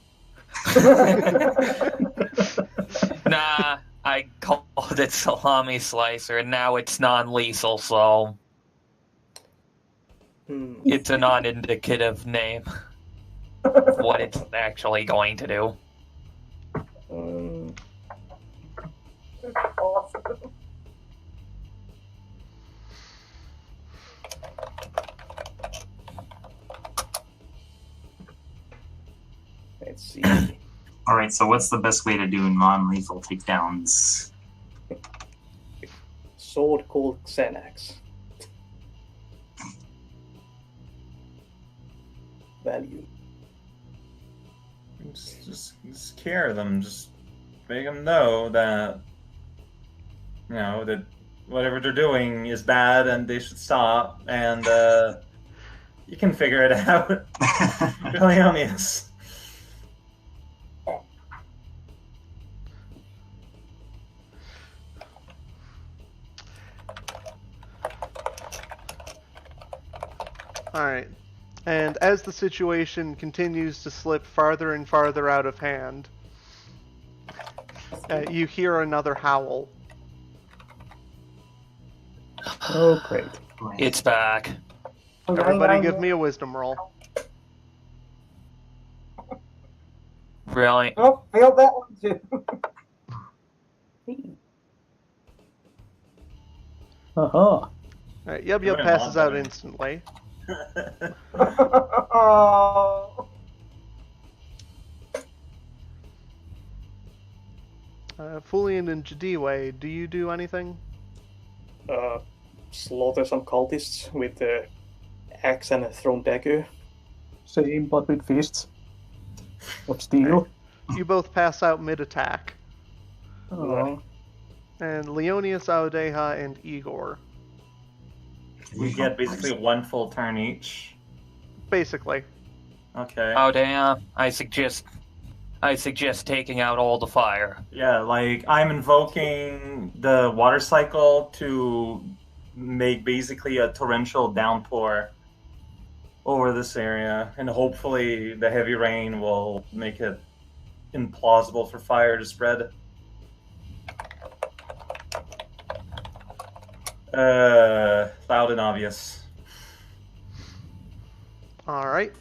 Nah, I called it Salami Slicer, and now it's non-lethal, so it's a non-indicative name of what it's actually going to do. Awesome. Let's see. Alright, so what's the best way to do non-lethal takedowns? Sword called Xanax. Value. just scare them. Just make them know that, that whatever they're doing is bad and they should stop. And you can figure it out. Leonius. Alright. And as the situation continues to slip farther and farther out of hand, you hear another howl. Oh, great. It's back. Everybody give me a wisdom roll. Really? Oh, failed that one too. Uh-huh. Alright, Yub Yub passes out instantly. Oh. Fulian and Jadiwe, do you do anything? Slaughter some cultists with the axe and a thrown dagger. Same, but with fists of steel. You both pass out mid-attack. Oh. And Leonius, Aodeha, and Igor. We get basically one full turn each. Basically. Okay. Oh damn! I suggest taking out all the fire. Yeah, like I'm invoking the water cycle to make basically a torrential downpour over this area, and hopefully the heavy rain will make it implausible for fire to spread. Loud and obvious. Alright.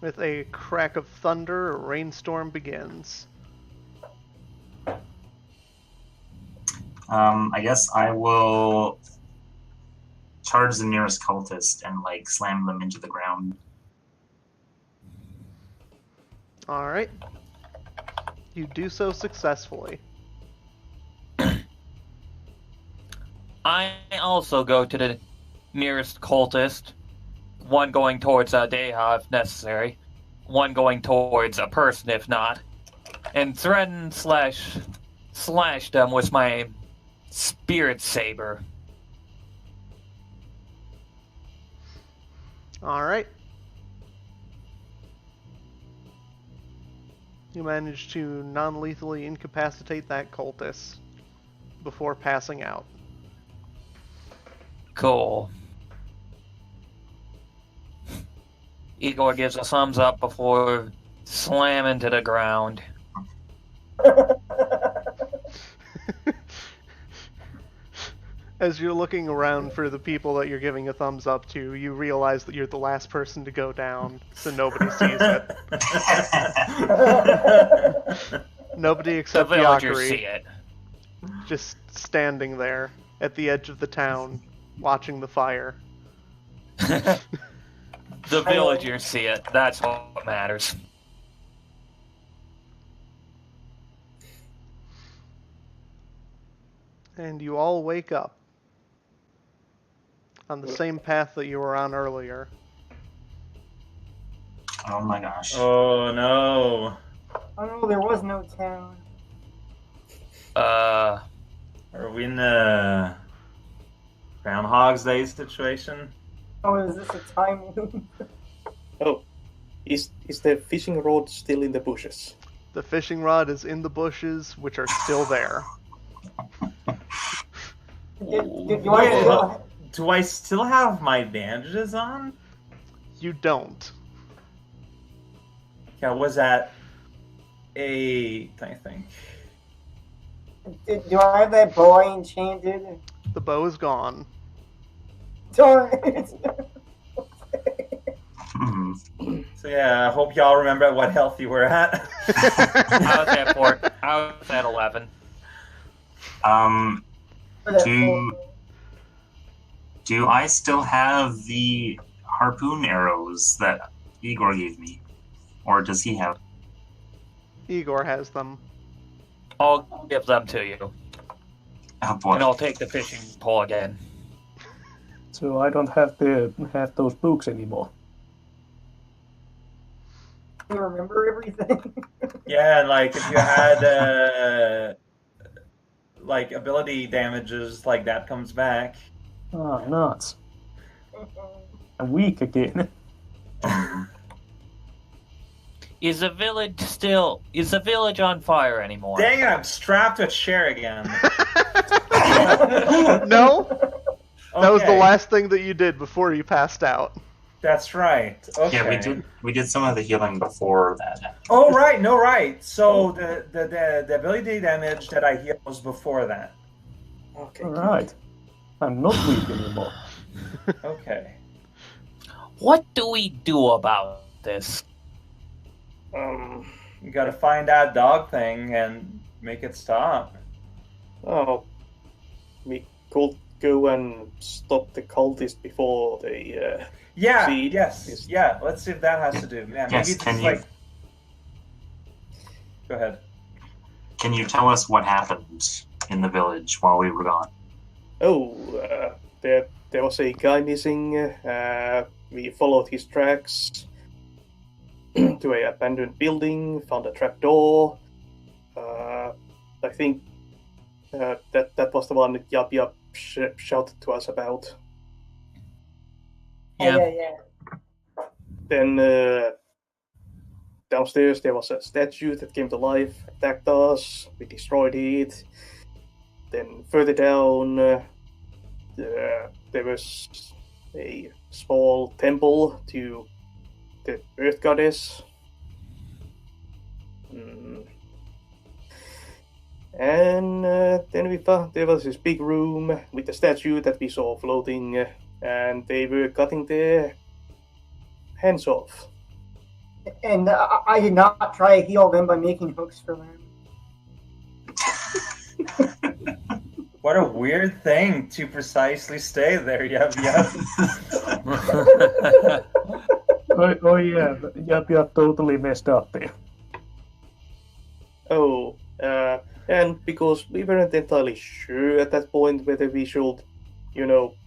With a crack of thunder, a rainstorm begins. I guess I will charge the nearest cultist and slam them into the ground. Alright. You do so successfully. I also go to the nearest cultist, one going towards Deha if necessary, one going towards a person if not, and threaten slash them with my spirit saber. Alright. You manage to non-lethally incapacitate that cultist before passing out. Cool. Igor gives a thumbs up before slamming to the ground. As you're looking around for the people that you're giving a thumbs up to, you realize that you're the last person to go down, so nobody sees it. Nobody The except villagers Yakari, see it. just standing there at the edge of the town, watching the fire. The villagers see it. That's what matters. And you all wake up on the same path that you were on earlier. Oh my gosh. Oh no. Oh no, there was no town. Are we in the Groundhog's Day situation? Oh, is this a time loop? Oh, is the fishing rod still in the bushes? The fishing rod is in the bushes, which are still there. Do I still have my bandages on? You don't. Yeah, was at 8, I think. Do I have that bow enchanted? The bow is gone. Darn it! So yeah, I hope y'all remember what health you were at. I was at 4. I was at 11. Do I still have the harpoon arrows that Igor gave me? Or does he have? Igor has them. I'll give them to you. Oh boy. And I'll take the fishing pole again. So I don't have to have those books anymore. You remember everything? Yeah, and like if you had like ability damages, like that comes back. Oh, nuts. I'm weak again. Is the village on fire anymore? Dang it, I'm strapped to a chair again. No, that was the Okay, last thing that you did before you passed out. That's right. Okay. Yeah, we did some of the healing before that happened. Oh right, no right. So the ability damage that I healed was before that. Okay. Alright. I'm not weak anymore. Okay. What do we do about this? You gotta find that dog thing and make it stop. Oh, we could go and stop the cultist before they. Yeah, See, yes, is- yeah. Let's see if that has to do. Yeah, maybe Yes, it's can just you- like. Go ahead. Can you tell us what happened in the village while we were gone? Oh, there was a guy missing. We followed his tracks to a abandoned building, found a trapdoor. I think that was the one that Yup Yup shouted to us about. Yeah. Then downstairs there was a statue that came to life, attacked us, we destroyed it. Then further down there was a small temple to the Earth Goddess. And then we found there was this big room with a statue that we saw floating, and they were cutting their hands off. And I did not try to heal them by making hooks for them. What a weird thing to precisely stay there. Yep. Oh yeah, Yup totally messed up there. Oh, and because we weren't entirely sure at that point whether we should,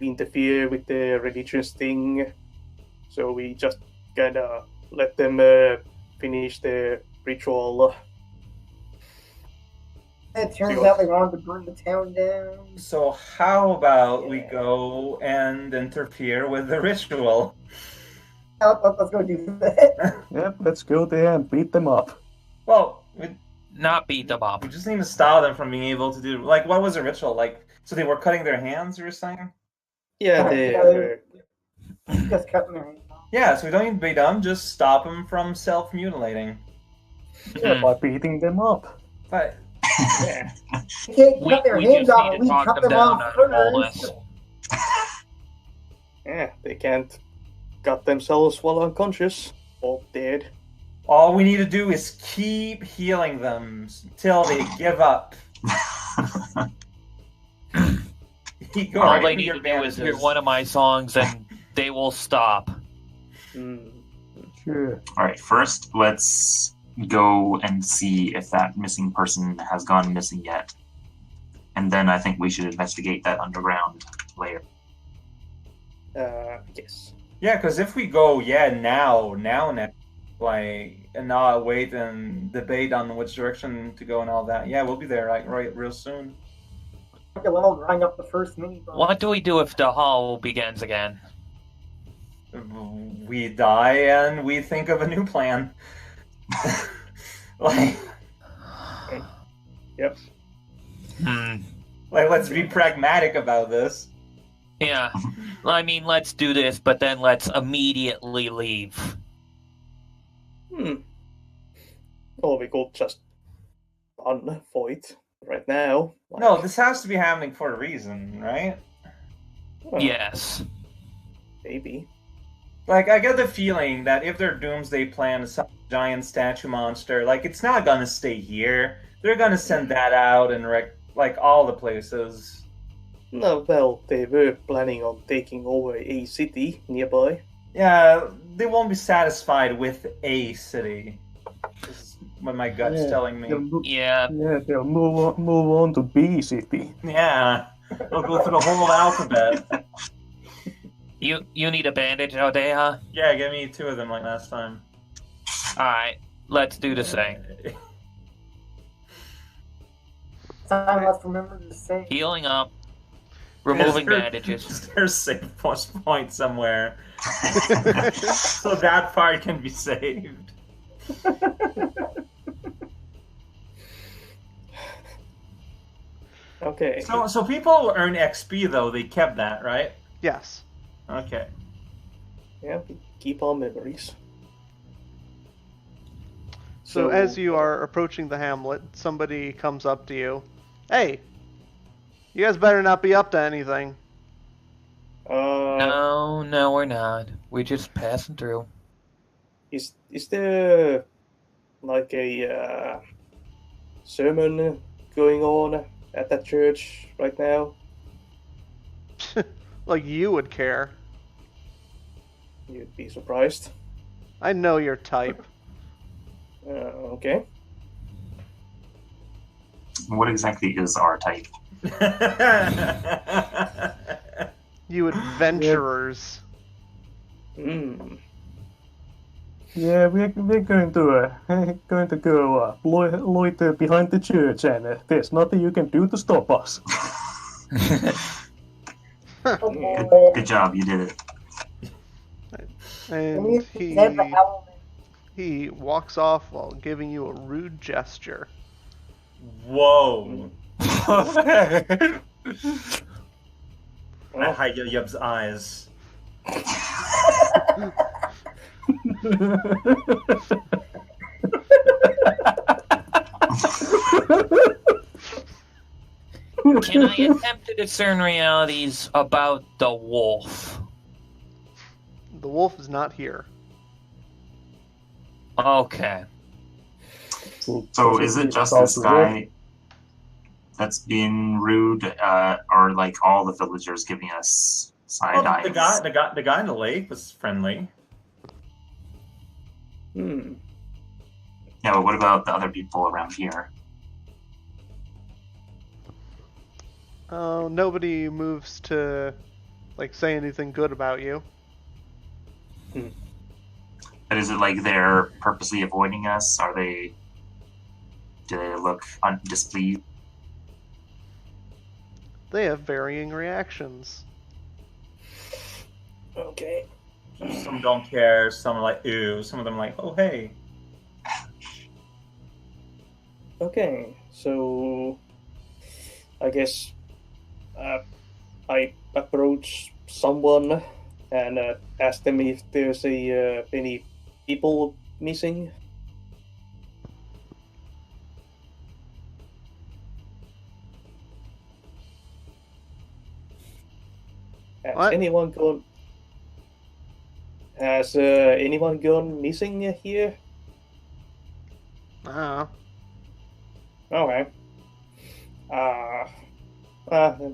interfere with the religious thing, so we just kind of let them finish the ritual. It turns out they wanted to burn the town down. So how about we go and interfere with the ritual? Let's go do that. Yep, let's go there and beat them up. Well, Not beat them up. we just need to stop them from being able to do like what was the ritual like? So they were cutting their hands. You were saying? Yeah, they Just cutting their hands off. Yeah. So we don't need to beat them. Just stop them from self-mutilating. Yeah, by beating them up. But yeah. We can't We cut their just hands off, need but to we talk cut them them down off on all first. this. Yeah, they can't cut themselves while unconscious or dead. all we need to do is keep healing them till they give up. Go All right they into need your to do is hear bandages. one of my songs and they will stop. Sure. Alright, first let's go and see if that missing person has gone missing yet. And then I think we should investigate that underground layer. Yes. Yeah, because if we go, now, like, and not wait and debate on which direction to go and all that. Yeah, we'll be there right real soon. Okay, well, I'll grind up the first mini boss. What do we do if the hall begins again? We die and we think of a new plan. like, Yep. let's be pragmatic about this. Yeah. I mean, let's do this, but then let's immediately leave. Or we could just run for it right now. No, this has to be happening for a reason, right? Well, Yes. Maybe. Like, I get the feeling that if their doomsday plan is some giant statue monster, like, it's not gonna stay here. They're gonna send that out and wreck, like, all the places. No, well, they were planning on taking over a city nearby. Yeah, they won't be satisfied with a city. This is what my gut's telling me. Yeah. They'll move on to B City. Yeah, they'll go through the whole alphabet. You need a bandage, Odeha? Yeah, give me 2 of them like last time. Alright, let's do the same. Time let's remember to say. Healing up. Removing bandages. Is there a save point somewhere? So that part can be saved. Okay. So people earn XP though, they kept that, right? Yes. Okay. Yeah, we keep our memories. So as you are approaching the hamlet, somebody comes up to you. Hey, you guys better not be up to anything. No, we're not. We're just passing through. Is there like a sermon going on at that church right now? Like you would care. You'd be surprised. I know your type. Okay. What exactly is our type? You adventurers. Hmm. Yeah, we're going to go loiter behind the church, and there's nothing you can do to stop us. Good job, you did it. And he walks off while giving you a rude gesture. Whoa. I hide Yub's eyes. Can I attempt to discern realities about the wolf? The wolf is not here. Okay. So is it just this guy that's being rude, or like all the villagers giving us side eyes? The guy in the lake was friendly. Hmm. Yeah, but what about the other people around here? Oh, nobody moves to like say anything good about you. But is it like they're purposely avoiding us? Do they look displeased? They have varying reactions. Okay. Some don't care, some are like, ew, some of them are like, oh, hey. Okay. So, I guess I approach someone and ask them if there's any people missing. Has anyone gone missing here? Ah. Okay. Yeah,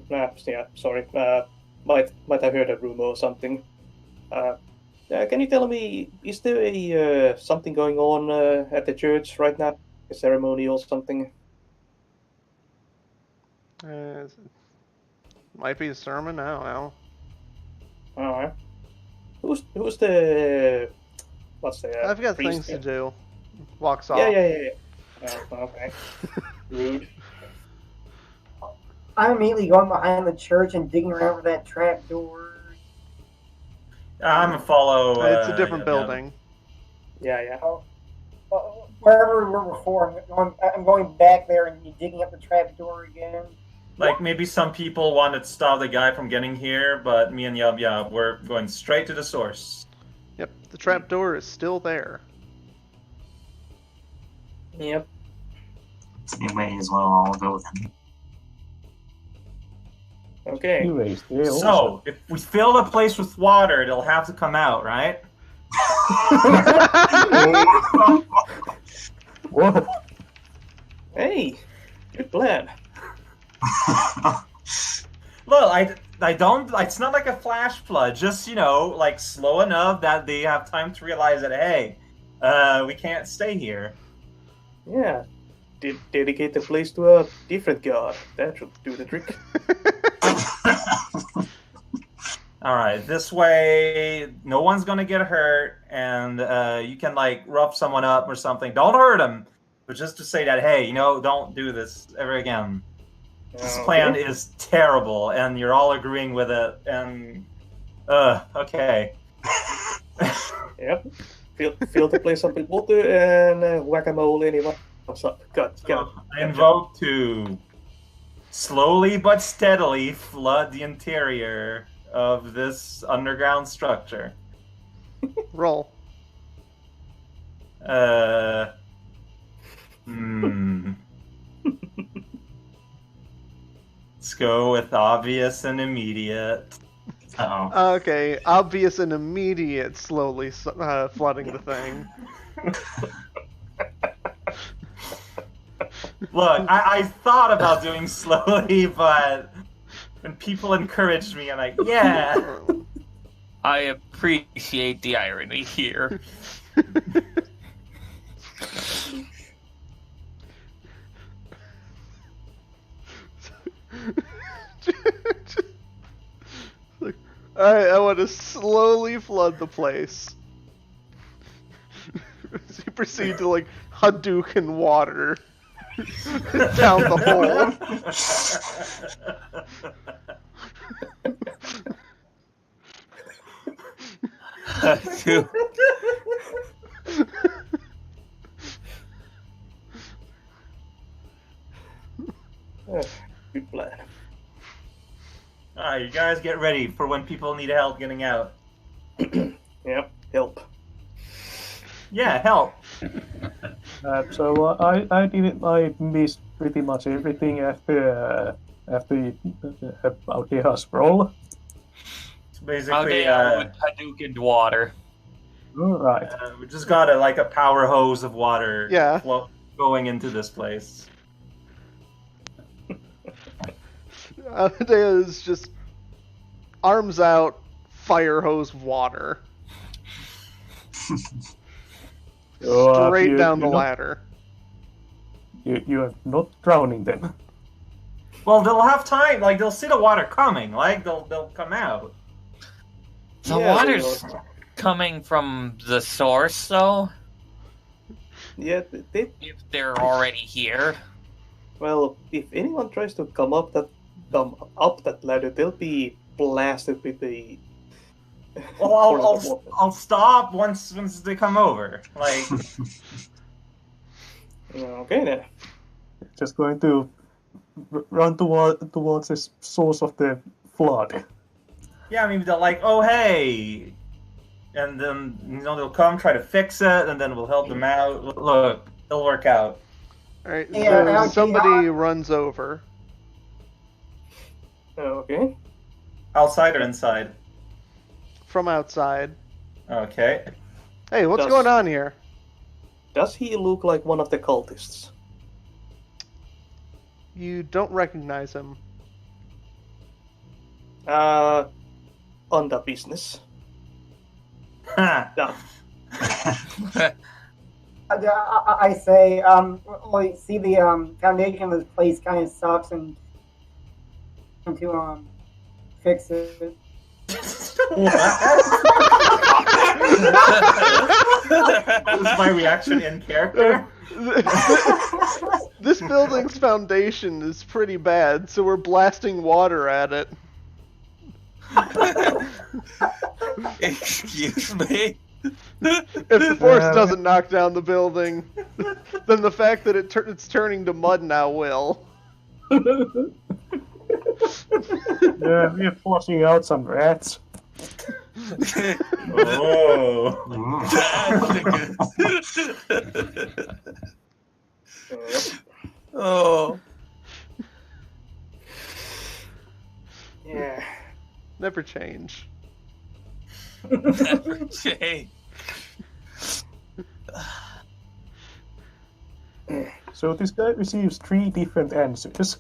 sorry. Might have heard a rumor or something. Can you tell me, is there a something going on at the church right now? A ceremony or something? Might be a sermon. I don't know. All right. Who's the what's the? I've got priest things to here? do. Walks off. Yeah. Okay. Rude. I'm immediately going behind the church and digging around for that trap door. I'm gonna follow. It's a different building. Yeah. Wherever we were before, I'm going back there and digging up the trap door again. Like, maybe some people wanted to stop the guy from getting here, but me and Yub, we're going straight to the source. Yep, the trap door is still there. Yep. We may as well all go then. Okay. Anyways, yeah, So, if we fill the place with water, it'll have to come out, right? Whoa. Hey, good plan. Look, I don't. It's not like a flash flood. Just like slow enough that they have time to realize that hey, we can't stay here. Yeah. Dedicate the place to a different god. That should do the trick. All right, this way, no one's gonna get hurt, and you can like rough someone up or something. Don't hurt them, but just to say that, hey, don't do this ever again. This plan is terrible, and you're all agreeing with it. And okay. Yep. Feel to play something water and whack-a-mole. Anyone? What's up? Got. I invoke to slowly but steadily flood the interior of this underground structure. Roll. Let's go with obvious and immediate. Uh-oh. Okay, obvious and immediate, slowly flooding the thing. Look, I thought about doing slowly, but when people encouraged me, I'm like, yeah. I appreciate the irony here. Alright, I want to slowly flood the place. So you proceed to, like, Hadouken water down the hole. Good plan. Alright, you guys get ready for when people need help getting out. Yep. Help. Yeah, help. So I missed pretty much everything after Aldea's roll. It's How basically, they Hadouken water. Right. we just got a power hose of water Yeah. going into this place. There's just arms out, fire hose of water. Straight down the ladder. You're not drowning them. Well, they'll have time. Like, they'll see the water coming. Like, they'll come out. The water's coming from the source, though? Yeah, If they're already here. well, if anyone tries to come up that ladder, they'll be blasted with the. Well, I'll stop once they come over. Like, Okay then. Just going to run towards the source of the flood. yeah, maybe they'll like, oh hey, and then they'll come try to fix it, and then we'll help them out. Look, it'll work out. Alright, Yeah, so somebody runs over. Okay. Outside or inside? From outside. Okay. Hey, what's going on here? Does he look like one of the cultists? You don't recognize him. On the business. Done. I say, well, see, the foundation of this place kind of sucks, and to fix it. This is my reaction in character. This building's foundation is pretty bad, so we're blasting water at it. Excuse me? If the force doesn't knock down the building, then the fact that it's turning to mud now will. Yeah, we're forcing out some rats. Oh. Oh. Yeah. Never change. Never change. So this guy receives 3 different answers.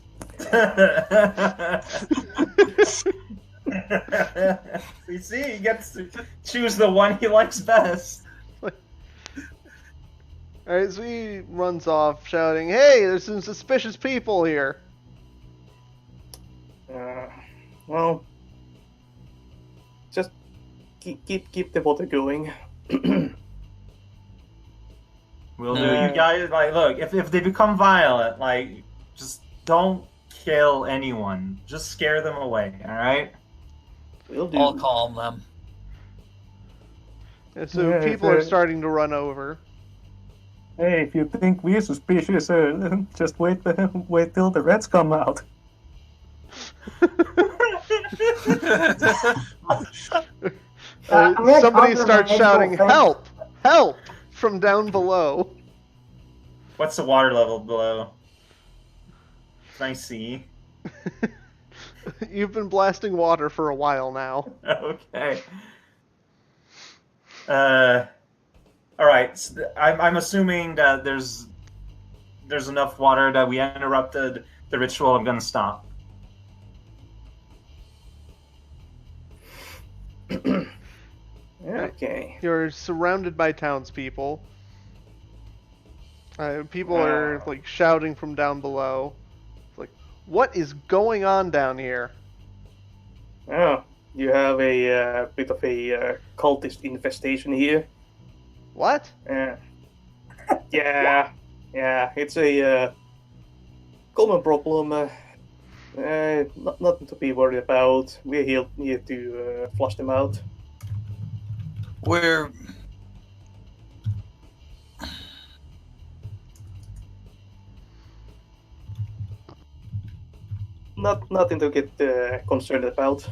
You see, he gets to choose the one he likes best. Alright, so he runs off shouting, "Hey, there's some suspicious people here." Well, keep the water going. Will do. You guys, like, look, if they become violent, like, just don't kill anyone. Just scare them away, alright? Will do. I'll calm them. And so Yeah, people are starting to run over. Hey, if you think we're suspicious, just wait till the rats come out. I'm gonna Somebody counter starts magical shouting, fence. "Help! Help!" from down below. What's the water level below? Can I see? You've been blasting water for a while now. Okay. Alright, so I'm assuming that there's enough water that we interrupted the ritual. I'm gonna stop. Okay. You're surrounded by townspeople. People are like shouting from down below. Like, what is going on down here? Oh, you have a bit of a cultist infestation here. What? Yeah, it's a common problem. Nothing to be worried about. We're here to flush them out. We're Nothing to get concerned about.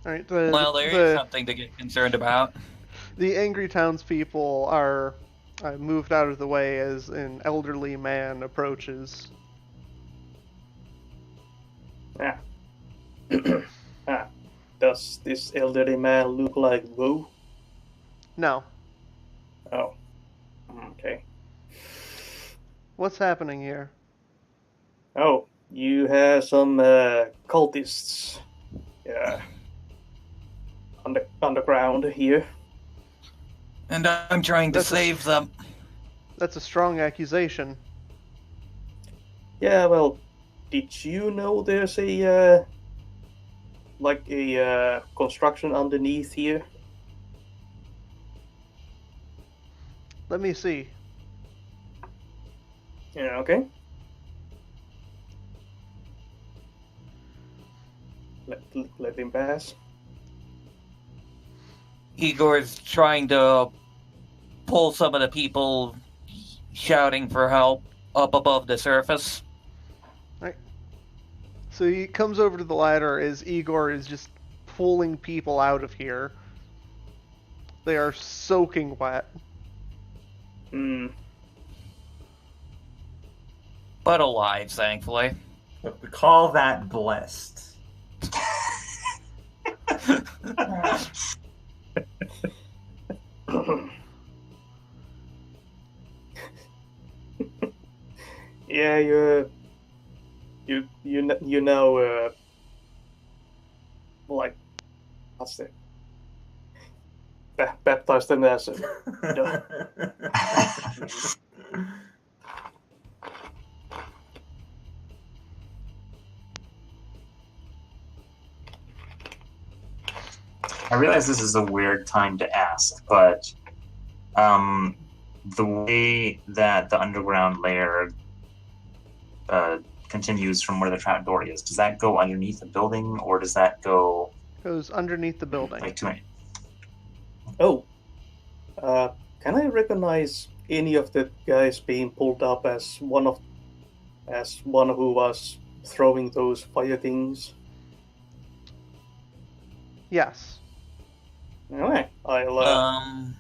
Alright, well, there is something to get concerned about. the angry townspeople are moved out of the way as an elderly man approaches. Yeah. Does this elderly man look like Wu? No. Oh. Okay. What's happening here? Oh, you have some cultists. Yeah. Underground here. And I'm trying to save them. That's a strong accusation. Yeah, well, did you know there's a construction underneath here? Let me see. Yeah, okay. Let him pass. Igor's trying to pull some of the people shouting for help up above the surface. So he comes over to the ladder as Igor is just pulling people out of here. They are soaking wet. But alive, thankfully. Look, we call that blessed. Yeah, you know, like, what's the baptize them as I realize this is a weird time to ask, but the way that the underground layer continues from where the trapdoor is, does that go underneath the building, or does that go... Goes underneath the building. Like to it? Oh. Can I recognize any of the guys being pulled up as one who was throwing those fire things? Yes. Alright, I'll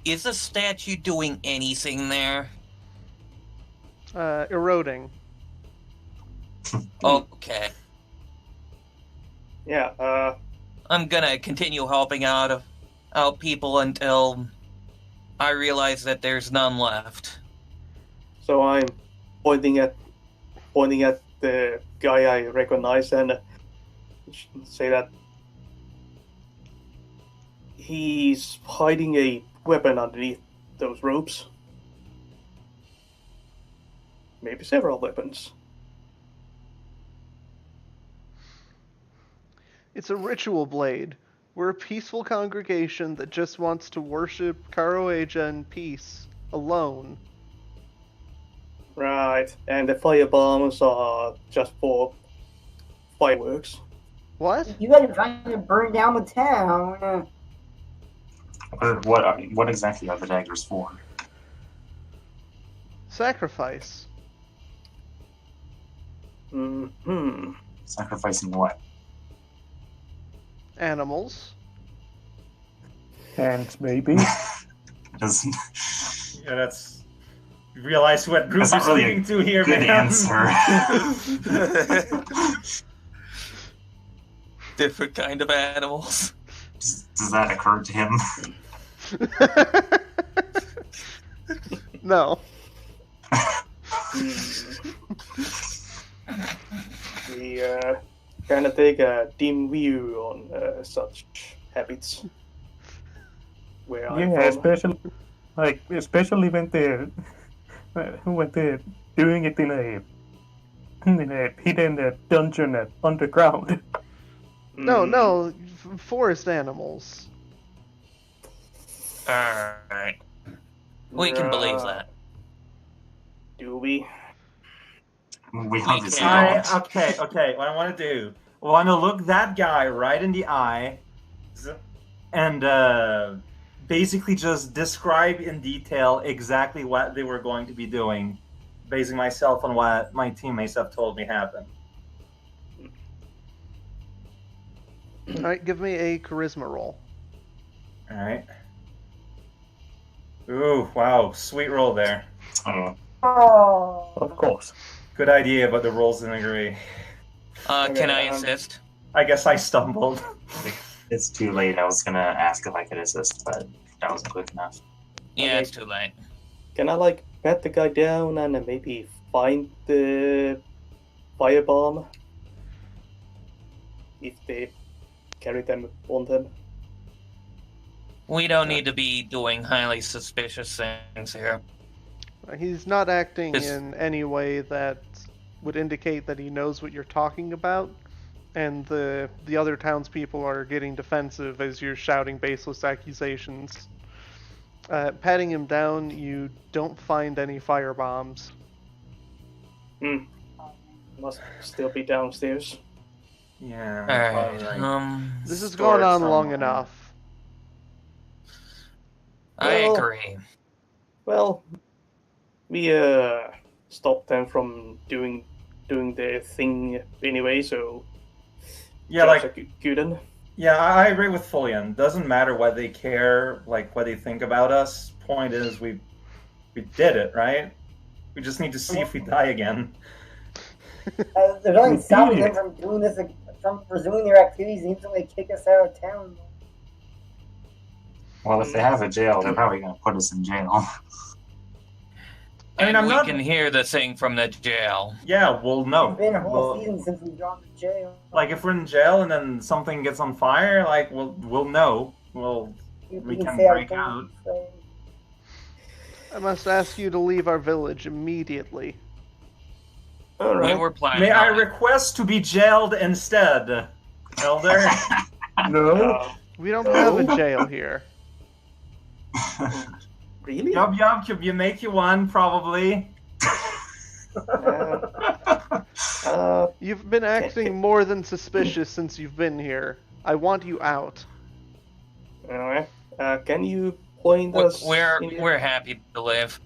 is the statue doing anything there? Eroding. Okay. Yeah, I'm gonna continue helping out people until I realize that there's none left. so I'm pointing at the guy I recognize and say that he's hiding a weapon underneath those ropes. Maybe several weapons. It's a ritual blade. We're a peaceful congregation that just wants to worship Karoeja in peace, alone. Right, and the fire bombs are just for fireworks. What? You guys are trying to burn down the town. What exactly are the daggers for? Sacrifice. Hmm. Sacrificing what? Animals. And maybe. Doesn't. Yeah, that's. You realize what group That's you're not really speaking to here, Good man. answer. Different kind of animals. Does that occur to him? No. We kind of take a dim view on such habits. Where I'm Yeah, from. especially when they're doing it in a hidden dungeon underground. No, forest animals. Alright. We can believe that. Do we? We obviously can't. don't. Okay. What I want to do, I want to look that guy right in the eye, and basically just describe in detail exactly what they were going to be doing, basing myself on what my teammates have told me happened. Alright, give me a charisma roll. All right. Ooh, wow, sweet roll there. Oh, Oh. Of course. Good idea, but the rolls didn't agree. Can I assist? I guess I stumbled. it's too late. I was gonna ask if I could assist, but that wasn't quick enough. Yeah, Okay. it's too late. Can I pat the guy down and maybe find the firebomb if they carry them on them? We don't need to be doing highly suspicious things here. He's not acting This- in any way that would indicate that he knows what you're talking about, and the other townspeople are getting defensive as you're shouting baseless accusations. Patting him down, you don't find any firebombs. Must still be downstairs. Yeah. Alright, alright. This has Store gone it on long somewhere. enough. I Well- agree. Well, we stopped them from doing their thing anyway, so Yeah, that's like a good one. yeah, I agree with Fulian. Doesn't matter what they care, like what they think about us. Point is, we did it, right? We just need to see if we die again. There's nothing stopping them from doing this, from resuming their activities and instantly kick us out of town. Well, if they have a jail, they're probably gonna put us in jail. I mean, And I'm we not- can hear the thing from the jail. Yeah, well, no. It's been a whole Well, season since we've gone to jail. like if we're in jail and then something gets on fire, like we'll know. We can say our break out. things, so- I must ask you to leave our village immediately. All We right. were planning May I on it. request to be jailed instead, Elder? No. We don't have a jail here. Really? Yup, could you make you one, probably. You've been acting more than suspicious since you've been here. I want you out. All right. Can you point us? We're happy to live.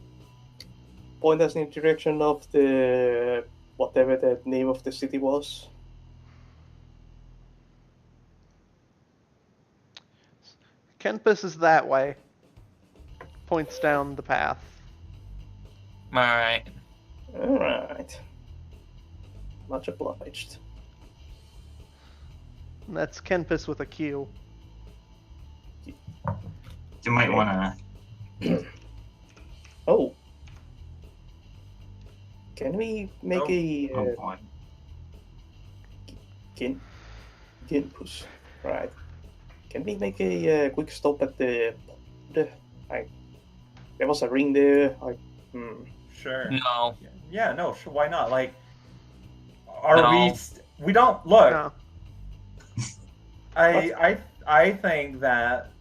Point us in the direction of the whatever the name of the city was. Kempis is that way. Points down the path. Alright. All right. Much obliged. And that's Kempis with a Q. You might wanna. Oh. Can we make a Oh boy. Ginpus? Right. Can we make a quick stop at the pond? There was a ring there. Sure. No. Yeah, no, sure. Why not? Like, are No. we don't look. No. I think that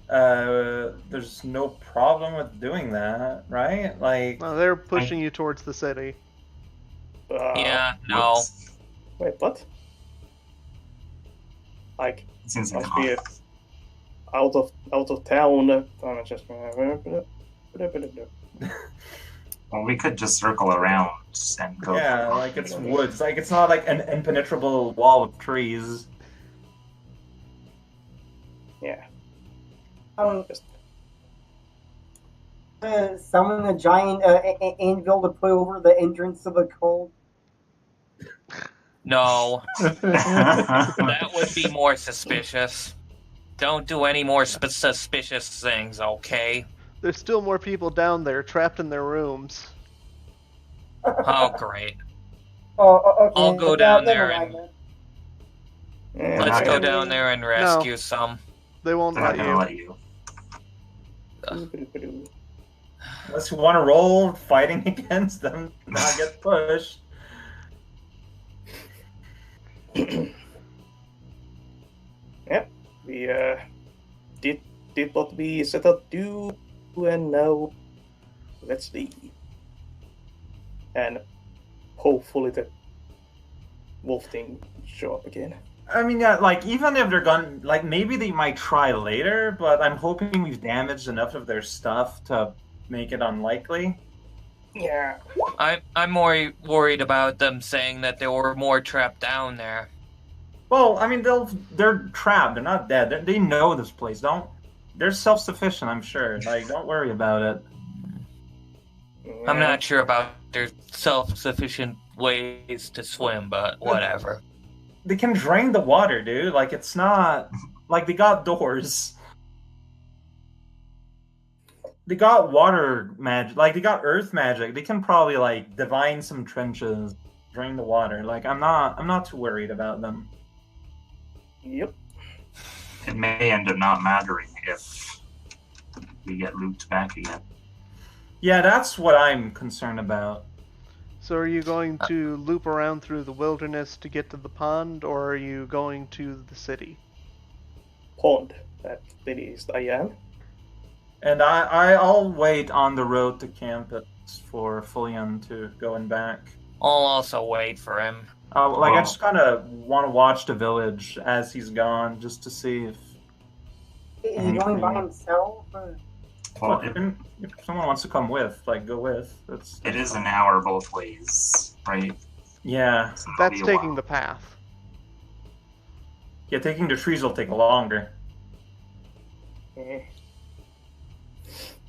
there's no problem with doing that, right? Like, No, they're pushing you towards the city. Yeah, no. Whoops. Wait, what? Like, It seems like must an be off. out of town. I'm just. Well, we could just circle around and go. yeah, like it's woods. Like it's not like an impenetrable wall of trees. Yeah. Just summon a giant anvil to put over the entrance of the cult. No, that would be more suspicious. Don't do any more suspicious things, okay? There's still more people down there trapped in their rooms. Oh, great. Okay. I'll go down never there mind and- Yeah, Let's go I- down there and rescue some. They won't They're not let gonna you. let you. Unless you want to roll fighting against them, not get pushed. Yep, we did what we set out to do, and now let's leave. And hopefully the wolf thing show up again. I mean, yeah, like even if they're gone, like maybe they might try later, but I'm hoping we've damaged enough of their stuff to make it unlikely. Yeah. I'm more worried about them saying that there were more trapped down there. Well, I mean, they're trapped. They're not dead. They know this place. They're self-sufficient, I'm sure. Like, don't worry about it. I'm not sure about their self-sufficient ways to swim, but whatever. They can drain the water, dude. Like, it's not like they got doors. They got water magic. Like, they got earth magic. They can probably like divine some trenches, drain the water. Like, I'm not too worried about them. Yep. It may end up not mattering if we get looped back again. Yeah, that's what I'm concerned about. So are you going to loop around through the wilderness to get to the pond, or are you going to the city? Pond. That is I am. And I'll wait on the road to campus for Fulian to going back. I'll also wait for him. I just kind of want to watch the village as he's gone, just to see if. Is he going by himself? Or... Well, If someone wants to come with, like, go with. it is an hour both ways, right? Yeah. So that'll That's be a taking while. the path. Yeah, taking the trees will take longer. Eh.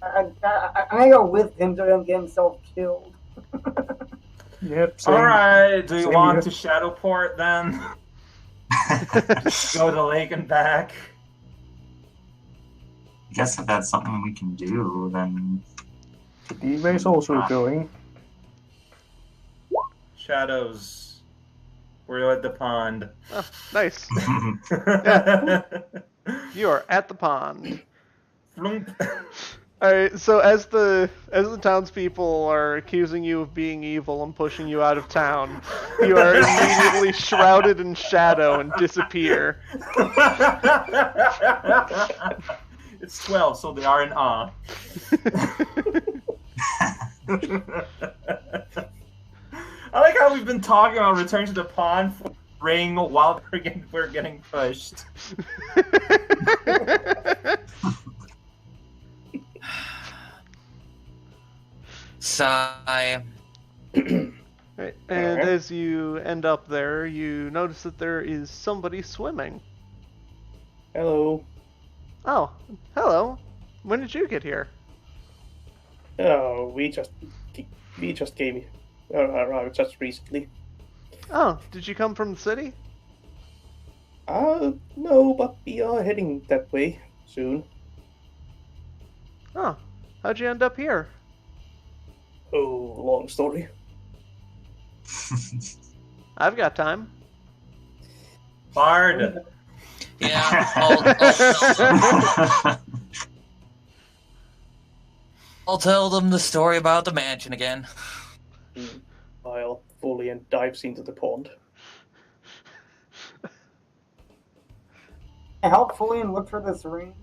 I'm gonna go with him so he don't get himself killed. Yep. Same. Alright, do you Same want here. to Shadowport then? Go to the lake and back? I guess if that's something we can do, then The D-Way's also going. Shadows. We're at the pond. Oh, nice. You are at the pond. Flunk. Alright, so as the townspeople are accusing you of being evil and pushing you out of town, you are immediately shrouded in shadow and disappear. It's 12, so they are in awe. I like how we've been talking about returning to the pond for ring while we're getting pushed. Sigh. Right, and as you end up there, you notice that there is somebody swimming. Hello. Oh, hello. When did you get here? Oh, we just came arrived just recently. Oh, did you come from the city? No, but we are heading that way soon. Oh, how'd you end up here? Oh, long story. I've got time. Bard. Yeah, I'll tell them the story about the mansion again. While Fulian dives into the pond. helpfully and look for this ring?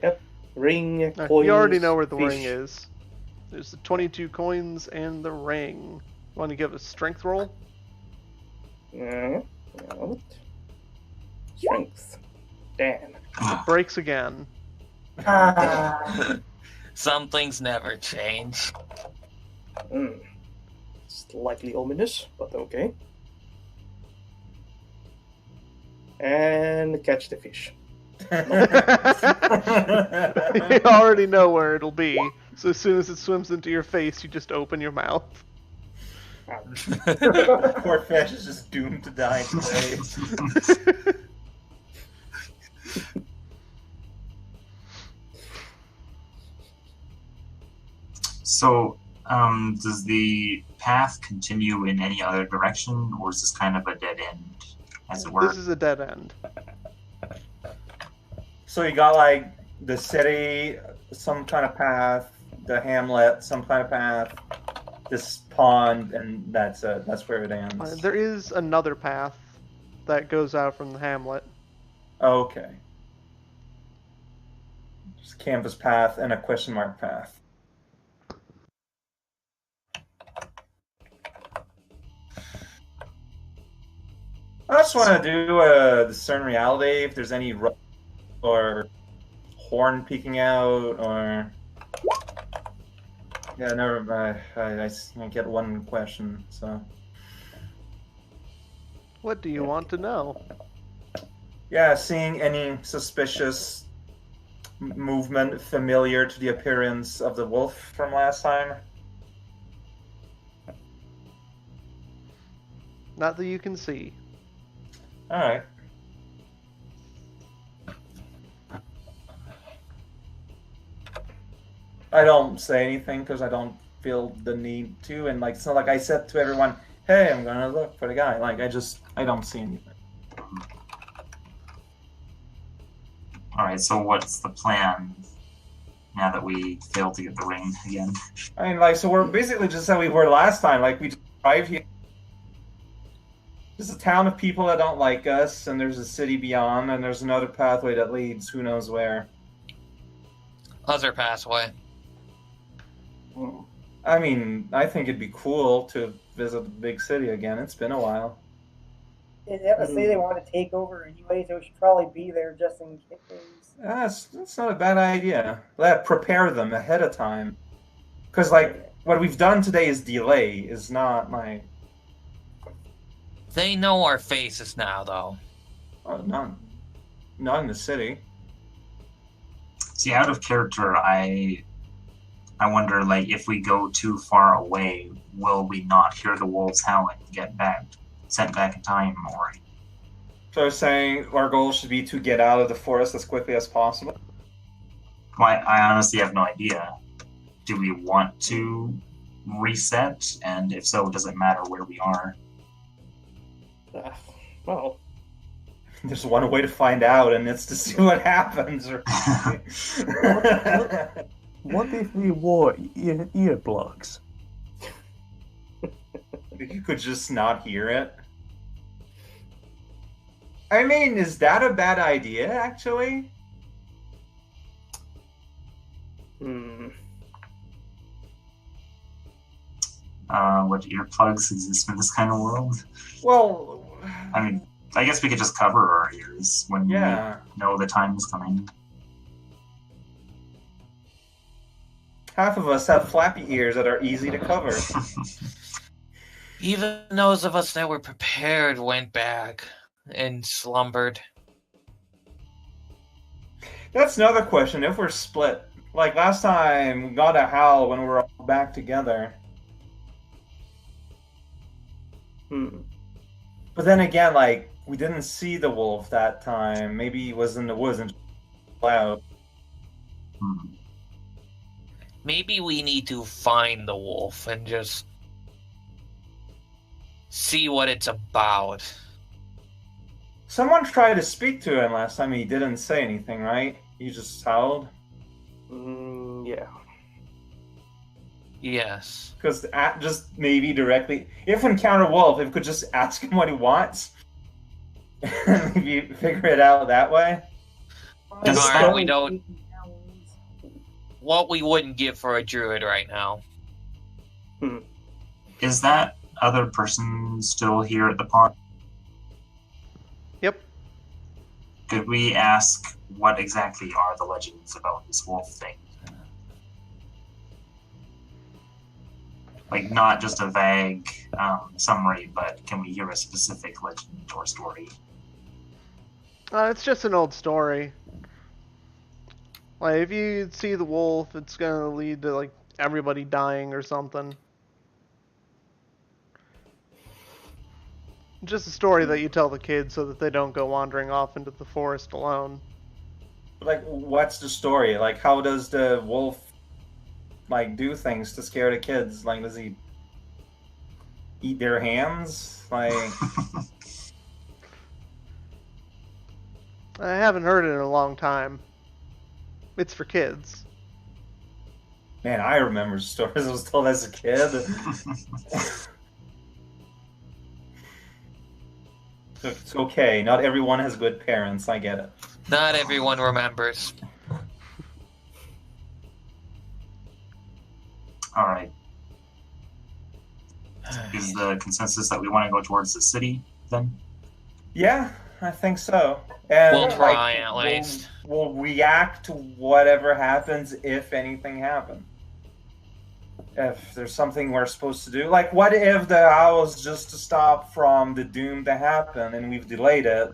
Yep. Ring, coins. You already know where the fish. ring is. There's the 22 coins and the ring. Want to give a strength roll? Yeah. Strength. Damn. It breaks again. Some things never change. Slightly ominous, but okay. And catch the fish. You already know where it'll be, so as soon as it swims into your face, you just open your mouth. Poor fish is just doomed to die today. So, does the path continue in any other direction, or is this kind of a dead end, as it were? This is a dead end. So you got like the city, some kind of path, the hamlet, some kind of path, this pond, and that's it. That's where it ends. There is another path that goes out from the hamlet. Okay. Just canvas path and a question mark path. I just want to do a discern reality if there's any or horn peeking out or yeah, never mind. I get one question, so What do you want to know? yeah, seeing any suspicious movement familiar to the appearance of the wolf from last time. Not that you can see. All right. I don't say anything because I don't feel the need to, and like it's not like I said to everyone, "Hey, I'm gonna look for the guy." Like I don't see anything. All right. So, what's the plan now that we failed to get the ring again? I mean, like, so we're basically just how we were last time. Like, we arrived here. There's a town of people that don't like us, and there's a city beyond, and there's another pathway that leads who knows where. Other pathway. I mean, I think it'd be cool to visit the big city again. It's been a while. They have to say they want to take over anyway, so we should probably be there just in case. That's not a bad idea. Prepare them ahead of time. Because, like, what we've done today is delay, is not, like... They know our faces now, though. Oh, not in the city. See, out of character, I wonder, like, if we go too far away, will we not hear the wolves howling and get sent back in time, or... So I was saying our goal should be to get out of the forest as quickly as possible. Well, I honestly have no idea. Do we want to reset? And if so, does it matter where we are? Well, there's one way to find out, and it's to see what happens. What if we wore earplugs? You could just not hear it. I mean, is that a bad idea, actually? What earplugs exist in this kind of world? Well, I mean, I guess we could just cover our ears when we know the time is coming. Half of us have flappy ears that are easy to cover. Even those of us that were prepared went back and slumbered. That's another question. If we're split, like last time, we got a howl when we were all back together. But then again, like, we didn't see the wolf that time. Maybe he was in the woods and loud. Maybe we need to find the wolf and just see what it's about. Someone tried to speak to him last time. He didn't say anything, right? He just howled. Yeah. Yes. Because just maybe directly, if we encounter wolf, if we could just ask him what he wants. You figure it out that way. Just Alright, that- we don't. What we wouldn't give for a druid right now. Is that other person still here at the pond? Yep. Could we ask what exactly are the legends about this wolf thing? Like, not just a vague summary, but can we hear a specific legend or story? It's just an old story. Like, if you see the wolf, it's gonna lead to, like, everybody dying or something. Just a story that you tell the kids so that they don't go wandering off into the forest alone. Like, what's the story? Like, how does the wolf like do things to scare the kids? Like, does he eat their hands? Like, I haven't heard it in a long time. It's for kids. man, I remember stories I was told as a kid. It's okay. Not everyone has good parents. I get it. Not everyone remembers. Alright. Is the consensus that we want to go towards the city, then? Yeah, I think so. And We'll try, at least. We'll react to whatever happens, if anything happens. If there's something we're supposed to do. Like, what if the owl is just to stop from the doom to happen and we've delayed it?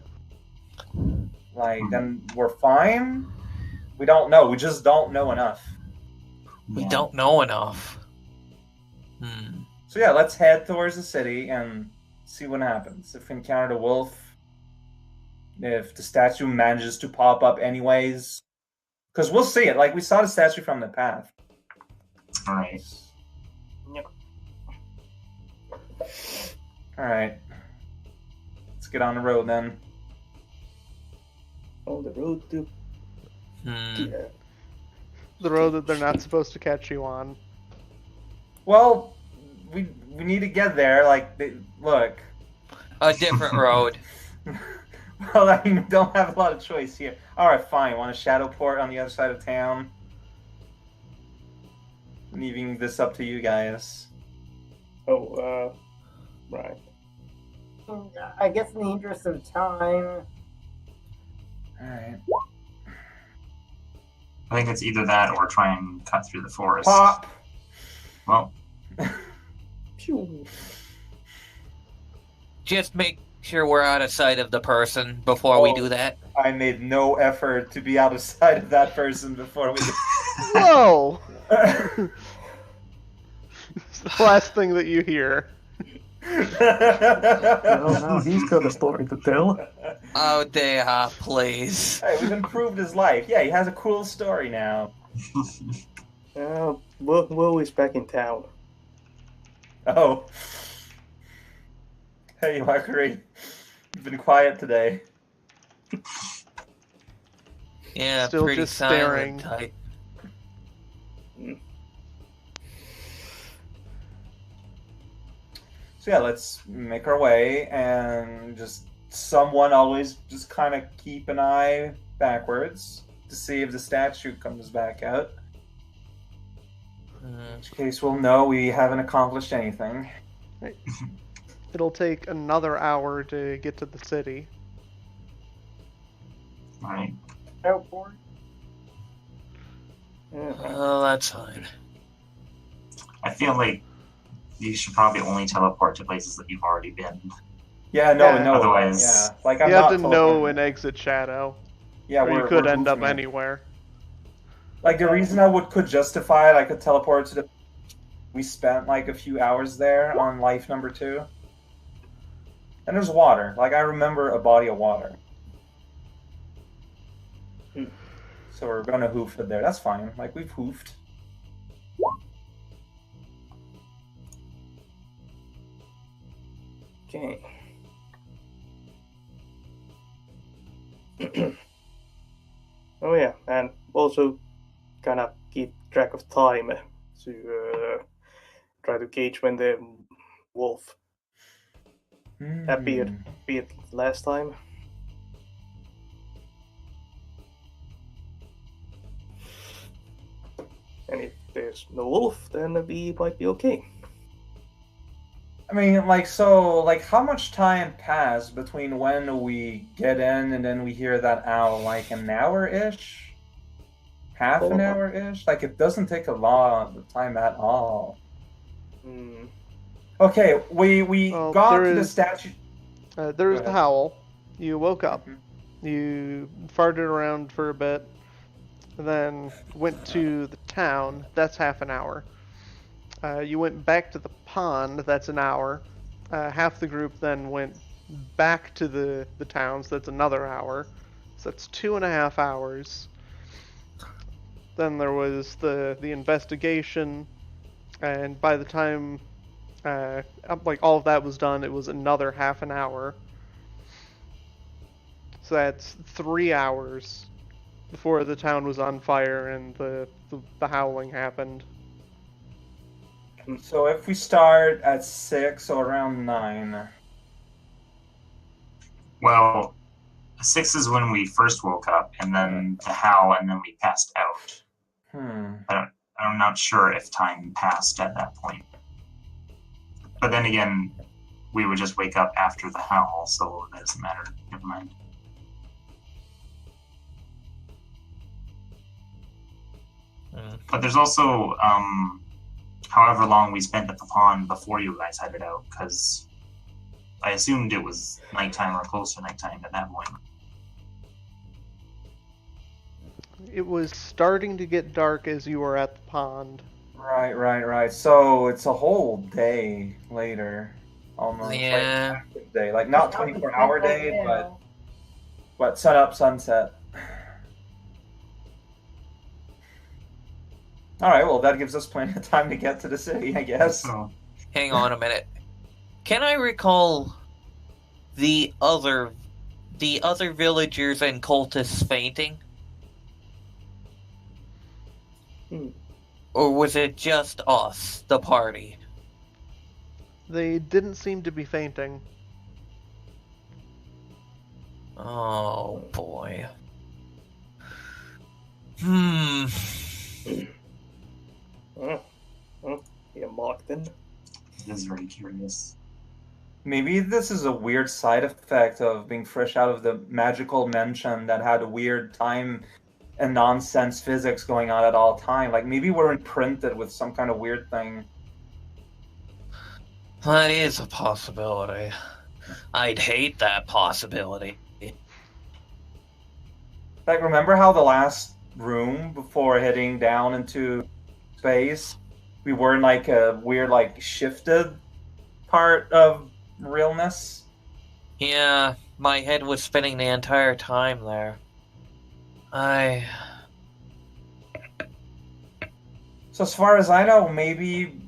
Like, then we're fine? We don't know. We just don't know enough. We Yeah. don't know enough. So yeah, let's head towards the city and see what happens. If we encounter the wolf, if the statue manages to pop up anyways. Because we'll see it. Like, we saw the statue from the path. Alright. Yep. Alright. Let's get on the road then. On the road to The road that they're not supposed to catch you on. Well, we need to get there. Like, look. A different road. Well, I mean, we don't have a lot of choice here. Alright, fine. Want a shadow port on the other side of town? Leaving this up to you guys. Right. I guess in the interest of time. Alright. I think it's either that or try and cut through the forest. Pop! Well, Phew. Just make sure we're out of sight of the person before we do that. I made no effort to be out of sight of that person before we Whoa! did. It's the last thing that you hear. Well, now he's got a story to tell. Oh, dear, please. Hey, we've improved his life. Yeah, he has a cool story now. Will is back in town. Oh. Hey, Marguerite. You've been quiet today. Yeah, Still pretty just silent staring. type. So yeah, let's make our way and just someone always just kind of keep an eye backwards to see if the statue comes back out. In which case we'll know we haven't accomplished anything. It'll take another hour to get to the city. alright. Airport. Yeah. Oh, that's fine. I feel like you should probably only teleport to places that you've already been. Yeah, no, Yeah. no. Otherwise- yeah. Like, I'm You have not to know teleporting. an exit shadow. Yeah, Or you we're could end up goofing it. anywhere. Like, the reason I could justify like a teleport to the, we spent like a few hours there on life number 2, and there's water. Like, I remember a body of water, so we're gonna hoof it there. That's fine. Like, we've hoofed. Okay. Oh yeah, and also kind of keep track of time to try to gauge when the wolf appeared last time. there's no wolf, then we might be okay. I mean, like, so, like, how much time passed between when we get in and then we hear that owl? Like, an hour-ish? Half an hour-ish? Like, it doesn't take a lot of time at all. Hmm. Okay, we Well, got there to the is- statue. There was Go the ahead. howl. You woke up. Mhm. You farted around for a bit. And then went to the town. That's half an hour. You went back to the pond. That's an hour. Half the group then went back to the towns. That's another hour. So that's 2.5 hours. Then there was the investigation, and by the time like all of that was done, it was another half an hour. So that's 3 hours before the town was on fire and the howling happened. So if we start at 6 or around 9. Well, 6 is when we first woke up, and then the howl, and then we passed out. I'm not sure if time passed at that point. But then again, we would just wake up after the howl, so that doesn't matter. Never mind. But there's also however long we spent at the pond before you guys headed out, because I assumed it was nighttime or close to nighttime at that point. It was starting to get dark as you were at the pond. Right. So it's a whole day later, almost. Yeah. Like active day, like not 24-hour day, but sun up, sunset. All right, well that gives us plenty of time to get to the city, I guess. So, Hang on a minute. Can I recall the other villagers and cultists fainting? Or was it just us, the party? They didn't seem to be fainting. Oh boy. Yeah, marked then. it is very curious. Maybe this is a weird side effect of being fresh out of the magical mansion that had a weird time and nonsense physics going on at all time. Like maybe we're imprinted with some kind of weird thing. That is a possibility. I'd hate that possibility. Like remember how the last room before heading down into space, we were in like a weird like shifted part of realness? Yeah, my head was spinning the entire time there. So as far as I know, maybe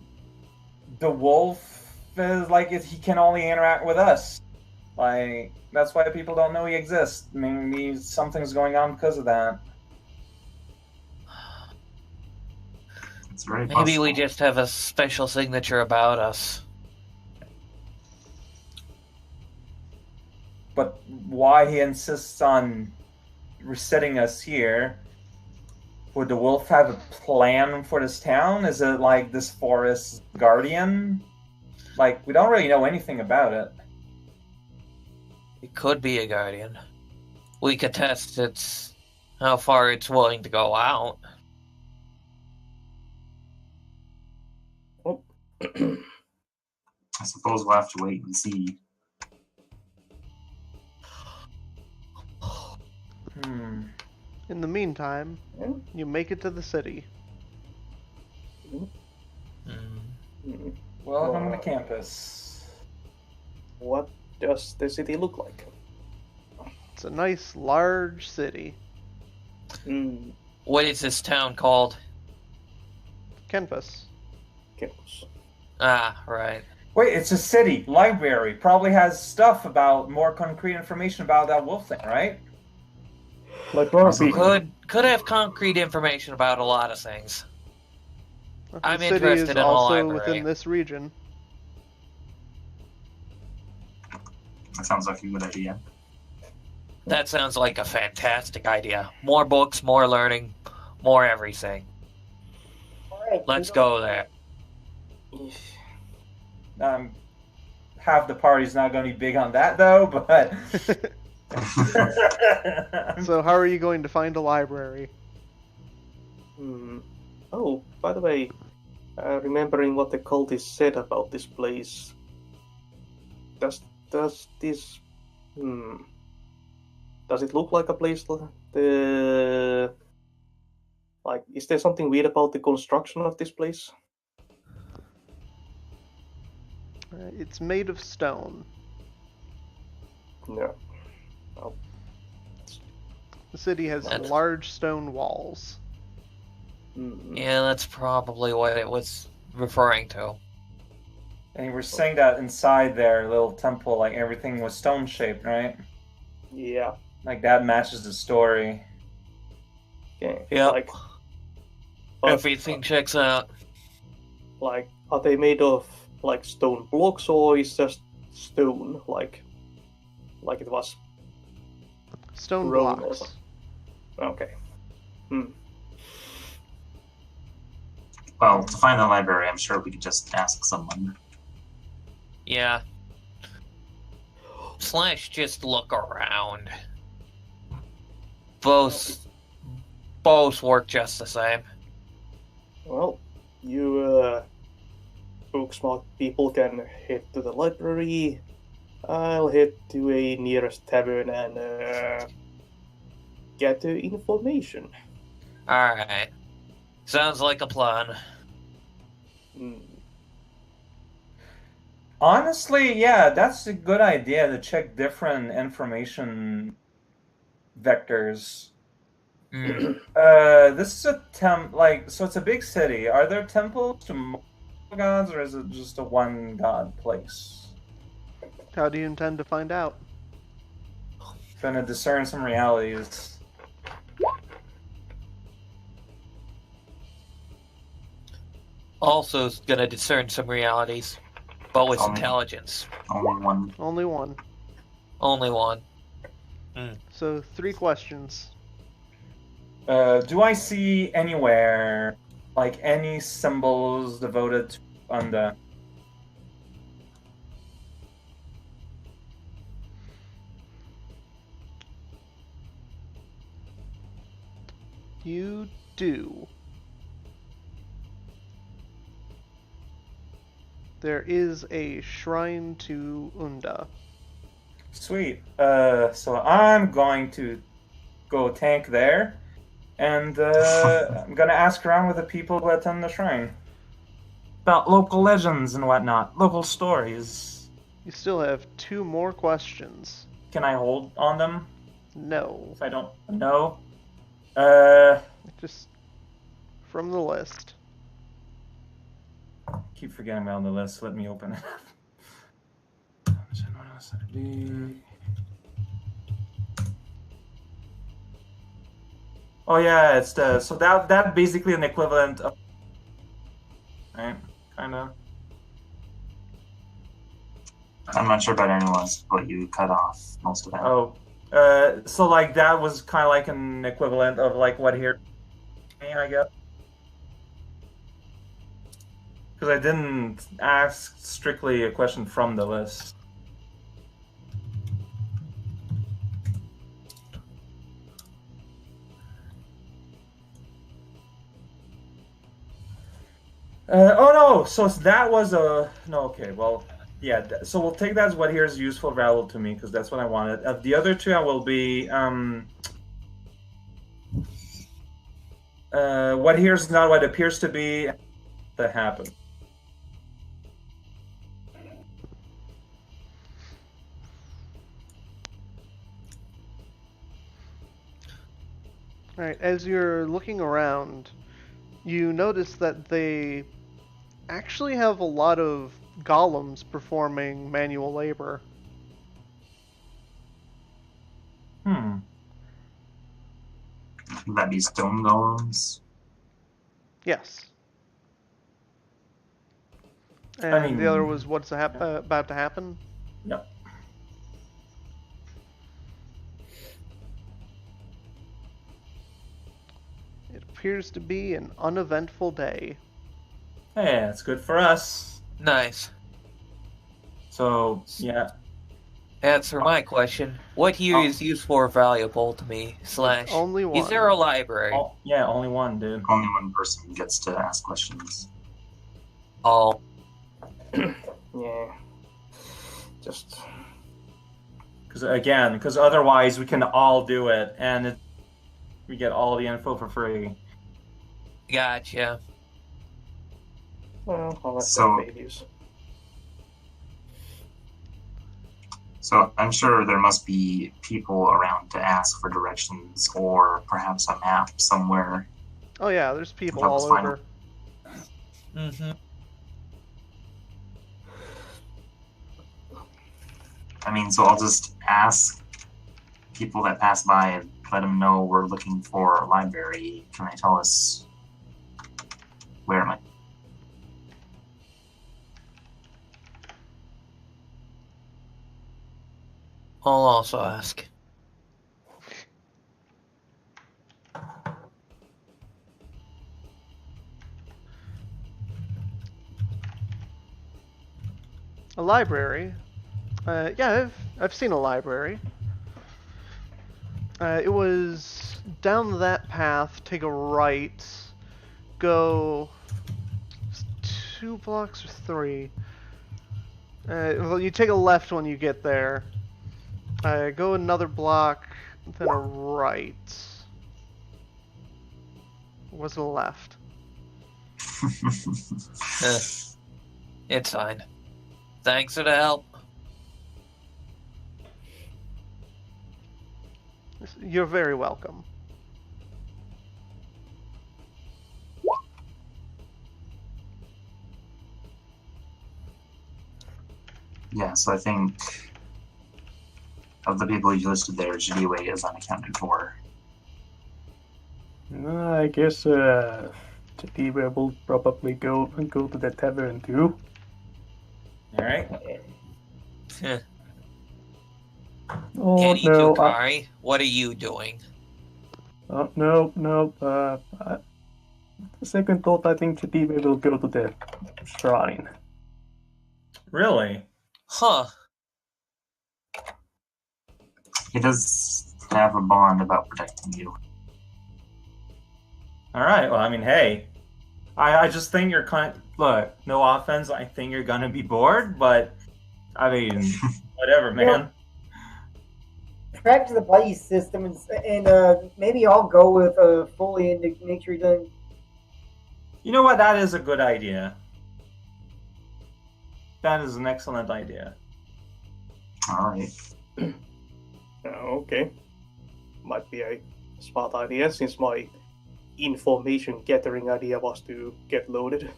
the wolf is like if he can only interact with us. Like that's why people don't know he exists. Maybe something's going on because of that. It's very Maybe possible. we just have a special signature about us. But why he insists on resetting us here? Would the wolf have a plan for this town? Is it like this forest guardian? Like, we don't really know anything about it. It could be a guardian. We could test how far it's willing to go out. I suppose we'll have to wait and see. In the meantime, you make it to the city. Welcome to campus. What does the city look like? It's a nice, large city. What is this town called? Canvas. Campus. Ah, right. Wait, it's a city. Library. Probably has stuff about more concrete information about that wolf thing, right? Like Darcy. Could have concrete information about a lot of things. The I'm city interested is in a also library. within this region. That sounds like a good idea. That sounds like a fantastic idea. More books, more learning, more everything. Alright, Let's go there. Half the party's not going to be big on that, though, but... So how are you going to find a library? Oh, by the way, remembering what the cultists said about this place, does this does it look like a place like, is there something weird about the construction of this place? It's made of stone. No. The city has That's- large stone walls. Yeah, that's probably what it was referring to. And you were saying that inside their little temple, like, everything was stone-shaped, right? Yeah. Like, that matches the story. Okay. Yep. Like, Everything checks out. like, are they made of like stone blocks, or is just stone, like it was? Stone Road blocks. also. Okay. Well, to find the library, I'm sure we could just ask someone. Yeah. Slash just look around. Both work just the same. Well, you book smart people can head to the library. I'll head to a nearest tavern and get the information. Alright. Sounds like a plan. Honestly, yeah, that's a good idea to check different information vectors. This is a so it's a big city. Are there temples to multiple gods, or is it just a one god place? How do you intend to find out? Trying to discern some realities. Also is gonna discern some realities, but with intelligence. Only one. Only one. Only one. So 3 questions. Do I see anywhere, like, any symbols devoted to Unda? You do. There is a shrine to Unda. Sweet. So I'm going to go tank there, and I'm gonna ask around with the people who attend the shrine about local legends and whatnot, local stories. You still have 2 more questions. Can I hold on them No. if I don't know? Just from the list. Keep forgetting about the list. Let me open it. Oh yeah, it's so that basically an equivalent of, right? Kind of. I'm not sure about anyone's, but you cut off most of that. Oh, so like that was kind of like an equivalent of like what here, I guess. Because I didn't ask strictly a question from the list. Oh no! So that was a no. Okay, well, yeah. So we'll take that as what here is useful value to me because that's what I wanted. The other 2 I will be what here is not what appears to be that happened. Alright, as you're looking around, you notice that they actually have a lot of golems performing manual labor. Would that be stone golems? Yes. And mean- the other was what's about to happen? No. It appears to be an uneventful day. Hey, that's good for us. Nice. So, yeah. Answer my question. What here is useful or valuable to me? Slash. Only one. Is there a library? Oh, yeah, only one, dude. Only one person gets to ask questions. Oh. Yeah. Just. Because otherwise we can all do it, and we get all the info for free. Gotcha. Well, unless So- they're failures. So I'm sure there must be people around to ask for directions, or perhaps a map somewhere. Oh yeah, there's people That all was fine. over. Mm-hmm. I mean, so I'll just ask people that pass by and let them know we're looking for a library. Can they tell us where am I? I'll also ask. A library? Yeah, I've seen a library. It was down that path, take a right, go 2 blocks or 3. Well, you take a left when you get there. Go another block, then a right. Was a left. It's fine. Thanks for the help. You're very welcome. Yeah, so I think of the people you listed there, Jidiwei is unaccounted for. I guess Jadiwe will probably go to the tavern too. Alright? Oh Kenny no! Jukari, what are you doing? No. Second thought, I think Jadiwe will go to the shrine. Really? Huh. He does have a bond about protecting you. Alright, well, I mean, hey. I just think you're look, no offense, I think you're gonna be bored, but, I mean, whatever, man. Track to the buddy system, and maybe I'll go with fully into make sure you're done. You know what? That is a good idea. That is an excellent idea. Alright. Okay. Might be a smart idea, since my information gathering idea was to get loaded.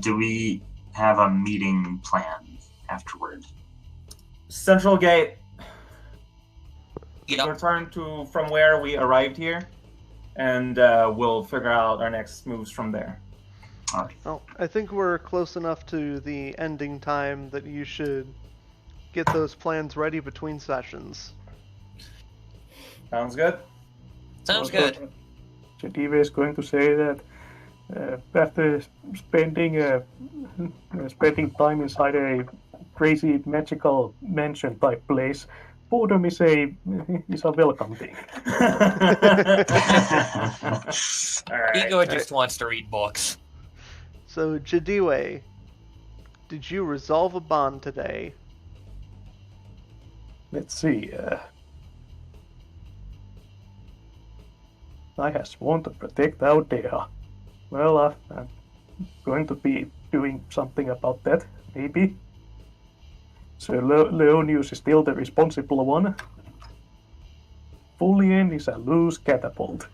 Do we have a meeting planned afterward? Central Gate. Yep. Return to from where we arrived here, and we'll figure out our next moves from there. Alright. Well, I think we're close enough to the ending time that you should get those plans ready between sessions. Sounds good. Sounds good. Jadiwe is going to say that after spending time inside a crazy magical mansion type place, boredom is a welcome thing. Alright. Igor just wants to read books. So, Jadiwe, did you resolve a bond today? Let's see. I have sworn to protect Aldea. Well, I'm going to be doing something about that, maybe. So Leonius is still the responsible one. Fulien is a loose catapult.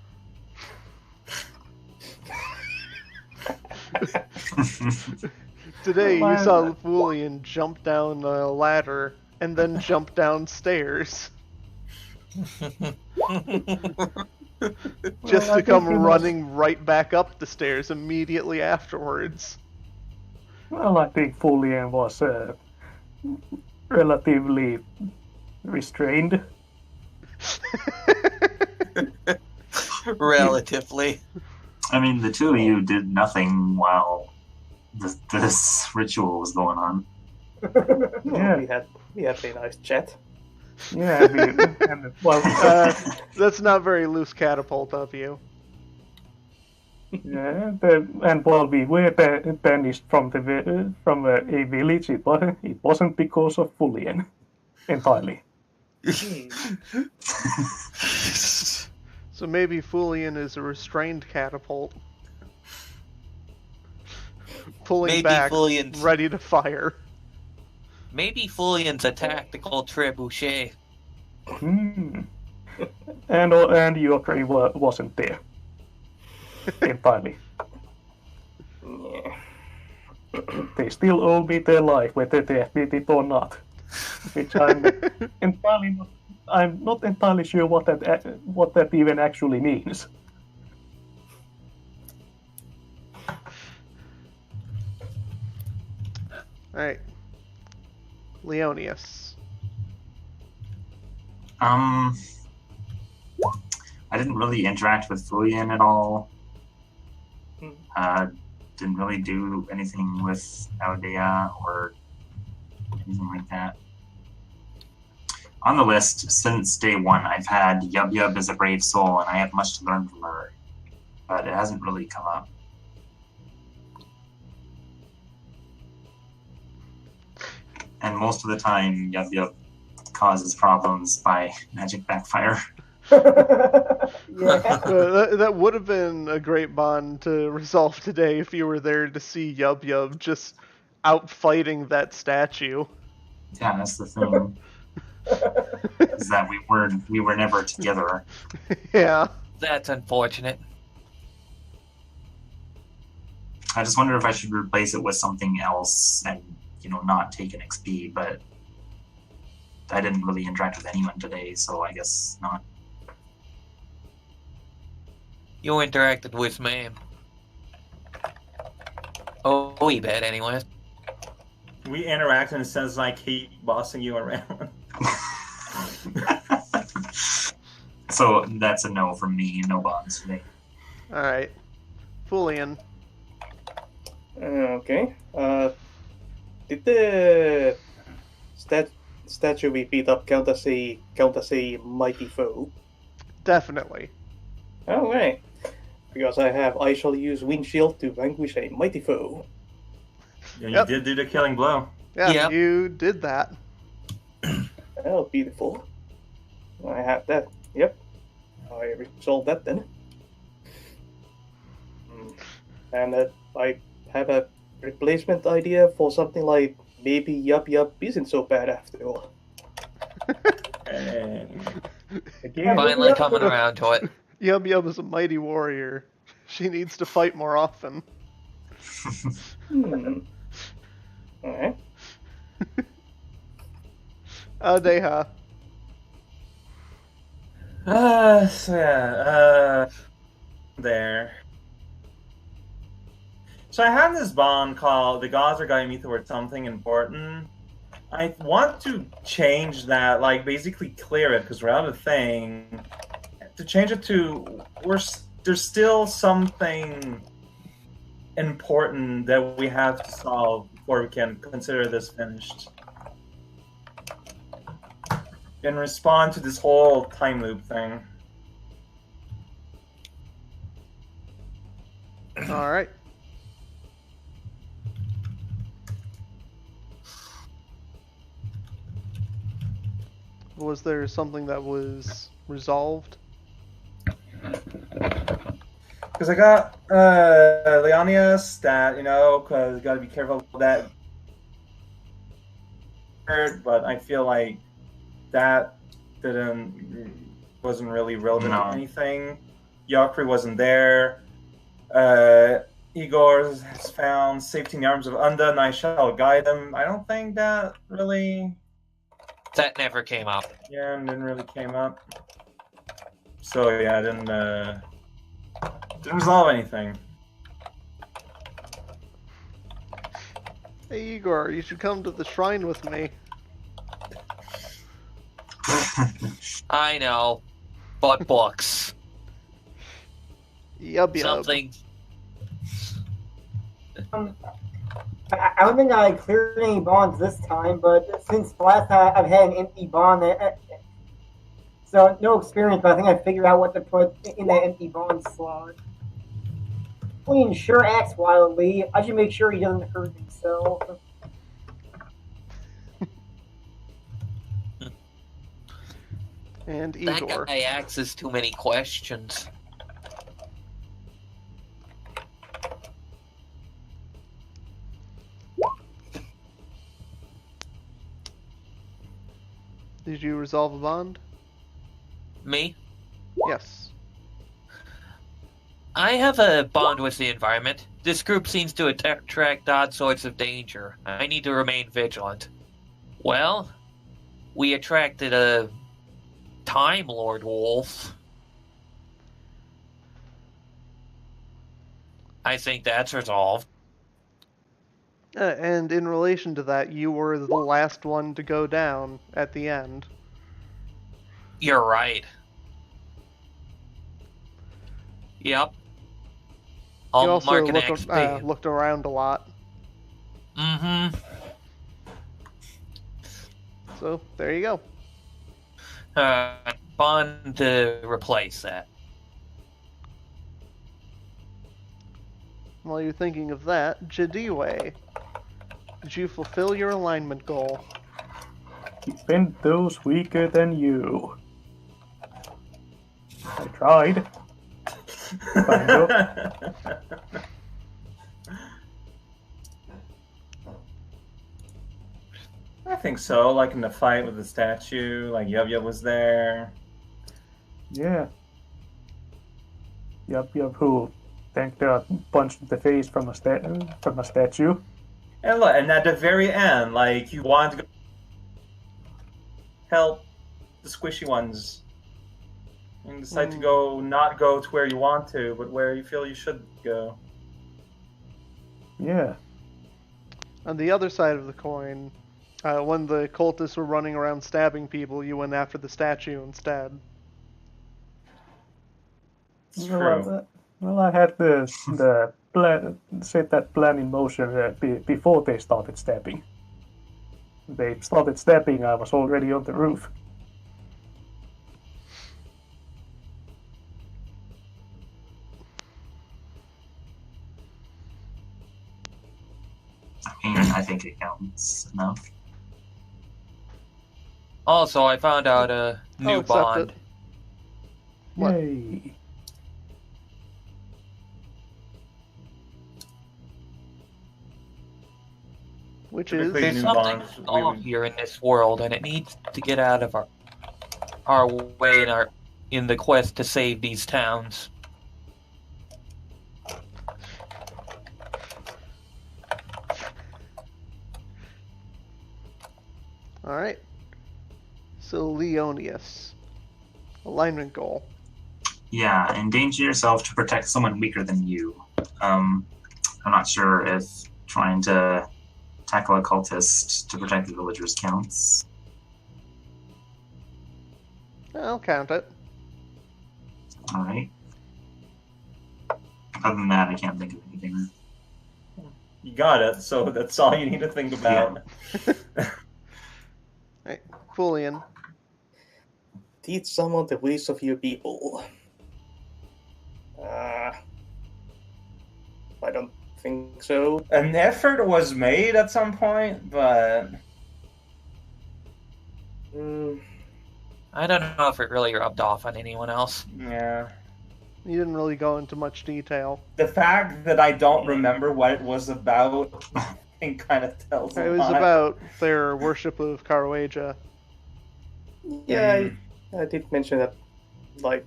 Today you saw Fulian jump down a ladder and then jump downstairs. Just I to come think he running right back up the stairs immediately afterwards. Well, I think Fulien was relatively restrained. Relatively. I mean, the two of you did nothing while this ritual was going on. Well, we had a nice chat. Yeah, and well, That's not very loose catapult of you. yeah, and while we were banished from a village, it wasn't because of Fulian entirely. So maybe Fulian is a restrained catapult. Pulling Maybe back, Fulian's- ready to fire. Maybe Fulian's a tactical trebuchet. And Yokri wasn't there entirely. Yeah. They still owe me their life, whether they admit it or not. Which I'm not entirely sure what that even actually means. Alright. Leonius. I didn't really interact with Fulian at all. Didn't really do anything with Aldea or anything like that. On the list, since day one, I've had Yub Yub as a brave soul, and I have much to learn from her, but it hasn't really come up. And most of the time, Yub Yub causes problems by magic backfire. Yeah. That would have been a great bond to resolve today if you were there to see Yub Yub just out fighting that statue. Yeah, that's the thing. Is that we were never together. Yeah. That's unfortunate. I just wonder if I should replace it with something else and, not take an XP, but I didn't really interact with anyone today, so I guess not. You interacted with me. Oh, we bet anyways. We interact in a sense I keep bossing you around. So that's a no from me, no bonds today. Alright. Fulian. Okay. Did the statue we beat up count as a mighty foe? Definitely. Okay. Because I shall use windshield to vanquish a mighty foe. Yeah, Yep. you did do the killing blow. Yeah, Yep. you did that. Oh, beautiful. I have that. Yep. I resolved that then. And I have a replacement idea for something like maybe Yup Yup isn't so bad after all. Again, Finally coming around to it. Yub Yub is a mighty warrior. She needs to fight more often. Alright. Deha. There. So I have this bond called The Gods Are Guiding Me Towards Something Important. I want to change that, basically clear it, because we're out of thing. To change it to, there's still something important that we have to solve before we can consider this finished. And respond to this whole time loop thing. Alright. Was there something that was resolved? Because I got Leonia stat, because got to be careful with that. But I feel like that wasn't really relevant to anything. Yakri wasn't there. Igor has found safety in the arms of Unda, and I shall guide him. I don't think that really... That never came up. Yeah, didn't really came up. So yeah, I didn't resolve anything. Hey Igor, you should come to the shrine with me. I know. But books. Yub. Something. I don't think I cleared any bonds this time, but since the last time I've had an empty bond, so no experience, but I think I figured out what to put in that empty bond slot. Queen sure acts wildly. I should make sure he doesn't hurt himself. And That Igor. guy asks too many questions. Did you resolve a bond? Me? Yes. I have a bond with the environment. This group seems to attract odd sorts of danger. I need to remain vigilant. Well, we attracted a Time Lord wolf. I think that's resolved. And in relation to that, you were the last one to go down at the end. You're right. Yep. You I'll also mark an XP. looked around a lot. Mm-hmm. So, there you go. Bond to replace that. While you're thinking of that, Jadiwe, did you fulfill your alignment goal? Defend those weaker than you. I tried. Kind of. I think so. Like in the fight with the statue, like Yub was there. Yeah. Yup, who tanked a punch in the face from a statue. And look, and at the very end, like you want to go help the squishy ones. And decide to not go to where you want to, but where you feel you should go. Yeah. On the other side of the coin, when the cultists were running around stabbing people, you went after the statue instead. It's true. Well, I had the plan, set that plan in motion before they started stabbing. They started stabbing, I was already on the roof. I think it counts enough. Also, I found out a new I'll accept bond. it. What? Yay. Which is... Typically- There's new something bonds, we wrong would- here in this world, and it needs to get out of our way in the quest to save these towns. Alright. So, Leonius. Alignment goal. Yeah, endanger yourself to protect someone weaker than you. I'm not sure if trying to tackle a cultist to protect the villagers counts. I'll count it. Alright. Other than that, I can't think of anything. You got it, so that's all you need to think about. Alright, Fulian. Teach someone the ways of your people. I don't think so. An effort was made at some point, but I don't know if it really rubbed off on anyone else. yeah. You didn't really go into much detail. The fact that I don't remember what it was about, I think, kind of tells a It was lot. about their worship of Karawaja. Yeah, I did mention that, like,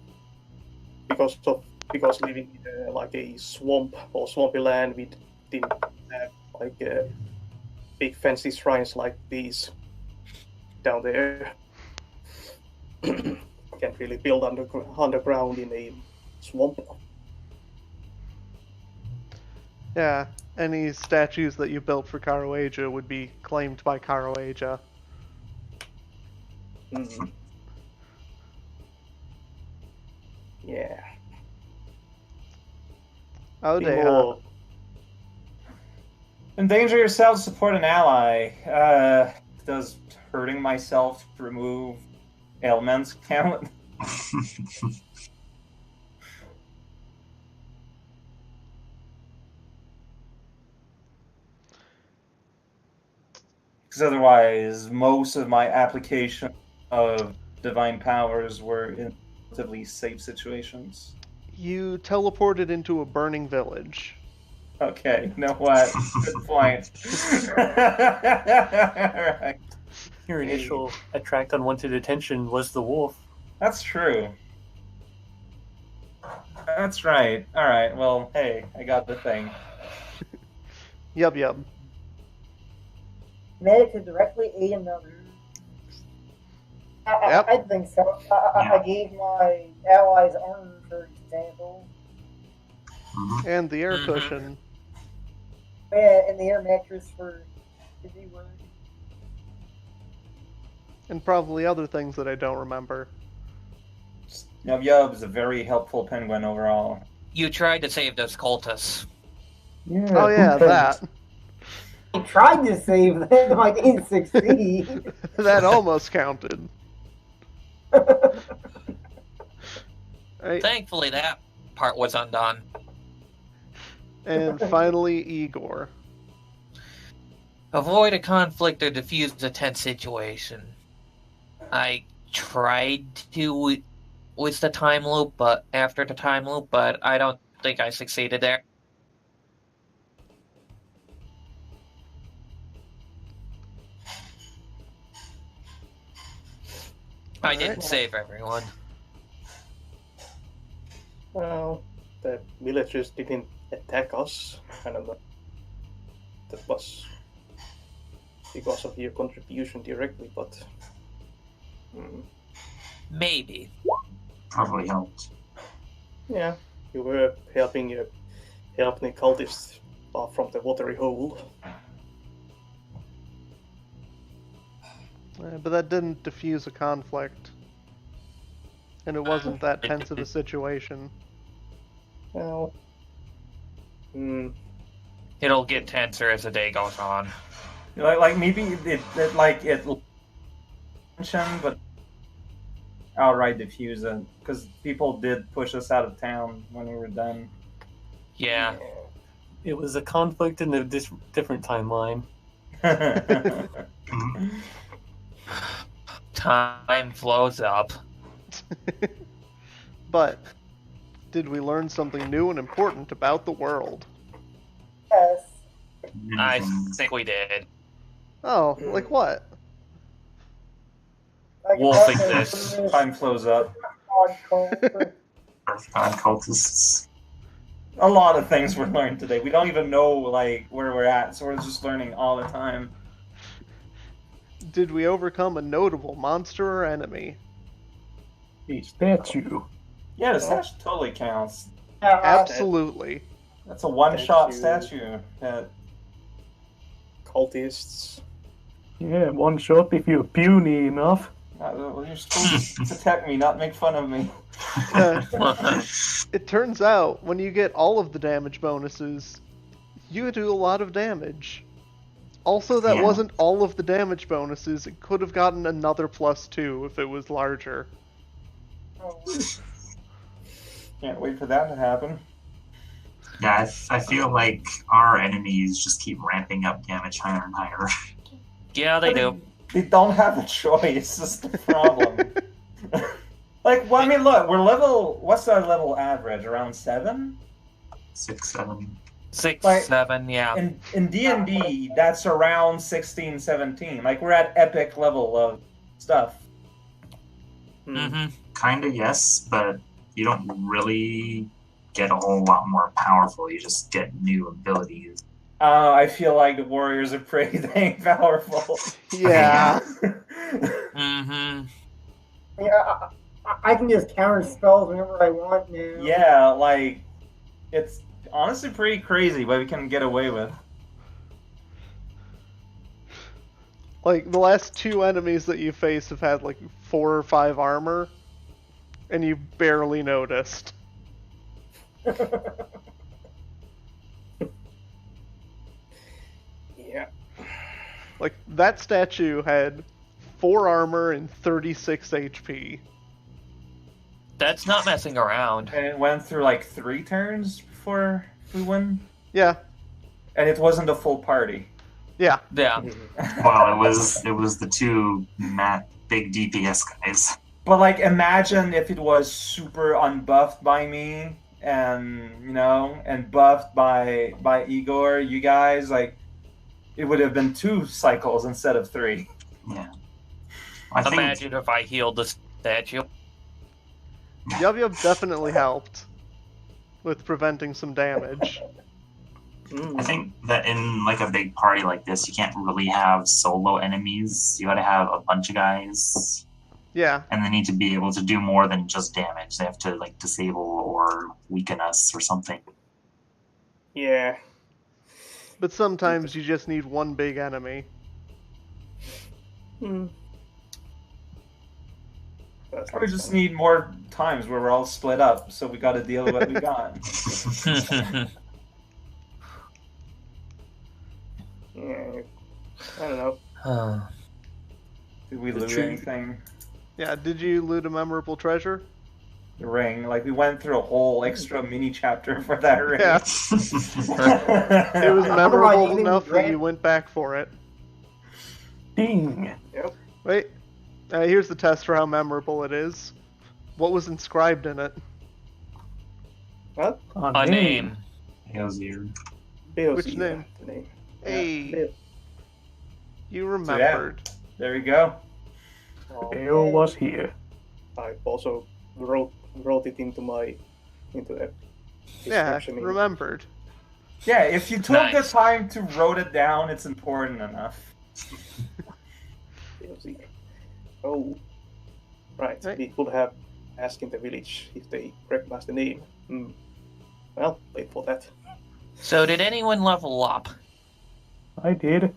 because living in like a swamp or swampy land, we didn't have like big fancy shrines like these down there. Can't really build underground in a swamp. Yeah, any statues that you built for Karawaja would be claimed by Karawaja. Yeah. Oh, Be they, more. Endanger yourself, support an ally. Does hurting myself to remove ailments count? Because otherwise, most of my application of divine powers were in relatively safe situations. You teleported into a burning village. Okay, you know what? Good point. Alright. Your initial attract unwanted attention was the wolf. That's true. That's right. Alright, well, hey, I got the thing. Yub. Made it to directly aid another. Yep. I think so. I gave my allies armor, for example. And the air cushion. Yeah, and the air mattress for everywhere. And probably other things that I don't remember. Yub is a very helpful penguin overall. You tried to save those cultists. Yeah. Oh yeah, who that. I tried to save them, but I didn't succeed. That almost counted. Right. Thankfully, that part was undone. And finally, Igor. Avoid a conflict or diffuse a tense situation. I tried to with the time loop, but after the time loop, but I don't think I succeeded there. I didn't save everyone. Well, the villagers didn't attack us. I don't know. That was because of your contribution directly, but Maybe. Probably helped. yeah, you were helping cultists from the watery hole. But that didn't diffuse a conflict. And it wasn't that tense of a situation. Well, It'll get tenser as the day goes on. Like maybe it mentioned, but outright diffuse it because people did push us out of town when we were done. Yeah. It was a conflict in a different timeline. Time flows up. But did we learn something new and important about the world? Yes. I think we did. Oh, like what? Like Wolf also exists. this Time flows up. odd cult. Earthbound cultists. A lot of things were learned today. We don't even know like where we're at, so we're just learning all the time. Did we overcome a notable monster or enemy? A statue. Yeah, the statue totally counts. Absolutely. That's a one-shot Statue. statue. That cultists. Yeah, one shot if you're puny enough. you're supposed to attack me, not make fun of me. It turns out when you get all of the damage bonuses, you do a lot of damage. Also, that Yeah. wasn't all of the damage bonuses. It could have gotten another +2 if it was larger. Can't wait for that to happen. Yeah, I feel like our enemies just keep ramping up damage higher and higher. Yeah, they do. They don't have a choice. That's the problem. Like, well, I mean, look, we're level. What's our level average? Around 7? 6, 7. 6, Like- 7, yeah. In D&D, that's around 16, 17. Like, we're at epic level of stuff. Mm-hmm. Kinda, yes, but you don't really get a whole lot more powerful. You just get new abilities. I feel like the warriors are pretty dang powerful. Yeah. Mm-hmm. Yeah, I can just counter spells whenever I want now. Yeah, like, it's honestly pretty crazy what we can get away with. Like, the last 2 enemies that you face have had, like, 4 or 5 armor, and you barely noticed. Like, that statue had 4 armor and 36 HP. That's not messing around. And it went through like 3 turns before we win. Yeah, And it wasn't a full party. yeah. Yeah. Well, it was the 2 big DPS guys. But like, imagine if it was super unbuffed by me, and and buffed by Igor. You guys, like, it would have been 2 cycles instead of 3. Yeah. I think Imagine if I healed the statue. Yub definitely helped with preventing some damage. I think that in like a big party like this, you can't really have solo enemies. You gotta have a bunch of guys. Yeah. And they need to be able to do more than just damage. They have to like disable or weaken us or something. Yeah. But sometimes you just need one big enemy. Or we just need more times where we're all split up, so we got to deal with what we got. Yeah. I don't know. Did we loot true. anything? Yeah, did you loot a memorable treasure? The ring, like we went through a whole extra mini chapter for that ring. Yeah. It was memorable enough that you went back for it. Ding. Yep. Wait, here's the test for how memorable it is. What was inscribed in it? What? A name. Eosier. Which name? The name. Hey, Yeah. you remembered. There we go. Leo was here. I also wrote it into the Yeah, description. remembered. Yeah, if you took the Nice. time to wrote it down, it's important enough. Oh, right. Right. We could have asked in the village if they recognize the name. Well, wait for that. So did anyone level up? I did.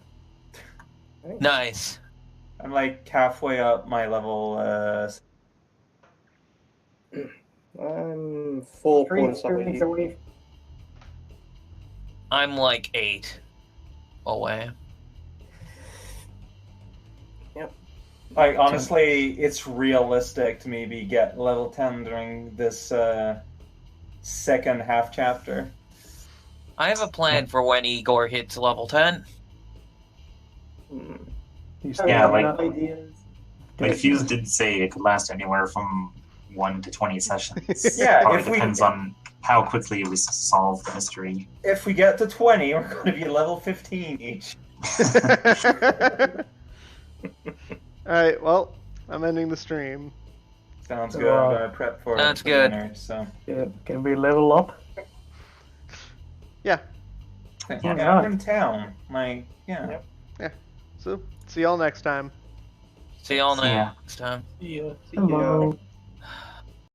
Nice. I'm like halfway up my level. I'm 4 3 points experience away. away. I'm like 8 away. Like, honestly, it's realistic to maybe get level 10 during this second half chapter. I have a plan for when Igor hits level 10. Yeah, like- ideas. Like Fuse did say it could last anywhere from 1 to 20 sessions. Yeah, Probably if we- depends on how quickly we solve the mystery. If we get to 20, we're going to be level 15 each. Alright, well, I'm ending the stream. Sounds good. I'm going to prep for That's for good. dinner, so. Yeah, can we level up? Yeah, Yeah, we're in town. Like, yeah. Yep. so see y'all next time. See y'all Yeah. next time. Yeah. Hello.